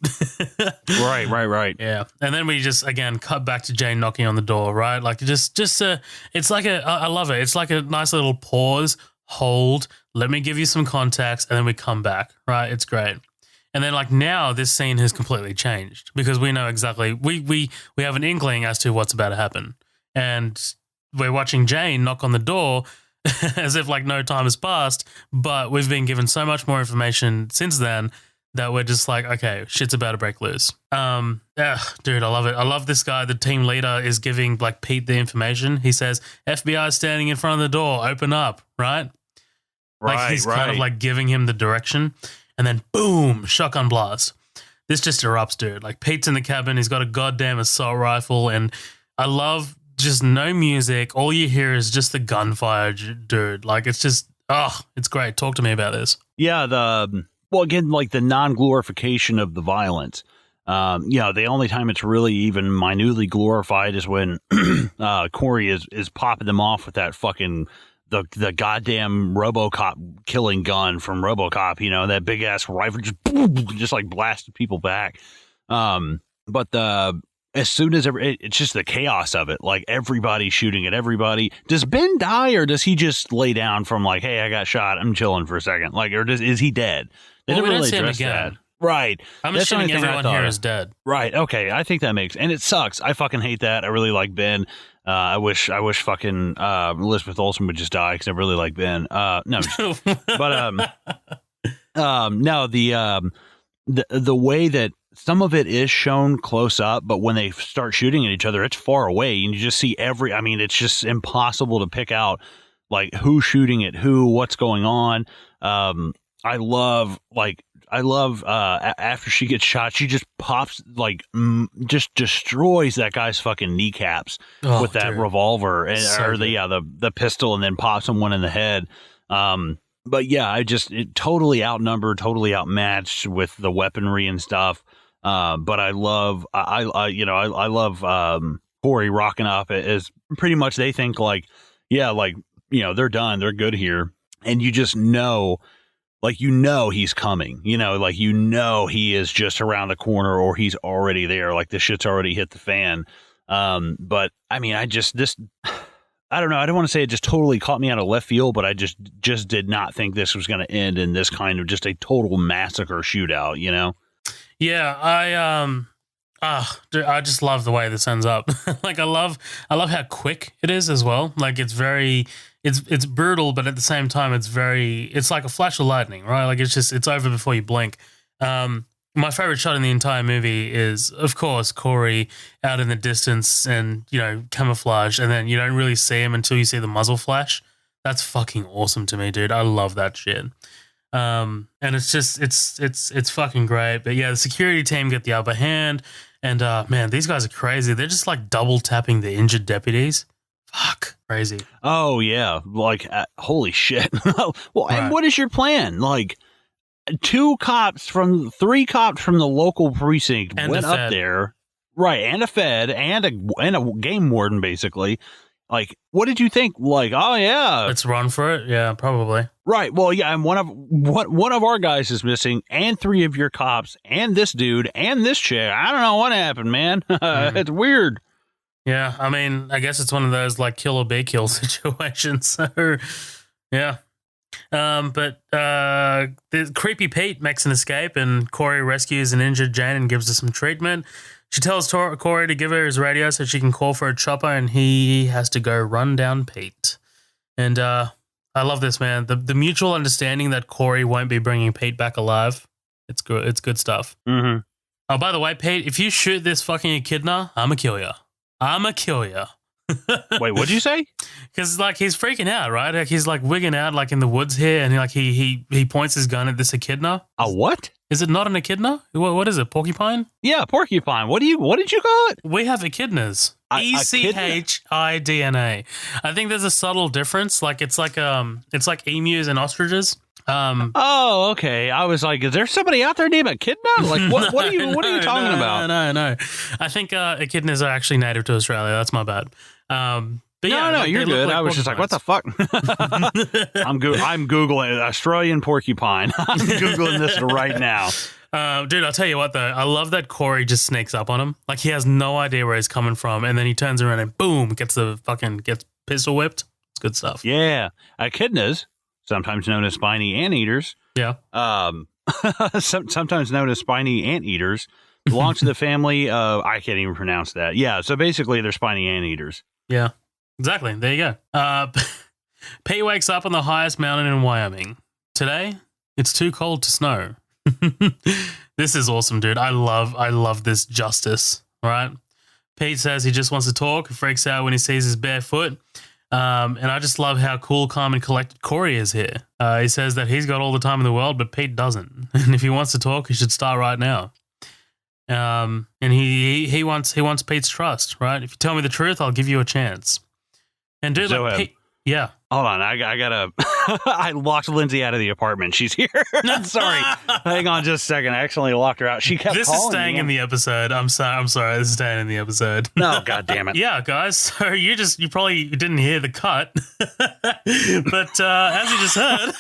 Right. Yeah. And then we just, again, cut back to Jane knocking on the door, right? Like, it's like I love it. It's like a nice little pause, hold, let me give you some context, and then we come back, right? It's great. And then, like, now this scene has completely changed, because we know exactly, we have an inkling as to what's about to happen. And we're watching Jane knock on the door as if like no time has passed, but we've been given so much more information since then that we're just like, okay, shit's about to break loose. Dude, I love it. I love this guy. The team leader is giving like Pete the information. He says, FBI is standing in front of the door, open up, right? Like he's kind of like giving him the direction, and then boom, shotgun blast. This just erupts, dude. Like Pete's in the cabin. He's got a goddamn assault rifle, and I love just no music. All you hear is just the gunfire, dude. Like, it's just, it's great. Talk to me about this. Yeah, again, like the non-glorification of the violence. The only time it's really even minutely glorified is when Cory is popping them off with that fucking the goddamn RoboCop killing gun from RoboCop. That big ass rifle just like blasted people back. But as soon as it's just the chaos of it, like everybody shooting at everybody. Does Ben die, or does he just lay down from like, hey, I got shot, I'm chilling for a second? Like, or is he dead? They never really address that. Right. I'm assuming everyone here is dead. Right. Okay. I think that makes, and it sucks. I fucking hate that. I really like Ben. I wish fucking Elizabeth Olsen would just die, because I really like Ben. No, but no, the way that some of it is shown close up, but when they start shooting at each other, it's far away, and you just see it's just impossible to pick out like who's shooting at who, what's going on. I love after she gets shot, she just pops, like, just destroys that guy's fucking kneecaps with that revolver or the pistol, and then pops someone in the head. But yeah, it totally outnumbered, totally outmatched with the weaponry and stuff. But I love Cory rocking up as pretty much they think like, yeah, like, they're done, they're good here. And you just know, like, he's coming, like, he is just around the corner or he's already there. Like, the shit's already hit the fan. But I mean, I don't know. I don't want to say it just totally caught me out of left field, but I just did not think this was going to end in this kind of just a total massacre shootout, Yeah, dude, I just love the way this ends up. Like, I love how quick it is as well. Like, it's brutal, but at the same time, it's like a flash of lightning, right? Like, it's over before you blink. My favorite shot in the entire movie is, of course, Cory out in the distance and, camouflage, and then you don't really see him until you see the muzzle flash. That's fucking awesome to me, dude. I love that shit. And it's just, it's fucking great. But yeah, the security team get the upper hand, and man, these guys are crazy. They're just like double tapping the injured deputies. Fuck, crazy. Oh yeah, like holy shit. Well, Right. And what is your plan? Like, 3 cops from the local precinct And went a up fed. there, right? And a fed and a game warden, basically. Like, what did you think? Like, oh yeah, Let's run for it. Yeah, probably. right. Well, yeah, and one of our guys is missing, and 3 of your cops, and this dude, and this chick. I don't know what happened, man. It's weird. Yeah, I mean, I guess it's one of those like kill or be killed situations. So, yeah. But the creepy Pete makes an escape, and Cory rescues an injured Jane and gives her some treatment. She tells Cory to give her his radio so she can call for a chopper, and he has to go run down Pete. And I love this, man. The mutual understanding that Cory won't be bringing Pete back alive. It's good. It's good stuff. Mm-hmm. Oh, by the way, Pete, if you shoot this fucking echidna, I'ma kill ya. I'ma kill ya. Wait, what'd you say? Because like he's freaking out, right? Like he's like wigging out, like in the woods here, and he points his gun at this echidna. A what? Is it not an echidna? What is it? Porcupine? Yeah, porcupine. What did you call it? We have echidnas. ECHIDNA. I think there's a subtle difference. Like it's like emus and ostriches. Oh, okay. I was like, is there somebody out there named Echidna? Like, what are you talking about? No. I think echidnas are actually native to Australia. That's my bad. But yeah, no, like, you're they look good. like I was just like, what the fuck? I'm Googling Australian porcupine. I'm Googling this right now. Dude, I'll tell you what, though. I love that Cory just sneaks up on him. Like, he has no idea where he's coming from, and then he turns around and boom, gets pistol whipped. It's good stuff. Yeah. Echidnas, sometimes known as spiny anteaters. Yeah. Sometimes known as spiny anteaters, belong to the family of, I can't even pronounce that. Yeah, so basically they're spiny anteaters. Yeah. Exactly. There you go. Pete wakes up on the highest mountain in Wyoming. Today, it's too cold to snow. This is awesome, dude. I love this justice, right? Pete says he just wants to talk, freaks out when he sees his bare foot. And I just love how cool, calm, and collected Cory is here. He says that he's got all the time in the world, but Pete doesn't. And if he wants to talk, he should start right now. And he wants Pete's trust, right? If you tell me the truth, I'll give you a chance. And dude, So, like Pete, yeah. Hold on, I gotta. I locked Lindsay out of the apartment. She's here. Sorry, hang on just a second. I accidentally locked her out. She kept. This is staying in the episode. I'm sorry. This is staying in the episode. No, god damn it. Yeah, guys. So you probably didn't hear the cut, but as you just heard,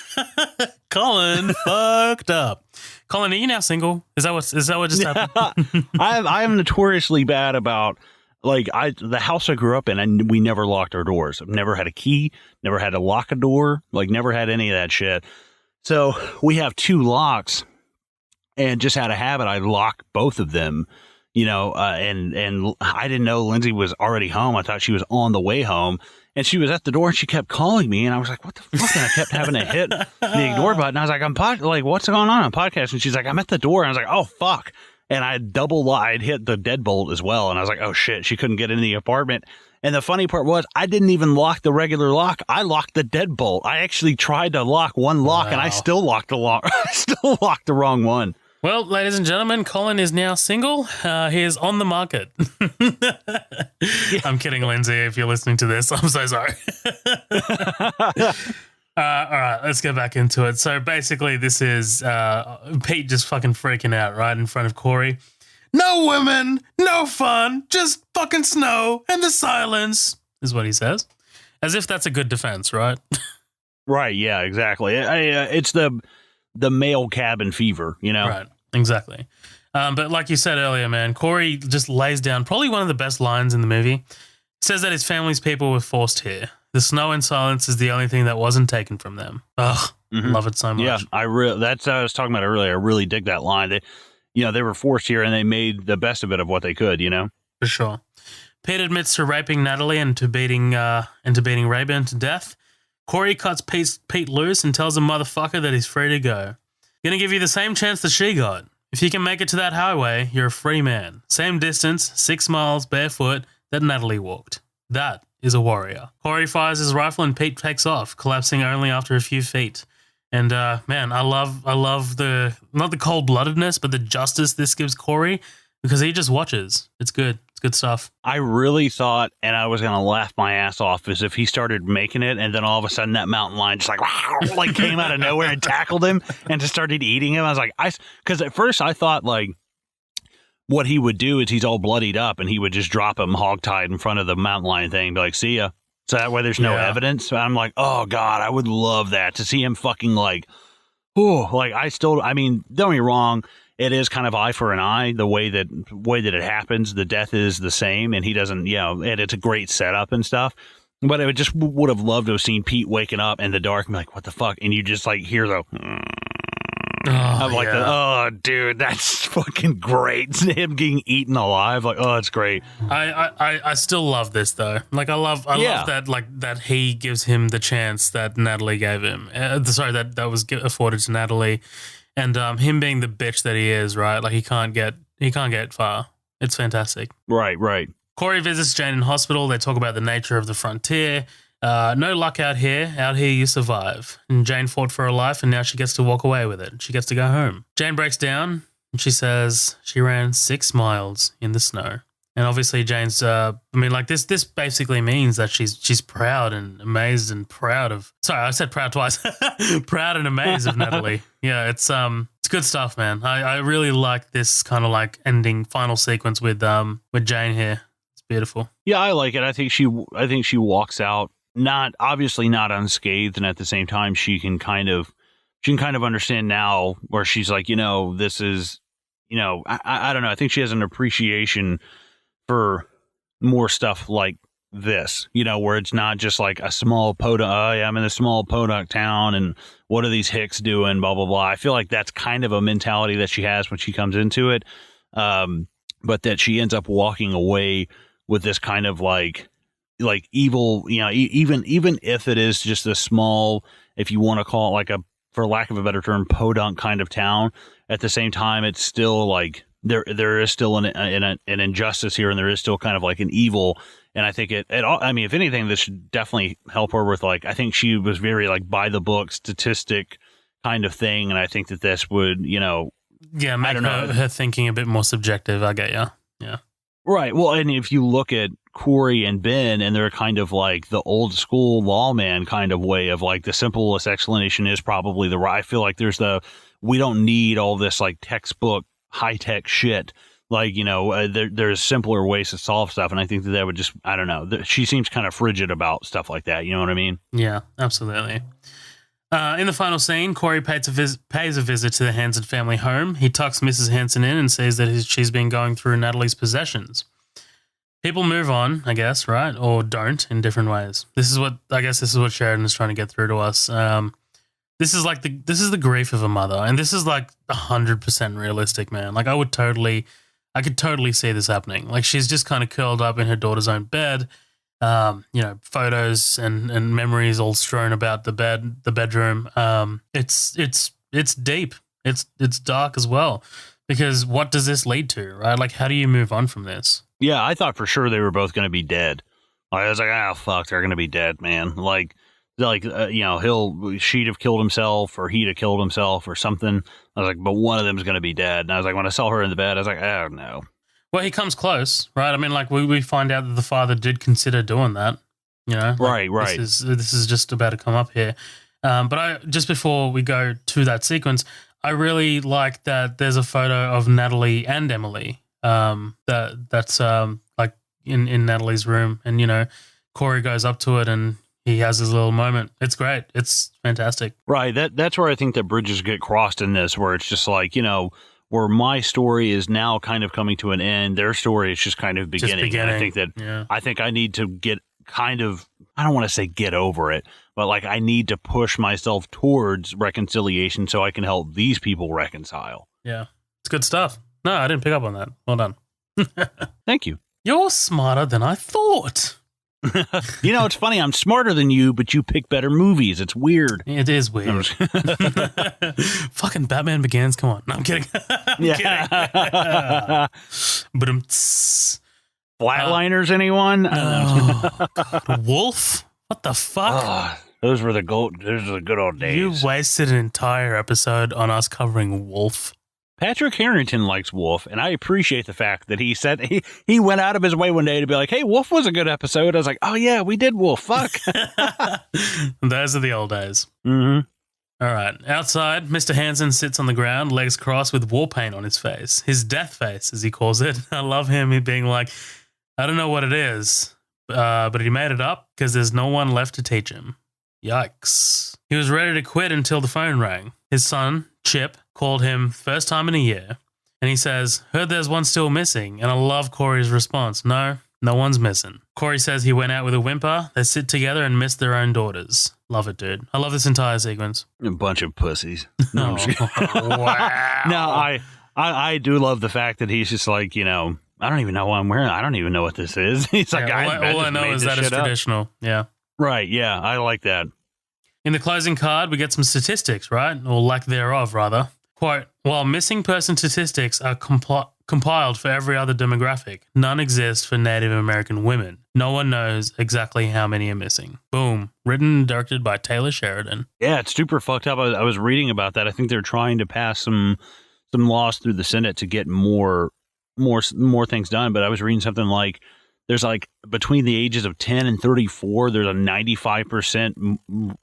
Colin fucked up. Colin, are you now single? Is that what just happened? I am notoriously bad about. Like, the house I grew up in, and we never locked our doors. I've never had a key, never had to lock a door, like never had any of that shit. So we have 2 locks, and just out of habit, I lock both of them, and I didn't know Lindsay was already home. I thought she was on the way home, and she was at the door, and she kept calling me, and I was like, what the fuck? And I kept having to hit the ignore button. I was like, what's going on? I'm podcasting. She's like, I'm at the door. And I was like, oh, fuck. And I'd hit the deadbolt as well. And I was like, oh shit, she couldn't get in the apartment. And the funny part was I didn't even lock the regular lock. I locked the deadbolt. I actually tried to lock one lock and I still locked the lock. I still locked the wrong one. Well, ladies and gentlemen, Colin is now single. He is on the market. I'm kidding, Lindsay, if you're listening to this. I'm so sorry. All right, let's get back into it. So basically, this is Pete just fucking freaking out right in front of Cory. No women, no fun, just fucking snow and the silence, is what he says. As if that's a good defense, right? Right, yeah, exactly. It's the the male cabin fever, you know? Right, exactly. But like you said earlier, man, Cory just lays down probably one of the best lines in the movie. Says that his family's people were forced here. The snow and silence is the only thing that wasn't taken from them. Ugh, love it so much. Yeah, that's what I was talking about earlier. I really dig that line. They were forced here and they made the best of it of what they could, you know? For sure. Pete admits to raping Natalie and to beating Rayburn to death. Cory cuts Pete loose and tells the motherfucker that he's free to go. Gonna give you the same chance that she got. If you can make it to that highway, you're a free man. Same distance, 6 miles barefoot that Natalie walked. That is a warrior. Cory fires his rifle and Pete takes off, collapsing only after a few feet. And man, I love the not the cold-bloodedness, but the justice this gives Cory because he just watches. It's good. It's good stuff. I really thought, and I was going to laugh my ass off, as if he started making it, and then all of a sudden that mountain lion just like came out of nowhere and tackled him and just started eating him. I was like, because at first I thought like what he would do is he's all bloodied up and he would just drop him hogtied in front of the mountain lion thing and be like, see ya. So that way there's no evidence. So I'm like, oh God, I would love that to see him fucking like, oh, like I mean, don't get me wrong. It is kind of eye for an eye, the way that it happens. The death is the same, and he doesn't, and it's a great setup and stuff. But I would have loved to have seen Pete waking up in the dark and be like, what the fuck? And you just like hear the, I'm like, oh, dude, that's fucking great. him getting eaten alive. Like, oh, it's great. I still love this though. Like, I love that, like that he gives him the chance that Natalie gave him. That was afforded to Natalie. And him being the bitch that he is, right? Like he can't get far. It's fantastic. Right. Cory visits Jane in hospital. They talk about the nature of the frontier. No luck out here. Out here you survive. And Jane fought for her life and now she gets to walk away with it. She gets to go home. Jane breaks down and she says she ran 6 miles in the snow. And obviously Jane's, this basically means that she's proud and amazed and proud of, sorry, I said proud twice, proud and amazed of Natalie. Yeah, it's good stuff, man. I really like this kind of like ending final sequence with Jane here. It's beautiful. Yeah, I like it. I think she walks out obviously not unscathed. And at the same time, she can kind of understand now where she's like, this is, I don't know. I think she has an appreciation for more stuff like this, where it's not just like a small podunk. Oh, yeah, I'm in a small podunk town, and what are these hicks doing? Blah blah blah. I feel like that's kind of a mentality that she has when she comes into it, but that she ends up walking away with this kind of like evil. Even if it is just a small, if you want to call it like a, for lack of a better term, podunk kind of town. At the same time, it's still like. There is still an injustice here, and there is still kind of like an evil. And I think if anything, this should definitely help her with like, I think she was very like by the book statistic kind of thing. And I think that this would, make her thinking a bit more subjective. I get you. Yeah. Right. Well, and if you look at Cory and Ben, and they're kind of like the old school lawman kind of way of like the simplest explanation is probably I feel like we don't need all this like textbook high-tech shit. Like, there's simpler ways to solve stuff. And I think that would just, I don't know. She seems kind of frigid about stuff like that. You know what I mean? Yeah, absolutely. In the final scene, Cory pays a visit to the Hansen family home. He tucks Mrs. Hansen in and says that she's been going through Natalie's possessions. People move on, I guess, right? Or don't in different ways. This is what Sheridan is trying to get through to us. This is the grief of a mother, and this is like 100% realistic, man. Like I could totally see this happening. Like she's just kind of curled up in her daughter's own bed, photos and memories all strewn about the bedroom. It's deep. It's dark as well, because what does this lead to, right? Like how do you move on from this? Yeah, I thought for sure they were both going to be dead. I was like, oh fuck, they're going to be dead, man. She'd have killed himself or he'd have killed himself or something. I was like, but one of them's going to be dead. And I was like, when I saw her in the bed, I was like, oh no. Well, he comes close, right? I mean, like we find out that the father did consider doing that, Right. This is just about to come up here. But just before we go to that sequence, I really like that there's a photo of Natalie and Emily that's like in Natalie's room. And, Cory goes up to it and, he has his little moment. It's great. It's fantastic. Right. That's where I think that bridges get crossed in this, where it's just like, where my story is now kind of coming to an end. Their story is just kind of beginning. And I think that I need to get kind of, I don't want to say get over it, but like I need to push myself towards reconciliation so I can help these people reconcile. Yeah. It's good stuff. No, I didn't pick up on that. Well done. Thank you. You're smarter than I thought. It's funny. I'm smarter than you, but you pick better movies. It's weird. It is weird. Fucking Batman Begins. Come on. No, I'm kidding. I'm kidding. But Flatliners, anyone? Oh, God. Wolf? What the fuck? Those were the good old days. You wasted an entire episode on us covering Wolf. Patrick Harrington likes Wolf, and I appreciate the fact that he said he went out of his way one day to be like, hey, Wolf was a good episode. I was like, oh, yeah, we did Wolf. Fuck. Those are the old days. Mm-hmm. All right. Outside, Mr. Hansen sits on the ground, legs crossed with war paint on his face. His death face, as he calls it. I love him being like, I don't know what it is, but he made it up because there's no one left to teach him. Yikes. He was ready to quit until the phone rang. His son, Chip, called him first time in a year, and he says, heard there's one still missing, and I love Cory's response. No one's missing. Cory says he went out with a whimper. They sit together and miss their own daughters. Love it, dude. I love this entire sequence. A bunch of pussies. No, wow. No, I do love the fact that he's just like, I don't even know what I'm wearing. I don't even know what this is. He's like, all I know is that it's traditional. Yeah. Right. Yeah. I like that. In the closing card, we get some statistics, right? Or lack thereof, rather. Quote, while missing person statistics are compiled for every other demographic, none exist for Native American women. No one knows exactly how many are missing. Boom. Written and directed by Taylor Sheridan. Yeah, it's super fucked up. I was reading about that. I think they're trying to pass some laws through the Senate to get more things done. But I was reading something like there's like between the ages of 10 and 34, there's a 95%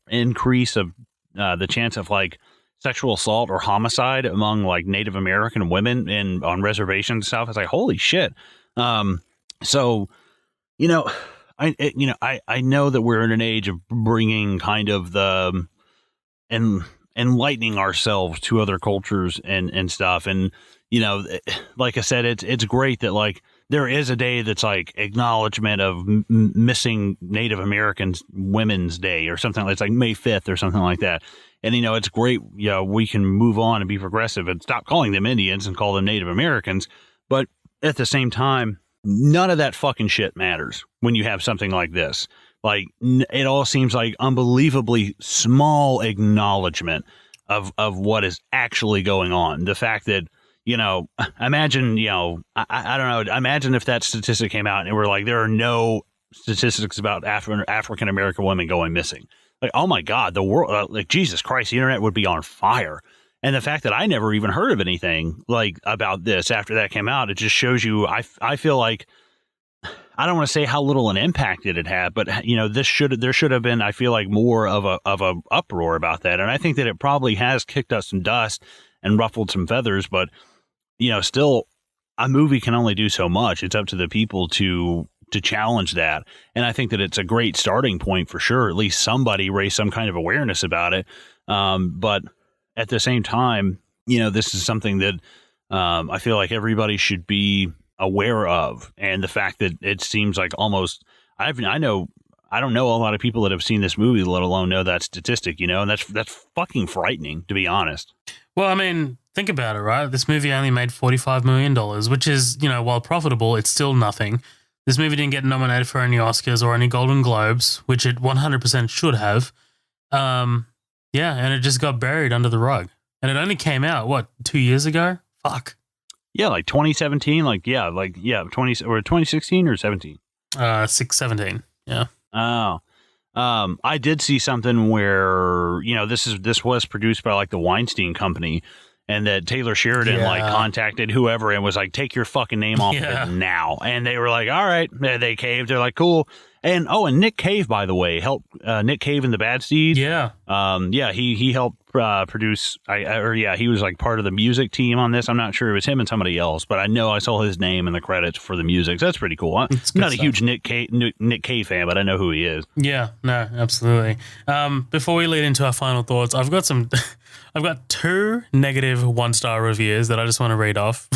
increase of the chance of like sexual assault or homicide among like Native American women on reservations and stuff. It's like, holy shit. So, I know that we're in an age of bringing kind of the enlightening ourselves to other cultures and stuff. And, like I said, it's great that like there is a day that's like acknowledgement of missing Native Americans Women's Day or something. It's like May 5th or something like that. And, it's great. We can move on and be progressive and stop calling them Indians and call them Native Americans. But at the same time, none of that fucking shit matters when you have something like this. Like, it all seems like unbelievably small acknowledgement of what is actually going on. The fact that, imagine, I don't know, imagine if that statistic came out and we're like, there are no statistics about African American women going missing. Like, oh my God, the world, like, Jesus Christ, the internet would be on fire. And the fact that I never even heard of anything like about this after that came out, it just shows you, I feel like, I don't want to say how little an impact it had, but there should have been, I feel like, more of a uproar about that. And I think that it probably has kicked up some dust and ruffled some feathers, but still a movie can only do so much. It's up to the people to challenge that. And I think that it's a great starting point for sure. At least somebody raised some kind of awareness about it. But at the same time, this is something that I feel like everybody should be aware of. And the fact that it seems like almost, I don't know a lot of people that have seen this movie, let alone know that statistic, and that's fucking frightening, to be honest. Well, I mean, think about it, right? This movie only made $45 million, which is, while profitable, it's still nothing. This movie didn't get nominated for any Oscars or any Golden Globes, which it 100% should have. And it just got buried under the rug. And it only came out, 2 years ago? Fuck. Yeah, like 2017, 2016 or 17? 17, yeah. Oh. I did see something where, this was produced by like the Weinstein Company, and that Taylor Sheridan contacted whoever and was like, take your fucking name off of it now. And they were like, all right. They caved. They're like, cool. And Nick Cave, by the way, helped Nick Cave in The Bad Seed. Yeah. He helped produce. He was like part of the music team on this. I'm not sure it was him and somebody else, but I know I saw his name in the credits for the music. So that's pretty cool. I'm not a huge Nick Cave fan, but I know who he is. Yeah, no, absolutely. Before we lead into our final thoughts, I've got 2 negative 1-star reviews that I just want to read off.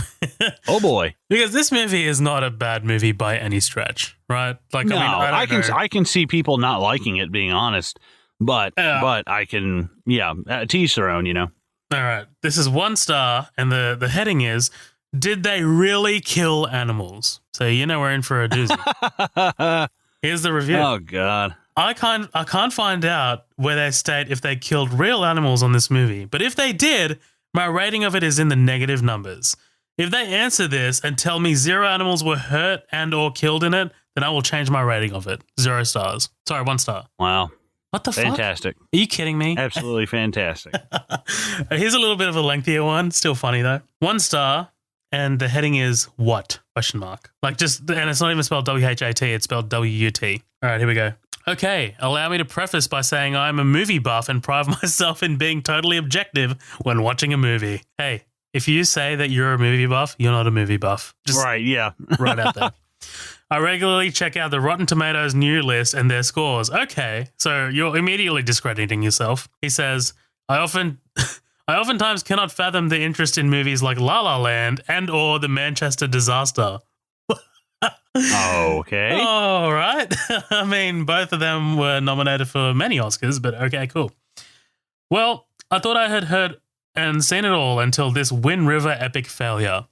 Oh boy. Because this movie is not a bad movie by any stretch, right? Like, no, I I can see people not liking it, being honest, but I can, to each their own, you know. All right, this is 1 star, and the heading is, "Did they really kill animals?" So we're in for a doozy. Here's the review. Oh God. I can't find out where they state if they killed real animals on this movie, but if they did, my rating of it is in the negative numbers. If they answer this and tell me 0 animals were hurt and or killed in it, then I will change my rating of it. 0 stars. Sorry, 1 star. Wow. What the fuck? Fantastic. Are you kidding me? Absolutely fantastic. Here's a little bit of a lengthier one. Still funny though. 1 star, and the heading is what? Question mark. And it's not even spelled W-H-A-T, it's spelled W-U-T. All right, here we go. Okay, allow me to preface by saying I'm a movie buff and pride myself in being totally objective when watching a movie. Hey, if you say that you're a movie buff, you're not a movie buff. Just right, yeah. right out there. I regularly check out the Rotten Tomatoes new list and their scores. Okay, so you're immediately discrediting yourself. He says, I oftentimes cannot fathom the interest in movies like La La Land and or The Manchester Disaster. Okay. All right. I mean, both of them were nominated for many Oscars, but okay, cool. Well, I thought I had heard and seen it all until this Wind River epic failure.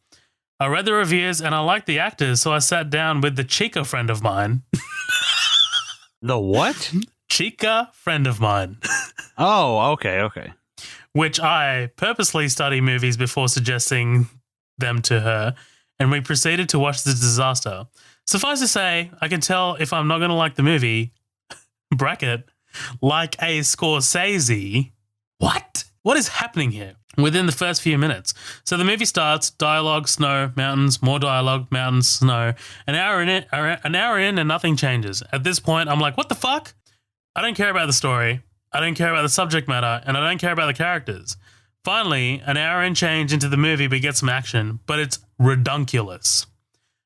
I read the reviews and I liked the actors, so I sat down with the Chica friend of mine. The what? Chica friend of mine. Oh, okay. Which I purposely study movies before suggesting them to her, and we proceeded to watch The Disaster. Suffice to say, I can tell if I'm not going to like the movie, bracket, like a Scorsese. What? What is happening here? Within the first few minutes. So the movie starts, dialogue, snow, mountains, more dialogue, mountains, snow. An hour in and nothing changes. At this point, I'm like, what the fuck? I don't care about the story. I don't care about the subject matter, and I don't care about the characters. Finally, an hour and change into the movie, we get some action, but it's redunculous.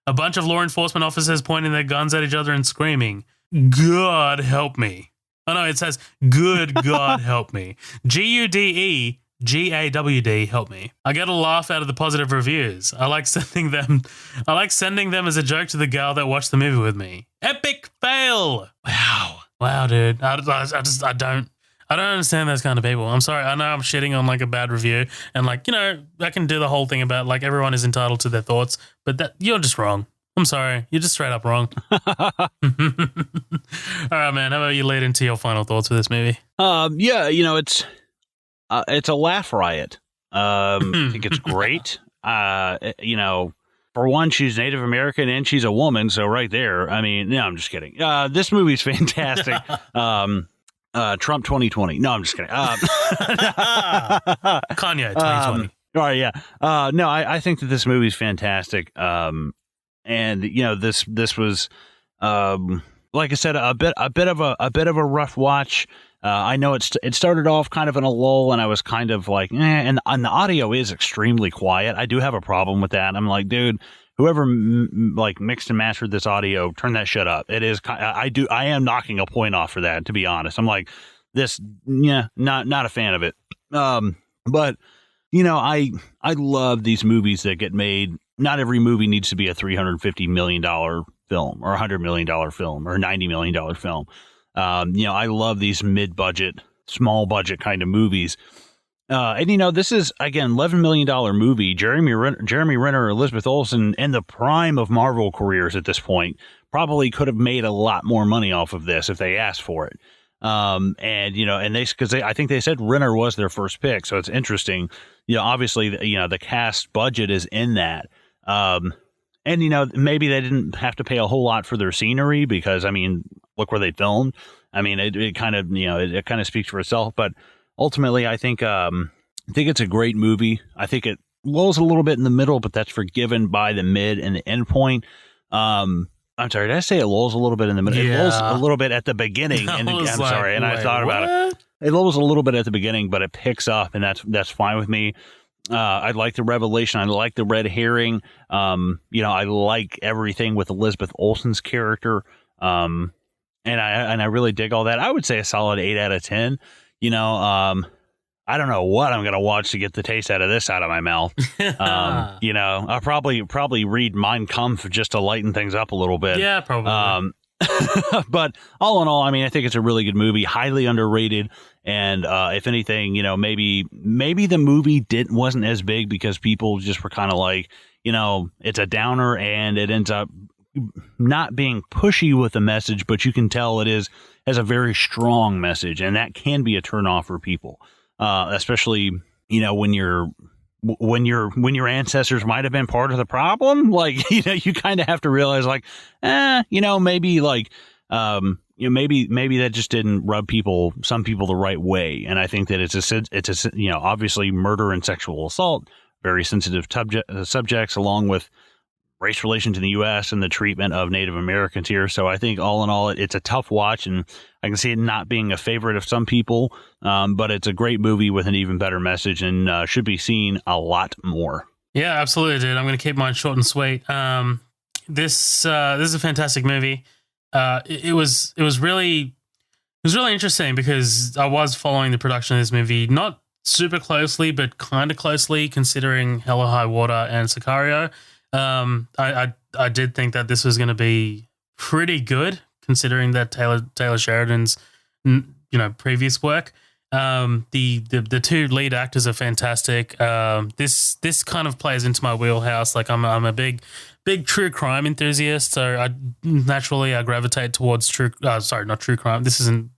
A bunch of law enforcement officers pointing their guns at each other and screaming, God help me. Oh no, it says, good God help me. G-U-D-E G-A-W-D, help me. I get a laugh out of the positive reviews. I like sending them as a joke to the gal that watched the movie with me. Epic fail. Wow, dude. I don't understand those kind of people. I'm sorry. I know I'm shitting on like a bad review and I can do the whole thing about like everyone is entitled to their thoughts, but that you're just wrong. I'm sorry. You're just straight up wrong. All right, man. How about you lead into your final thoughts for this movie? It's a laugh riot. I think it's great. For one, she's Native American and she's a woman, so right there. I mean, no, I'm just kidding. This movie's fantastic. Trump 2020. No, I'm just kidding. Kanye 2020. All right, yeah. No, I think that this movie's fantastic. And this was, like I said, a bit of a rough watch. I know it started off kind of in a lull, and I was kind of like, and the audio is extremely quiet. I do have a problem with that. I'm like, dude, whoever mixed and mastered this audio, turn that shit up. It is, I am knocking a point off for that, to be honest. I'm like, not a fan of it. But I love these movies that get made. Not every movie needs to be a $350 million film or $100 million film or $90 million film. I love these mid-budget, small-budget kind of movies. This is, again, $11 million movie. Jeremy Renner, Elizabeth Olsen, in the prime of Marvel careers at this point, probably could have made a lot more money off of this if they asked for it. I think they said Renner was their first pick, so it's interesting. Obviously, the cast budget is in that. Maybe they didn't have to pay a whole lot for their scenery because, look where they filmed. It kind of speaks for itself. But ultimately, I think it's a great movie. I think it lulls a little bit in the middle, but that's forgiven by the mid and the end point. I'm sorry, did I say it lulls a little bit in the middle? Yeah. It lulls a little bit at the beginning. And I'm sorry, and I thought about it. It lulls a little bit at the beginning, but it picks up, and that's fine with me. I like the revelation. I like the red herring. I like everything with Elizabeth Olsen's character. And I really dig all that. I would say a solid 8 out of 10. I don't know what I'm going to watch to get the taste out of this out of my mouth. I'll probably read Mein Kampf just to lighten things up a little bit. Yeah, probably. But all in all, I mean, I think it's a really good movie, highly underrated. And if anything, maybe the movie wasn't as big because people just were kind of like, it's a downer, and it ends up not being pushy with the message, but you can tell has a very strong message, and that can be a turnoff for people. Especially, when your ancestors might have been part of the problem, like, you kind of have to realize, like, maybe like, maybe that just didn't rub some people the right way. And I think that it's obviously murder and sexual assault, very sensitive subjects, along with race relations in the U.S. and the treatment of Native Americans here. So I think all in all, it's a tough watch, and I can see it not being a favorite of some people, but it's a great movie with an even better message, and should be seen a lot more. Yeah, absolutely, dude. I'm going to keep mine short and sweet. This is a fantastic movie. It was really interesting because I was following the production of this movie, not super closely, but kind of closely, considering Hell or High Water and Sicario. I did think that this was going to be pretty good, considering that Taylor Sheridan's previous work. The two lead actors are fantastic. This kind of plays into my wheelhouse. Like I'm a big true crime enthusiast, so I gravitate towards not true crime. This isn't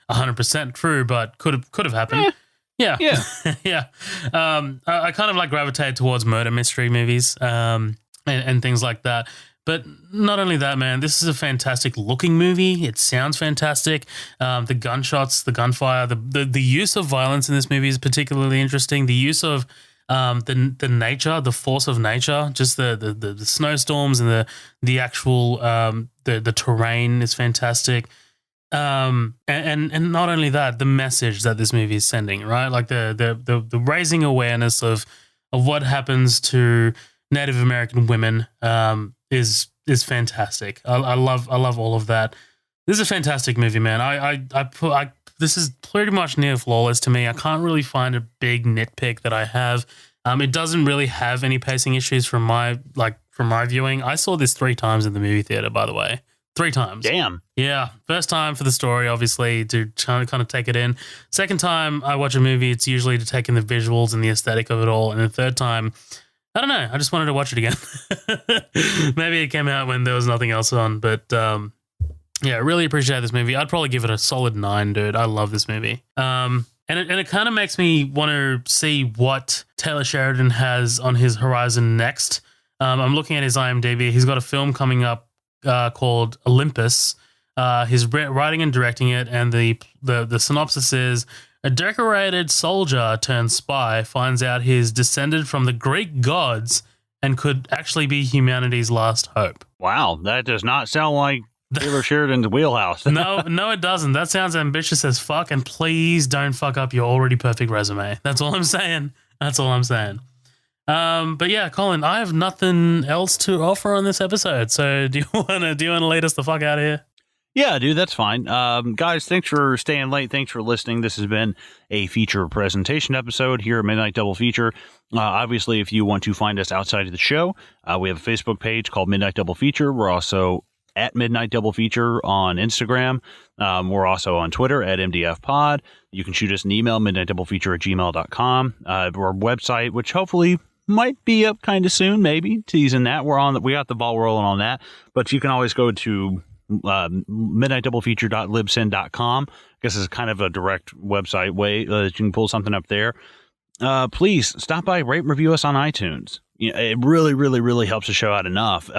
100% true, but could have happened. Yeah. Yeah. I kind of gravitate towards murder mystery movies and things like that. But not only that, man, this is a fantastic looking movie. It sounds fantastic. The gunshots, the gunfire, the use of violence in this movie is particularly interesting. The use of the nature, the force of nature, just the snowstorms and the actual the terrain is fantastic. And not only that, the message that this movie is sending, right? Like the raising awareness of what happens to Native American women is fantastic. I love all of that. This is a fantastic movie, man. This is pretty much near flawless to me. I can't really find a big nitpick that I have. It doesn't really have any pacing issues from my viewing. I saw this 3 times in the movie theater, by the way. 3 times. Damn. Yeah. First time for the story, obviously, to try to kind of take it in. Second time I watch a movie, it's usually to take in the visuals and the aesthetic of it all. And the third time, I don't know, I just wanted to watch it again. Maybe it came out when there was nothing else on. But yeah, I really appreciate this movie. I'd probably give it a solid 9, dude. I love this movie. And it kind of makes me want to see what Taylor Sheridan has on his horizon next. I'm looking at his IMDb. He's got a film coming up called Olympus. He's writing and directing it, and the synopsis is: a decorated soldier turned spy finds out he's descended from the Greek gods and could actually be humanity's last hope. Wow, that does not sound like Taylor Sheridan's wheelhouse. No, it doesn't. That sounds ambitious as fuck, and please don't fuck up your already perfect resume. That's all I'm saying. But yeah, Colin, I have nothing else to offer on this episode. So do you want to lead us the fuck out of here? Yeah, dude, that's fine. Guys, thanks for staying late. Thanks for listening. This has been a feature presentation episode here at Midnight Double Feature. Obviously, if you want to find us outside of the show, we have a Facebook page called Midnight Double Feature. We're also at Midnight Double Feature on Instagram. We're also on Twitter at MDF Pod. You can shoot us an email, midnightdoublefeature@gmail.com. Our website, which hopefully might be up kind of soon, maybe teasing that. We got the ball rolling on that, but you can always go to midnightdoublefeature.libsyn.com. I guess it's kind of a direct website way that you can pull something up there. Please stop by, rate and review us on iTunes. It really, really, really helps the show out enough.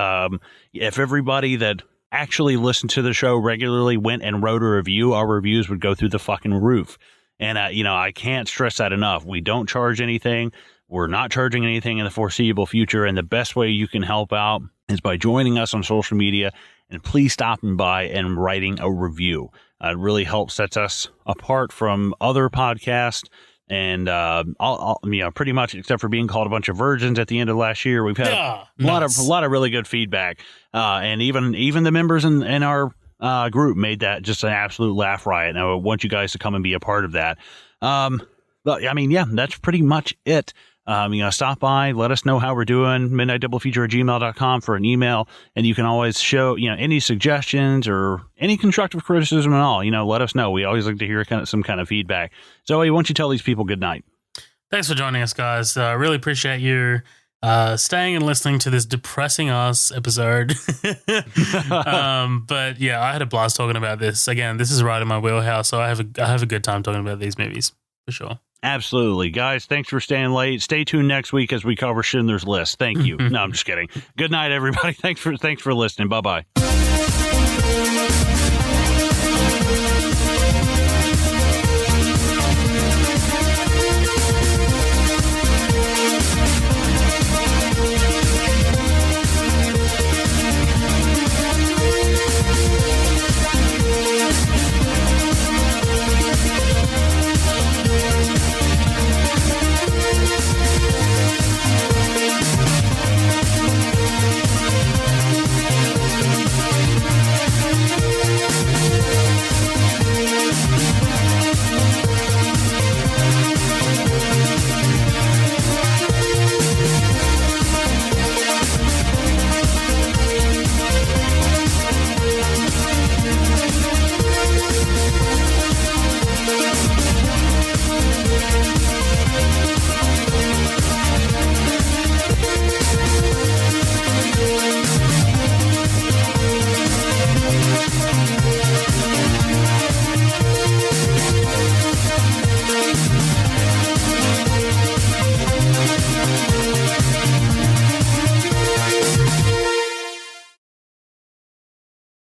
If everybody that actually listened to the show regularly went and wrote a review, our reviews would go through the fucking roof. And, I can't stress that enough. We don't charge anything. We're not charging anything in the foreseeable future. And the best way you can help out is by joining us on social media and please stopping by and writing a review. It really helps, sets us apart from other podcasts. And pretty much, except for being called a bunch of virgins at the end of last year, we've had a lot of really good feedback. And even the members in our group made that just an absolute laugh riot. And I want you guys to come and be a part of that. But I mean, yeah, that's pretty much it. Stop by, let us know how we're doing. midnightdoublefeature@gmail.com for an email. And you can always show, any suggestions or any constructive criticism at all. Let us know. We always like to hear some kind of feedback. Zoe, why don't you tell these people good night? Thanks for joining us, guys. Really appreciate you staying and listening to this depressing ass episode. But yeah, I had a blast talking about this. Again, this is right in my wheelhouse, so I have a good time talking about these movies for sure. Absolutely. Guys, thanks for staying late. Stay tuned next week as we cover Schindler's List. Thank you. No, I'm just kidding. Good night, everybody. Thanks for listening. Bye-bye.